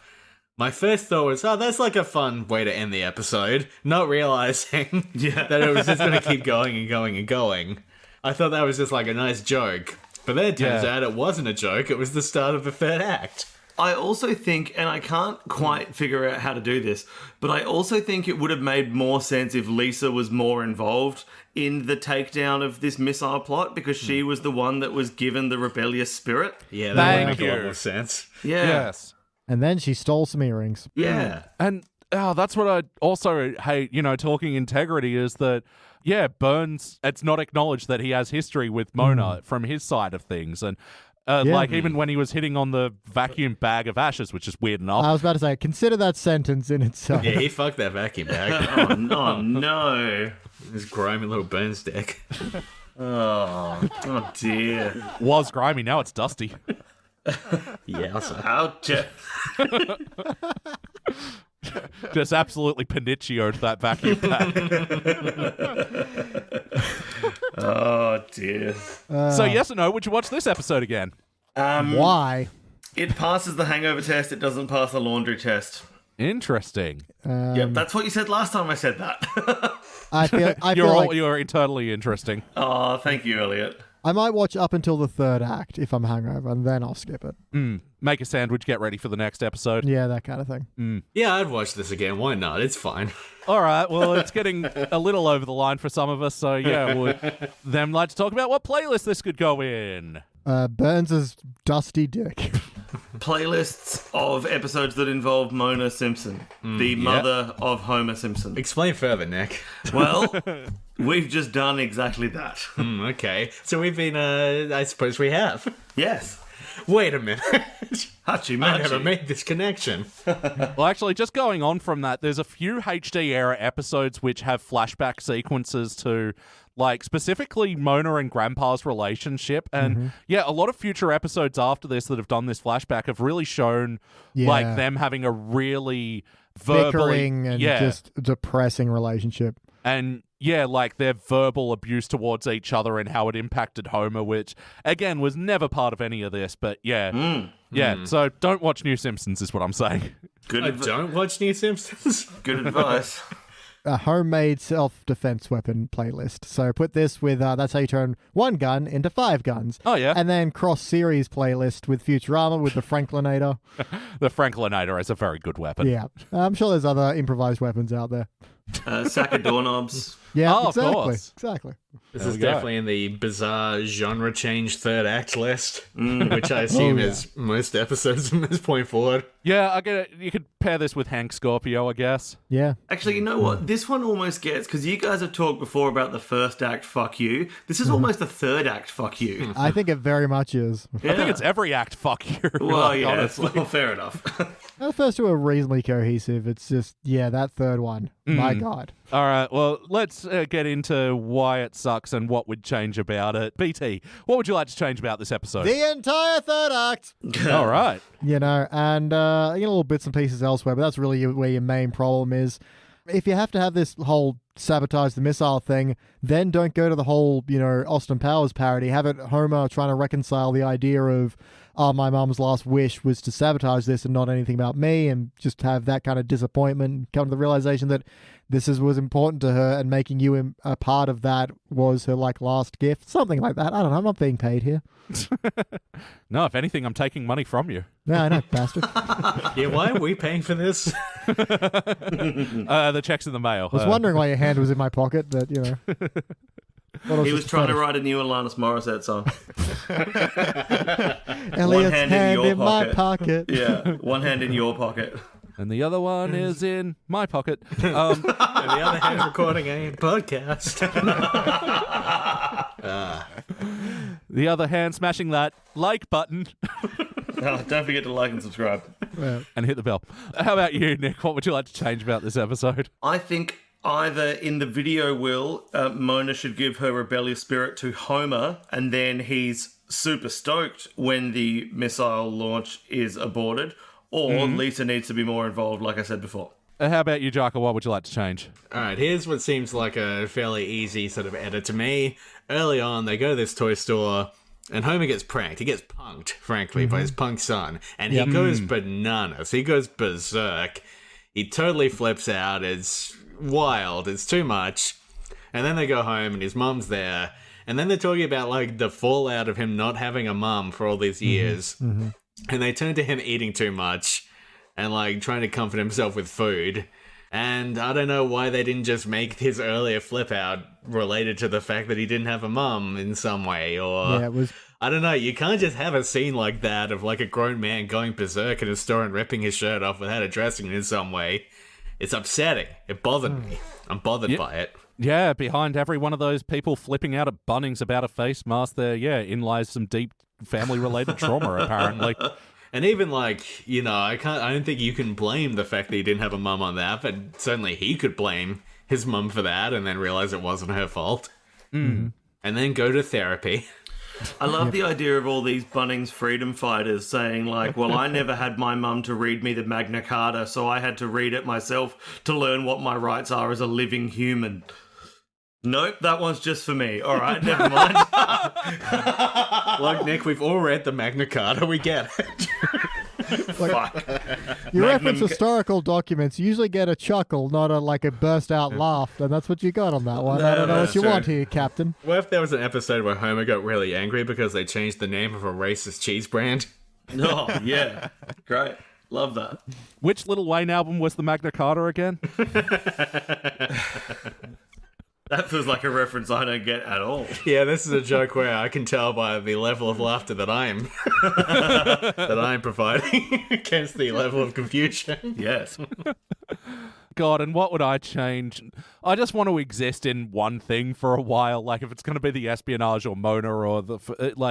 my first thought was, oh, that's like a fun way to end the episode, not realizing that it was just going to keep going and going and going. I thought that was just like a nice joke. But then it turns out it wasn't a joke, it was the start of the third act. I also think, and I can't quite figure out how to do this, but I also think it would have made more sense if Lisa was more involved in the takedown of this missile plot, because she was the one that was given the rebellious spirit. Yeah, that would make a lot more sense. Yeah. Yes. And then she stole some earrings. Yeah. And that's what I also hate, talking integrity is that, Burns, it's not acknowledged that he has history with Mona from his side of things. And even when he was hitting on the vacuum bag of ashes, which is weird enough. I was about to say, consider that sentence in itself. Yeah, he fucked that vacuum bag. Oh, no. This grimy little Burns dick. Oh, dear. Was grimy, now it's dusty. Yeah, so. Ouch. Just absolutely Panicchio'd that vacuum bag. Oh, dear. So yes or no, would you watch this episode again? Why? It passes the hangover test, it doesn't pass the laundry test. Interesting. Yep, that's what you said last time I said that. I feel like you're totally interesting. Oh, thank you, Elliot. I might watch up until the third act if I'm hungover, and then I'll skip it. Make a sandwich, get ready for the next episode. Yeah, that kind of thing. Yeah, I'd watch this again. Why not? It's fine. All right, well, it's getting a little over the line for some of us, so yeah, we'd then like to talk about what playlist this could go in. Burns' dusty dick. Playlists of episodes that involve Mona Simpson, the mother of Homer Simpson. Explain further, Nick. Well, we've just done exactly that. Okay. So we've been, I suppose we have. Yes. Wait a minute. Hachi I never machi. made this connection. Well, actually, just going on from that, there's a few HD era episodes which have flashback sequences to, like, specifically Mona and Grandpa's relationship. And yeah, a lot of future episodes after this that have done this flashback have really shown, like, them having a really bickering and just depressing relationship. And yeah, like their verbal abuse towards each other and how it impacted Homer, which again was never part of any of this. But yeah, so don't watch New Simpsons, is what I'm saying. Don't watch New Simpsons. Good advice. A homemade self-defense weapon playlist. So put this with that's how you turn one gun into 5 guns. Oh yeah, and then cross-series playlist with Futurama with the Franklinator. The Franklinator is a very good weapon. Yeah, I'm sure there's other improvised weapons out there. Sack of doorknobs. Yeah, Oh, of exactly. course. Exactly. This is definitely in the bizarre genre change third act list, which I assume is most episodes from this point forward. Yeah, I get it. You could pair this with Hank Scorpio, I guess. Yeah. Actually, you know what? This one almost gets, because you guys have talked before about the first act, fuck you. This is almost the third act, fuck you. I think it very much is. I think it's every act, fuck you. Well, like, yeah, honestly. well, fair enough. The first two are reasonably cohesive. It's just, that third one. My God. All right, well, let's get into why it sucks and what would change about it. BT, what would you like to change about this episode? The entire third act. All right. And little bits and pieces elsewhere, but that's really where your main problem is. If you have to have this whole sabotage the missile thing, then don't go to the whole, Austin Powers parody. Have it Homer trying to reconcile the idea of, my mom's last wish was to sabotage this and not anything about me, and just have that kind of disappointment and come to the realization that this was important to her, and making you a part of that was her, last gift. Something like that. I don't know. I'm not being paid here. No, if anything, I'm taking money from you. No, I know, bastard. Yeah, why are we paying for this? The check's in the mail. I was wondering why your hand was in my pocket, but, He was trying to write a new Alanis Morissette song. Elliot's hand hand in your in my pocket. Yeah, one hand in your pocket. And the other one is in my pocket. And the other hand's recording a podcast. The other hand smashing that like button Oh, don't forget to like and subscribe. and hit the bell. How about you, Nick? What would you like to change about this episode? I think either in the video will, Mona should give her rebellious spirit to Homer, and then he's super stoked when the missile launch is aborted, or Lisa needs to be more involved, like I said before. How about you, Jaka? What would you like to change? All right, here's what seems like a fairly easy sort of edit to me. Early on, they go to this toy store, and Homer gets pranked. He gets punked, frankly, by his punk son. And he goes bananas. He goes berserk. He totally flips out. It's wild. It's too much. And then they go home, and his mom's there. And then they're talking about, the fallout of him not having a mom for all these years. And they turn to him eating too much and, trying to comfort himself with food. And I don't know why they didn't just make his earlier flip out related to the fact that he didn't have a mum in some way, or... Yeah, it was... I don't know, you can't just have a scene like that of, a grown man going berserk in a store and ripping his shirt off without addressing it in some way. It's upsetting. It bothered me. I'm bothered by it. Yeah, behind every one of those people flipping out at Bunnings about a face mask there, in lies some deep family-related trauma, apparently. And even I don't think you can blame the fact that he didn't have a mum on that, but certainly he could blame his mum for that and then realize it wasn't her fault. And then go to therapy. I love the idea of all these Bunnings freedom fighters saying, well, I never had my mum to read me the Magna Carta, so I had to read it myself to learn what my rights are as a living human. Nope, that one's just for me. All right, never mind. Look, Nick, we've all read the Magna Carta. We get it. Fuck. You reference historical documents, you usually get a chuckle, not a burst out laugh, and that's what you got on that one. I don't know what you want here, Captain. What if there was an episode where Homer got really angry because they changed the name of a racist cheese brand? Oh, yeah. Great. Love that. Which Lil Wayne album was the Magna Carta again? That feels like a reference I don't get at all. Yeah, this is a joke where I can tell by the level of laughter that I'm providing against the level of confusion. Yes. God, and what would I change? I just want to exist in one thing for a while. Like, if it's going to be the espionage or Mona or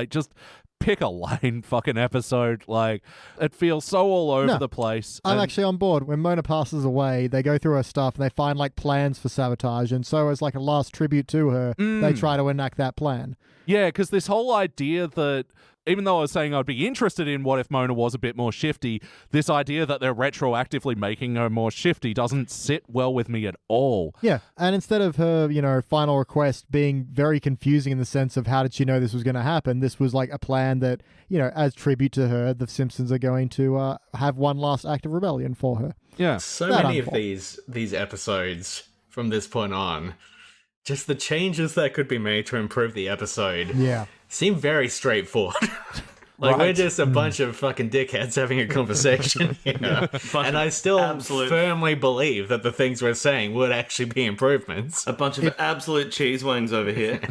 just pick a lane fucking episode. Like, it feels so all over the place. I'm actually on board. When Mona passes away, they go through her stuff and they find like plans for sabotage. And so as like a last tribute to her, they try to enact that plan. Yeah, because this whole idea that, even though I was saying I'd be interested in what if Mona was a bit more shifty, this idea that they're retroactively making her more shifty doesn't sit well with me at all. Yeah, and instead of her, final request being very confusing in the sense of how did she know this was going to happen, this was like a plan that, as tribute to her, the Simpsons are going to have one last act of rebellion for her. Yeah. So many of these episodes from this point on, just the changes that could be made to improve the episode seem very straightforward. We're just a bunch of fucking dickheads having a conversation here. And I still firmly believe that the things we're saying would actually be improvements. A bunch of absolute cheese wings over here.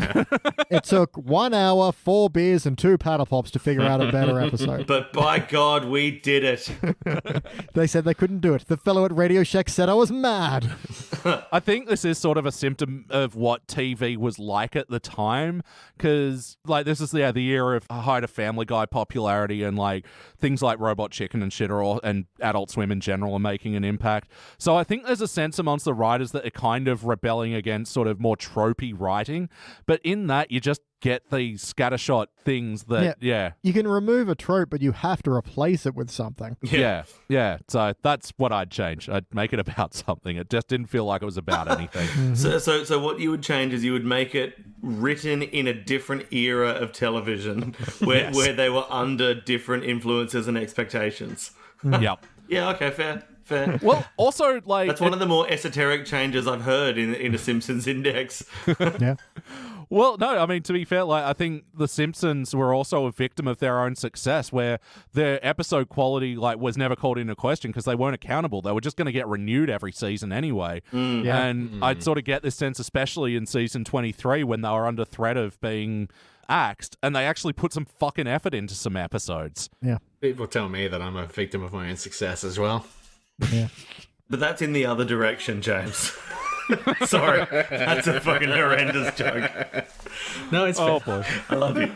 It took 1 hour, 4 beers, and 2 paddle pops to figure out a better episode. But by God, we did it. They said they couldn't do it. The fellow at Radio Shack said I was mad. I think this is sort of a symptom of what TV was like at the time, because this is the era of height of Family Guy popularity, and things like Robot Chicken and shit and Adult Swim in general are making an impact. So I think there's a sense amongst the writers that are kind of rebelling against sort of more tropey writing, but in that you just get these scattershot things that you can remove a trope, but you have to replace it with something. Yeah. So that's what I'd change. I'd make it about something. It just didn't feel like it was about anything. So what you would change is you would make it written in a different era of television where they were under different influences and expectations. Yep. Yeah, okay, fair. Well, also, that's one of the more esoteric changes I've heard in a Simpsons index. Yeah. Well, no, I mean, to be fair, I think The Simpsons were also a victim of their own success, where their episode quality, was never called into question because they weren't accountable. They were just going to get renewed every season anyway. And I'd sort of get this sense, especially in season 23, when they were under threat of being axed, and they actually put some fucking effort into some episodes. Yeah. People tell me that I'm a victim of my own success as well. Yeah. But that's in the other direction, James. Sorry, that's a fucking horrendous joke. No, it's Oh, fair. boy. I love you.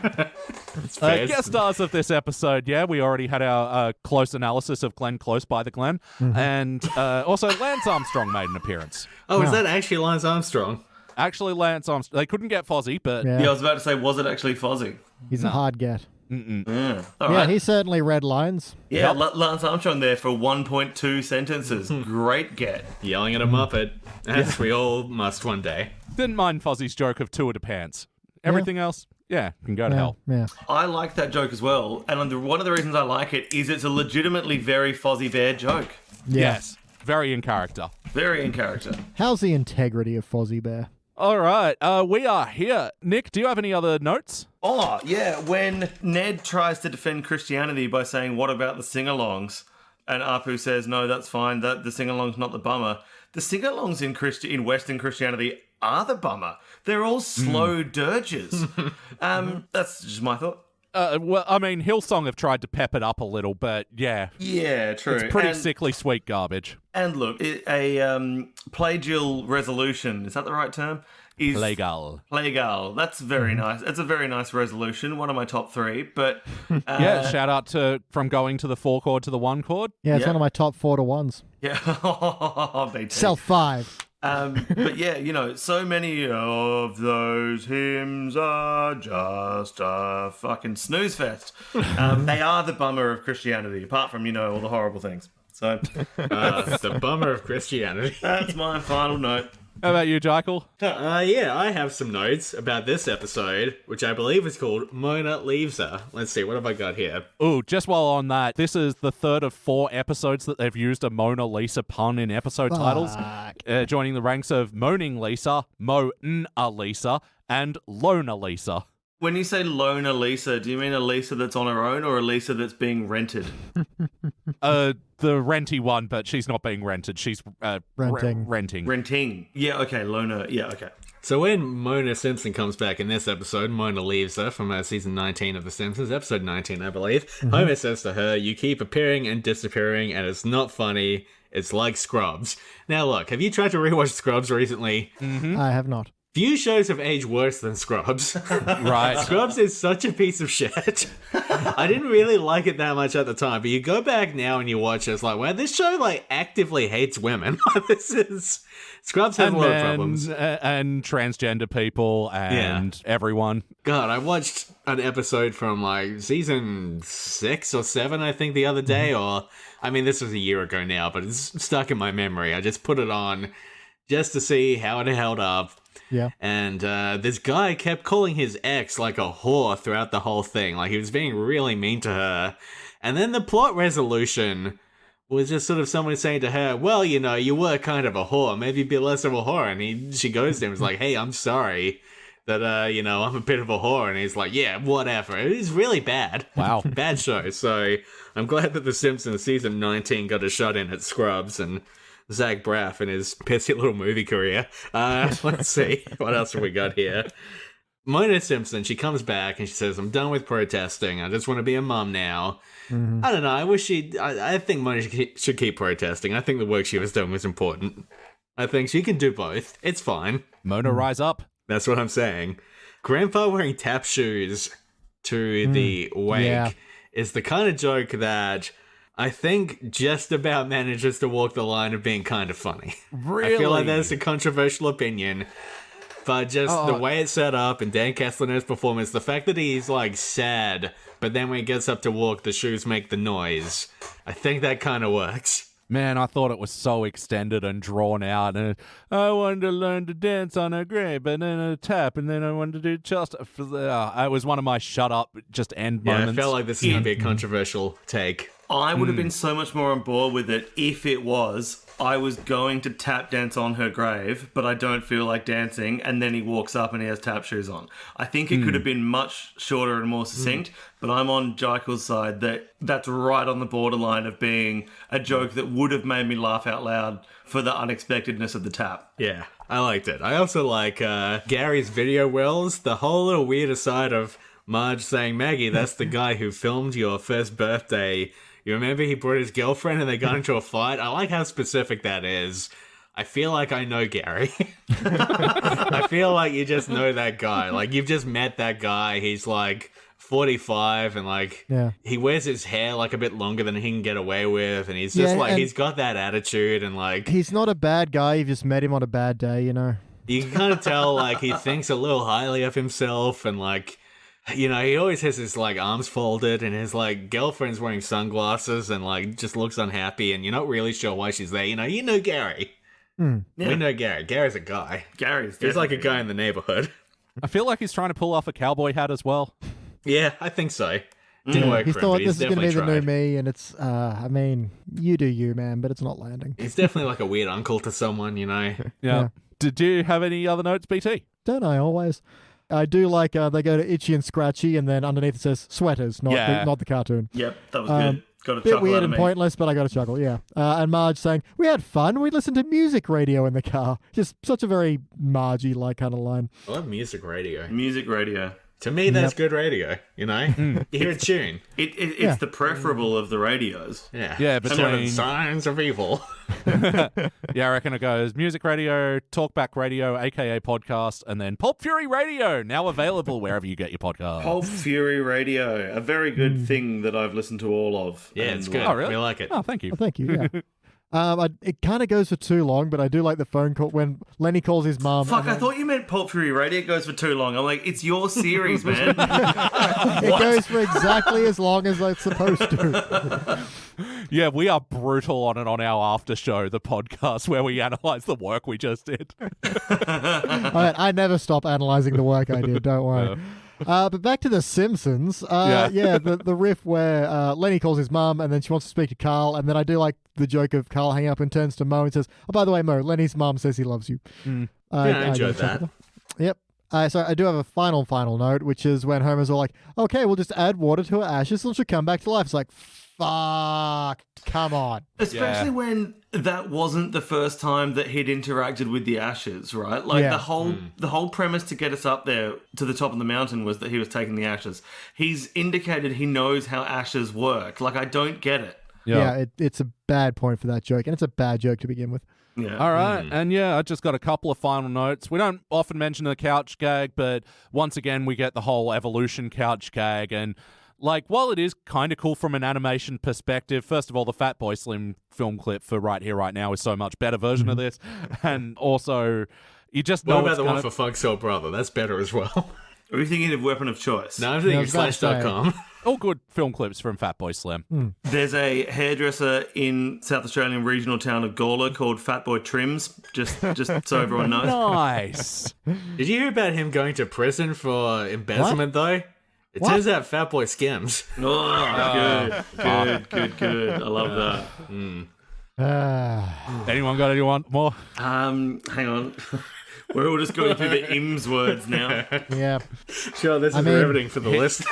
It's fair. Guest stars of this episode, we already had our close analysis of Glenn Close by the Glen, and also Lance Armstrong made an appearance. Oh, is that actually Lance Armstrong? Actually, Lance Armstrong, they couldn't get Fozzie, but... Yeah. I was about to say, was it actually Fozzie? He's a hard get. Yeah. All right. He certainly read lines. Yeah, Lance Armstrong there for 1.2 sentences. Great get. Yelling at a Muppet, as we all must one day. Didn't mind Fozzie's joke of two of the pants. Everything else, can go to hell. Yeah. I like that joke as well, and one of the reasons I like it is it's a legitimately very Fozzie Bear joke. Yes, very in character. Very in character. How's the integrity of Fozzie Bear? All right, we are here. Nick, do you have any other notes? Oh, yeah, when Ned tries to defend Christianity by saying, what about the sing-alongs? And Apu says, no, that's fine, the sing-along's not the bummer. The sing-alongs in Western Christianity are the bummer. They're all slow dirges. That's just my thought. Well, I mean, Hillsong have tried to pep it up a little, but yeah. Yeah, true. It's pretty sickly sweet garbage. And look, a plagial resolution, is that the right term? Is Legal. That's very nice. It's a very nice resolution. One of my top 3. But shout out to from going to the 4 chord to the 1 chord. Yeah, it's one of my top 4 to 1s. Yeah, BT. Sell 5. But yeah, so many of those hymns are just a fucking snooze fest. They are the bummer of Christianity, apart from, all the horrible things. So The bummer of Christianity. that's my final note. How about you, Jekyll? I have some notes about this episode, which I believe is called Mona Leaves Her. Let's see, what have I got here? Ooh, just while on that, this is the 3rd of 4 episodes that they've used a Mona Lisa pun in episode titles, joining the ranks of Moaning Lisa, Mo-N-A Lisa, and Lona Lisa. When you say Lona Lisa, do you mean a Lisa that's on her own or a Lisa that's being rented? The renty one, but she's not being rented. She's Renting. renting. Renting. Yeah, okay, Lona. Yeah, okay. So when Mona Simpson comes back in this episode, Mona leaves her from season 19 of The Simpsons, episode 19, I believe. Homer says to her, "You keep appearing and disappearing, and it's not funny. It's like Scrubs." Now look, have you tried to rewatch Scrubs recently? I have not. Few shows have aged worse than Scrubs. Right. Scrubs is such a piece of shit. I didn't really like it that much at the time, but you go back now and you watch it, it's like, wow, this show like actively hates women. Scrubs has a lot of problems. And transgender people and everyone. God, I watched an episode from like season 6 or 7, I think, the other day, this was a year ago now, but it's stuck in my memory. I just put it on just to see how it held up. Yeah. And this guy kept calling his ex like a whore throughout the whole thing. Like he was being really mean to her. And then the plot resolution was just sort of someone saying to her, well, you were kind of a whore. Maybe be less of a whore. And she goes to him and is like, hey, I'm sorry that, I'm a bit of a whore. And he's like, yeah, whatever. It was really bad. Wow. Bad show. So I'm glad that The Simpsons season 19 got a shot in at Scrubs and Zach Braff in his pissy little movie career. Let's see. What else have we got here? Mona Simpson, she comes back and she says, I'm done with protesting. I just want to be a mom now. I don't know. I think Mona should keep protesting. I think the work she was doing was important. I think she can do both. It's fine. Mona, rise up. That's what I'm saying. Grandpa wearing tap shoes to the wake is the kind of joke that I think just about manages to walk the line of being kind of funny. Really? I feel like that's a controversial opinion, but just the way it's set up and Dan Castellaneta's performance, the fact that he's like sad, but then when he gets up to walk, the shoes make the noise. I think that kind of works. Man, I thought it was so extended and drawn out. And I wanted to learn to dance on a grave, and then a tap, and then I wanted to do just. It was one of my shut up, just end moments. I felt like this is going to be a controversial take. I would have been so much more on board with it if it was, I was going to tap dance on her grave, but I don't feel like dancing, and then he walks up and he has tap shoes on. I think it could have been much shorter and more succinct, but I'm on Jekyll's side that's right on the borderline of being a joke that would have made me laugh out loud for the unexpectedness of the tap. Yeah, I liked it. I also like Gary's video wells, the whole little weird aside of Marge saying, Maggie, that's the guy who filmed your first birthday. You remember he brought his girlfriend and they got into a fight? I like how specific that is. I feel like I know Gary. I feel like you just know that guy. Like, you've just met that guy. He's like 45 and like he wears his hair like a bit longer than he can get away with, and he's just he's got that attitude, and like he's not a bad guy. You just met him on a bad day, You can kind of tell like he thinks a little highly of himself, and like he always has his like arms folded, and his like girlfriend's wearing sunglasses and like just looks unhappy, and you're not really sure why she's there. You know Gary. We know Gary. Gary's a guy. He's like a guy in the neighborhood. I feel like he's trying to pull off a cowboy hat as well. Yeah, I think so. Didn't work He for him, thought but this he's is going to be definitely the new tried. me, and it's, you do you, man, but it's not landing. He's definitely like a weird uncle to someone, Yeah. Did you have any other notes, BT? Don't I always? I do like they go to Itchy and Scratchy, and then underneath it says sweaters, not the cartoon. Yep, that was good. Got a Bit chuckle weird out of and me. pointless, but I got a chuckle, yeah. And Marge saying, we had fun, we listened to music radio in the car. Just such a very Margie-like kind of line. I love music radio. Music radio. To me, that's good radio, You hear a tune. It's the preferable of the radios. Yeah. Yeah, Some of the between- signs of evil. Yeah, I reckon it goes music radio, talkback radio, aka podcast, and then Pulp Fury Radio, now available wherever you get your podcast. Pulp Fury Radio, a very good thing that I've listened to all of. Yeah, And, it's good. Oh, really? We like it. Oh, thank you. Oh, thank you, yeah. It kind of goes for too long, but I do like the phone call when Lenny calls his mom. Fuck, I thought you meant Pulp Fury Radio goes for too long. I'm like, it's your series, man. It goes for exactly as long as it's supposed to. Yeah, we are brutal on it on our after show, the podcast where we analyze the work we just did. I never stop analyzing the work I did, don't worry. But back to The Simpsons. The riff where Lenny calls his mum and then she wants to speak to Carl, and then I do like the joke of Carl hanging up and turns to Mo and says, oh, by the way, Mo, Lenny's mum says he loves you. I enjoyed that. Yep. So I do have a final note, which is when Homer's all like, okay, we'll just add water to her ashes and she'll come back to life. It's like, fuck. Mark. Come on. Especially when that wasn't the first time that he'd interacted with the ashes, right? Like Yeah. the whole premise to get us up there to the top of the mountain was that he was taking the ashes. He's indicated he knows how ashes work. Like, I don't get it. Yeah, it's a bad point for that joke, and it's a bad joke to begin with. Yeah. All right. And I just got a couple of final notes. We don't often mention the couch gag, but once again, we get the whole evolution couch gag. And, like, while it is kind of cool from an animation perspective, first of all, the Fatboy Slim film clip for Right Here, Right Now is so much better version of this. And also, you just know What about it's the gonna... one for Funk Soul Brother? That's better as well. Are you thinking of Weapon of Choice? No, I'm thinking Slash.com. All good film clips from Fatboy Slim. There's a hairdresser in South Australian regional town of Gawler called Fatboy Trims, just so everyone knows. Nice. Did you hear about him going to prison for embezzlement, though? It turns out Fatboy skims. Oh, good. I love that. Anyone got anyone more? Hang on. We're all just going through the IMS words now. Yeah. Sure, this is riveting for the list.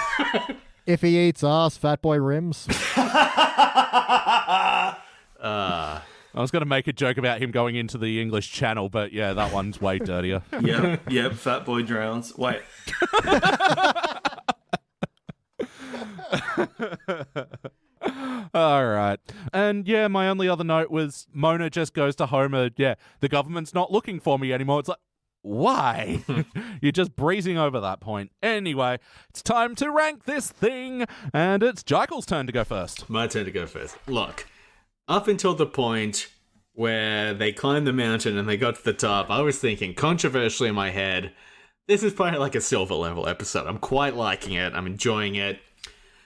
If he eats ass, fat boy rims. I was going to make a joke about him going into the English Channel, but yeah, that one's way dirtier. Yep, Fat Boy drowns. Wait. All right. And yeah, my only other note was Mona just goes to Homer, the government's not looking for me anymore. It's like, why? You're just breezing over that point. Anyway, it's time to rank this thing, and it's Jekyll's turn to go first. My turn to go first. Look, up until the point where they climbed the mountain and they got to the top, I was thinking, controversially in my head, this is probably like a silver level episode. I'm quite liking it. I'm enjoying it.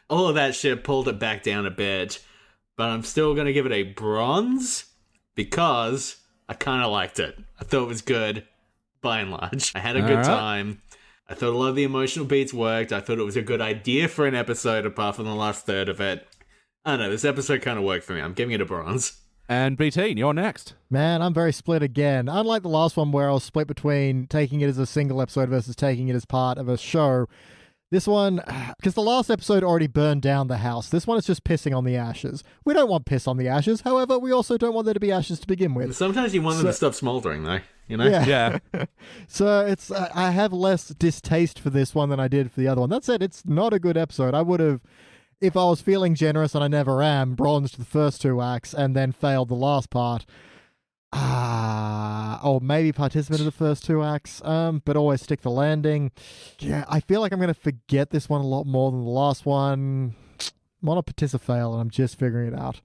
All of that shit pulled it back down a bit, but I'm still going to give it a bronze because I kind of liked it. I thought it was good, by and large. I had a good time. I thought a lot of the emotional beats worked. I thought it was a good idea for an episode apart from the last third of it. I don't know, this episode kind of worked for me. I'm giving it a bronze. And BT, you're next. Man, I'm very split again. Unlike the last one where I was split between taking it as a single episode versus taking it as part of a show, this one, because the last episode already burned down the house, this one is just pissing on the ashes. We don't want piss on the ashes, however, we also don't want there to be ashes to begin with. Sometimes you want them to stop smoldering, though, you know? Yeah. So it's I have less distaste for this one than I did for the other one. That said, it's not a good episode. I would have, if I was feeling generous, and I never am, bronzed the first two acts and then failed the last part. Or maybe participant in the first two acts, but always stick the landing. Yeah, I feel like I'm going to forget this one a lot more than the last one. I'm on a participate, and I'm just figuring it out.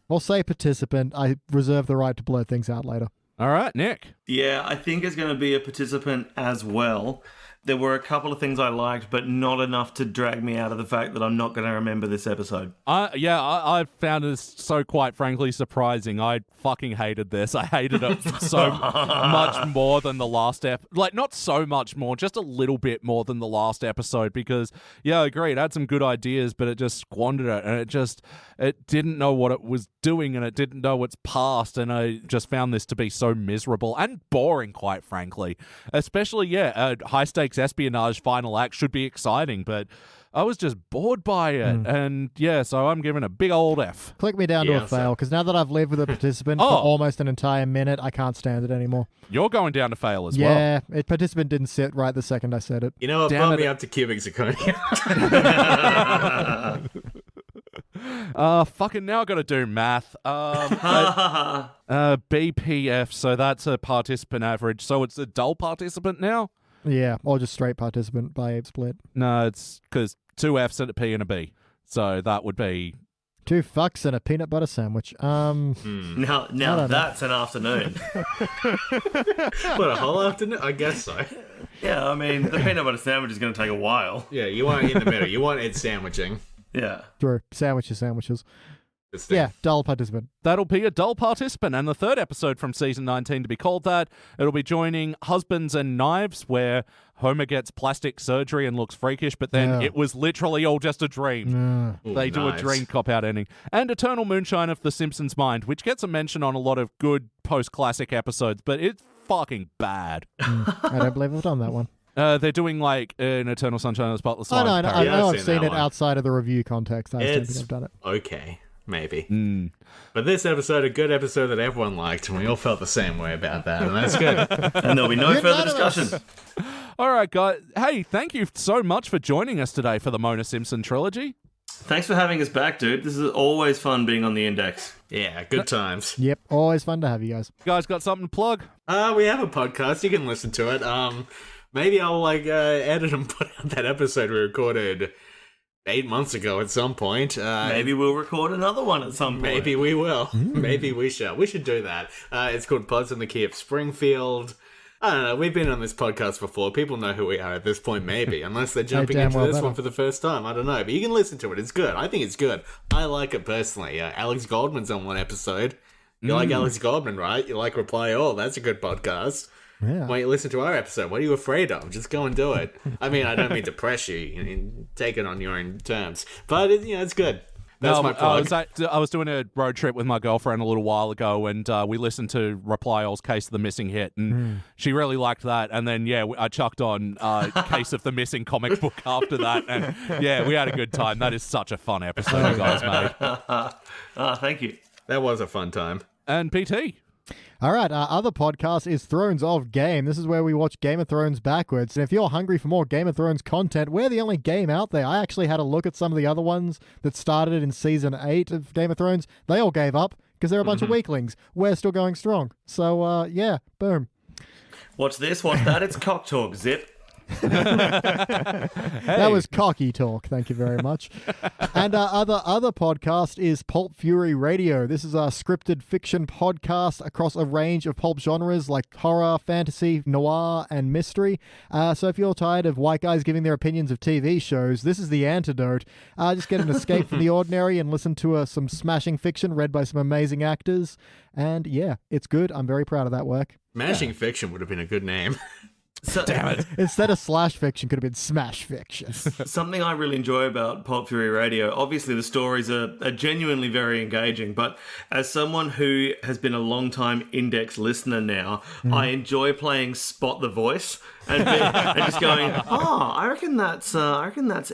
I'll say participant. I reserve the right to blur things out later. All right, Nick. Yeah, I think it's going to be a participant as well. There were a couple of things I liked, but not enough to drag me out of the fact that I'm not going to remember this episode. I found this so, quite frankly, surprising. I fucking hated this. I hated it so much more than the last like, not so much more, just a little bit more than the last episode because, I agree, it had some good ideas, but it just squandered it, and it didn't know what it was doing, and it didn't know its past, and I just found this to be so miserable and boring, quite frankly. Especially, high-stakes espionage final act should be exciting, but I was just bored by it, and so I'm giving a big old F. Click me down to a fail, because now that I've lived with a participant for almost an entire minute, I can't stand it anymore. You're going down to fail as well. Yeah, participant didn't sit right the second I said it. You know what, bump me up to cubic zirconia. Fucking now I gotta do math. BPF, so that's a participant average, so it's a dull participant now? Yeah, or just straight participant by a split. No, it's because 2 Fs and a P and a B. So that would be 2 fucks and a peanut butter sandwich. Now that's an afternoon. What, a whole afternoon? I guess so. Yeah, I mean, the peanut butter sandwich is going to take a while. Yeah, you want it in the middle. You want it sandwiching. Yeah. True. Sandwiches. Yeah, dull participant. That'll be a dull participant, and the third episode from season 19 to be called that. It'll be joining Husbands and Knives, where Homer gets plastic surgery and looks freakish, but then it was literally all just a dream. They do a dream cop-out ending. And Eternal Moonshine of the Simpsons Mind, which gets a mention on a lot of good post-classic episodes, but it's fucking bad. I don't believe I've done that one. They're doing like an Eternal Sunshine of the Spotless Mind. I know I've seen it one. outside of the review context. I just don't think I've done it. Okay. maybe. But this episode, a good episode that everyone liked, and we all felt the same way about that, and that's good. And there'll be no further discussion. All right, guys. Hey, thank you so much for joining us today for the Mona Simpson trilogy. Thanks for having us back, dude. This is always fun being on the Index. Yeah, good times. Yep, always fun to have you guys. You guys got something to plug? We have a podcast. You can listen to it. Maybe I'll edit and put out that episode we recorded 8 months ago at some point. Maybe we'll record another one at some point. Maybe we will. Maybe we shall. We should do that. It's called Pods in the Key of Springfield. I don't know. We've been on this podcast before. People know who we are at this point, maybe. Unless they're jumping damn into well this better. one for the first time. I don't know. But you can listen to it. It's good. I think it's good. I like it personally. Alex Goldman's on one episode. You like Alex Goldman, right? You like Reply All. That's a good podcast. Yeah. Why don't you listen to our episode? What are you afraid of? Just go and do it. I mean, I don't mean to press you. Take it on your own terms. But, it's good. That's my plug. I was doing a road trip with my girlfriend a little while ago, and we listened to Reply All's Case of the Missing Hit, and she really liked that. And then, I chucked on Case of the Missing comic book after that, and we had a good time. That is such a fun episode you guys made. Thank you. That was a fun time. And PT. All right, our other podcast is Thrones of Game. This is where we watch Game of Thrones backwards. And if you're hungry for more Game of Thrones content, we're the only game out there. I actually had a look at some of the other ones that started in Season 8 of Game of Thrones. They all gave up because they're a bunch of weaklings. We're still going strong. So, boom. Watch this, watch that. It's cock talk, Zip. That was cocky talk. Thank you very much. And our other podcast is Pulp Fury Radio. This is our scripted fiction podcast across a range of pulp genres like horror, fantasy, noir, and mystery. So if you're tired of white guys giving their opinions of TV shows, this is the antidote. Just get an escape from the ordinary and listen to some smashing fiction read by some amazing actors. And it's good. I'm very proud of that work. Mashing Fiction would have been a good name. So, Damn it. Instead of slash fiction, could have been smash fiction. something I really enjoy about Pulp Fury Radio, obviously the stories are genuinely very engaging, but as someone who has been a long-time Index listener now, I enjoy playing Spot the Voice and just going, I reckon that's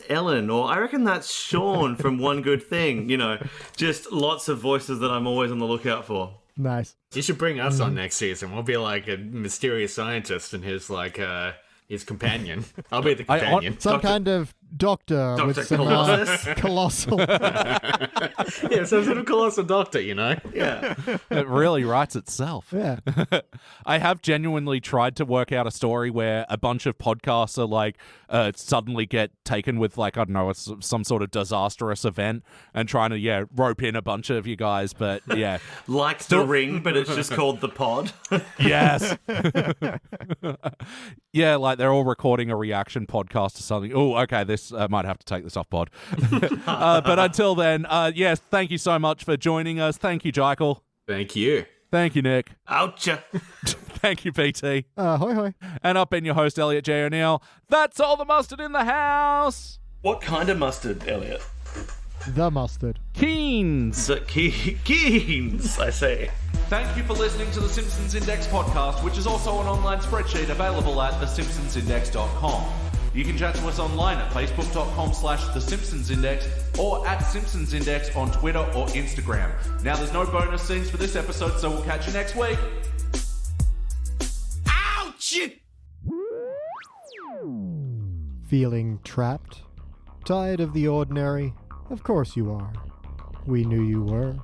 Ellen, or I reckon that's Sean from One Good Thing. Just lots of voices that I'm always on the lookout for. Nice. You should bring us on next season. We'll be like a mysterious scientist and his companion. I'll be the companion. Some kind of doctor with some colossal. Yeah, some sort of colossal doctor, Yeah. It really writes itself. Yeah. I have genuinely tried to work out a story where a bunch of podcasts are suddenly get taken with some sort of disastrous event and trying to rope in a bunch of you guys, but Like The Ring, but it's just called The Pod. yes. Like they're all recording a reaction podcast or something. Oh, okay, this might have to take this off pod. But until then, yes, thank you so much for joining us. Thank you, Jekyll. Thank you. Thank you, Nick. Oucha. Thank you, PT. Hoy hoy. And I've been your host, Elliot J. O'Neill. That's all the mustard in the house. What kind of mustard, Elliot? The mustard. Keens. Keens, I say. Thank you for listening to the Simpsons Index podcast, which is also an online spreadsheet available at thesimpsonsindex.com. You can chat to us online at facebook.com/thesimpsonsindex or at simpsonsindex on Twitter or Instagram. Now, there's no bonus scenes for this episode, so we'll catch you next week. Ouch! Feeling trapped? Tired of the ordinary? Of course you are. We knew you were.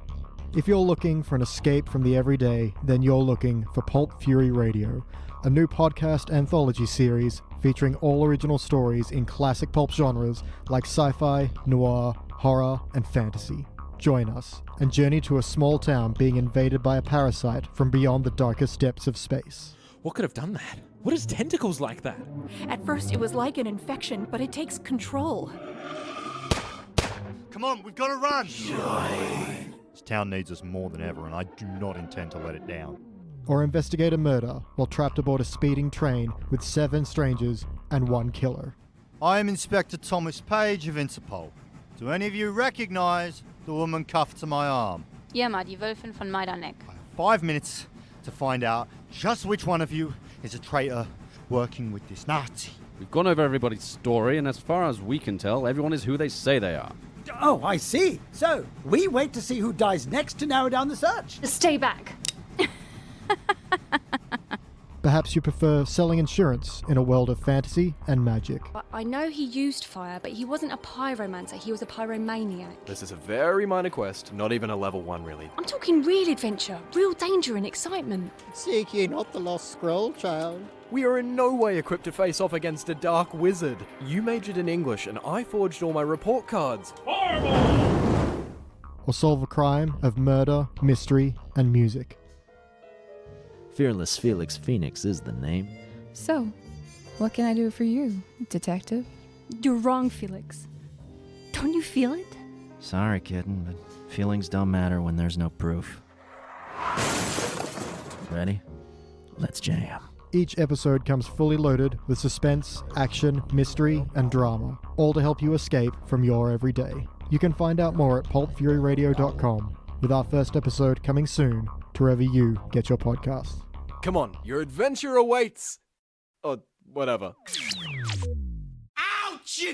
If you're looking for an escape from the everyday, then you're looking for Pulp Fury Radio, a new podcast anthology series featuring all original stories in classic pulp genres like sci-fi, noir, horror, and fantasy. Join us and journey to a small town being invaded by a parasite from beyond the darkest depths of space. What could have done that? What is tentacles like that? At first it was like an infection, but it takes control. Come on, we've got to run! This town needs us more than ever, and I do not intend to let it down. Or investigate a murder while trapped aboard a speeding train with 7 strangers and 1 killer. I am Inspector Thomas Page of Interpol. Do any of you recognize the woman cuffed to my arm? Irma, die Wölfin von Majdanek. I have 5 minutes to find out just which one of you is a traitor working with this Nazi. We've gone over everybody's story, and as far as we can tell, everyone is who they say they are. Oh, I see. So, we wait to see who dies next to narrow down the search. Stay back. Perhaps you prefer selling insurance in a world of fantasy and magic. I know he used fire, but he wasn't a pyromancer, he was a pyromaniac. This is a very minor quest, not even a level 1 really. I'm talking real adventure, real danger and excitement. Seek ye not the lost scroll, child? We are in no way equipped to face off against a dark wizard. You majored in English and I forged all my report cards. Or solve a crime of murder, mystery, and music. Fearless Felix Phoenix is the name. So, what can I do for you, detective? You're wrong, Felix. Don't you feel it? Sorry, kitten, but feelings don't matter when there's no proof. Ready? Let's jam. Each episode comes fully loaded with suspense, action, mystery, and drama, all to help you escape from your everyday. You can find out more at pulpfuryradio.com, with our first episode coming soon to wherever you get your podcasts. Come on, your adventure awaits! Or whatever. Ouch!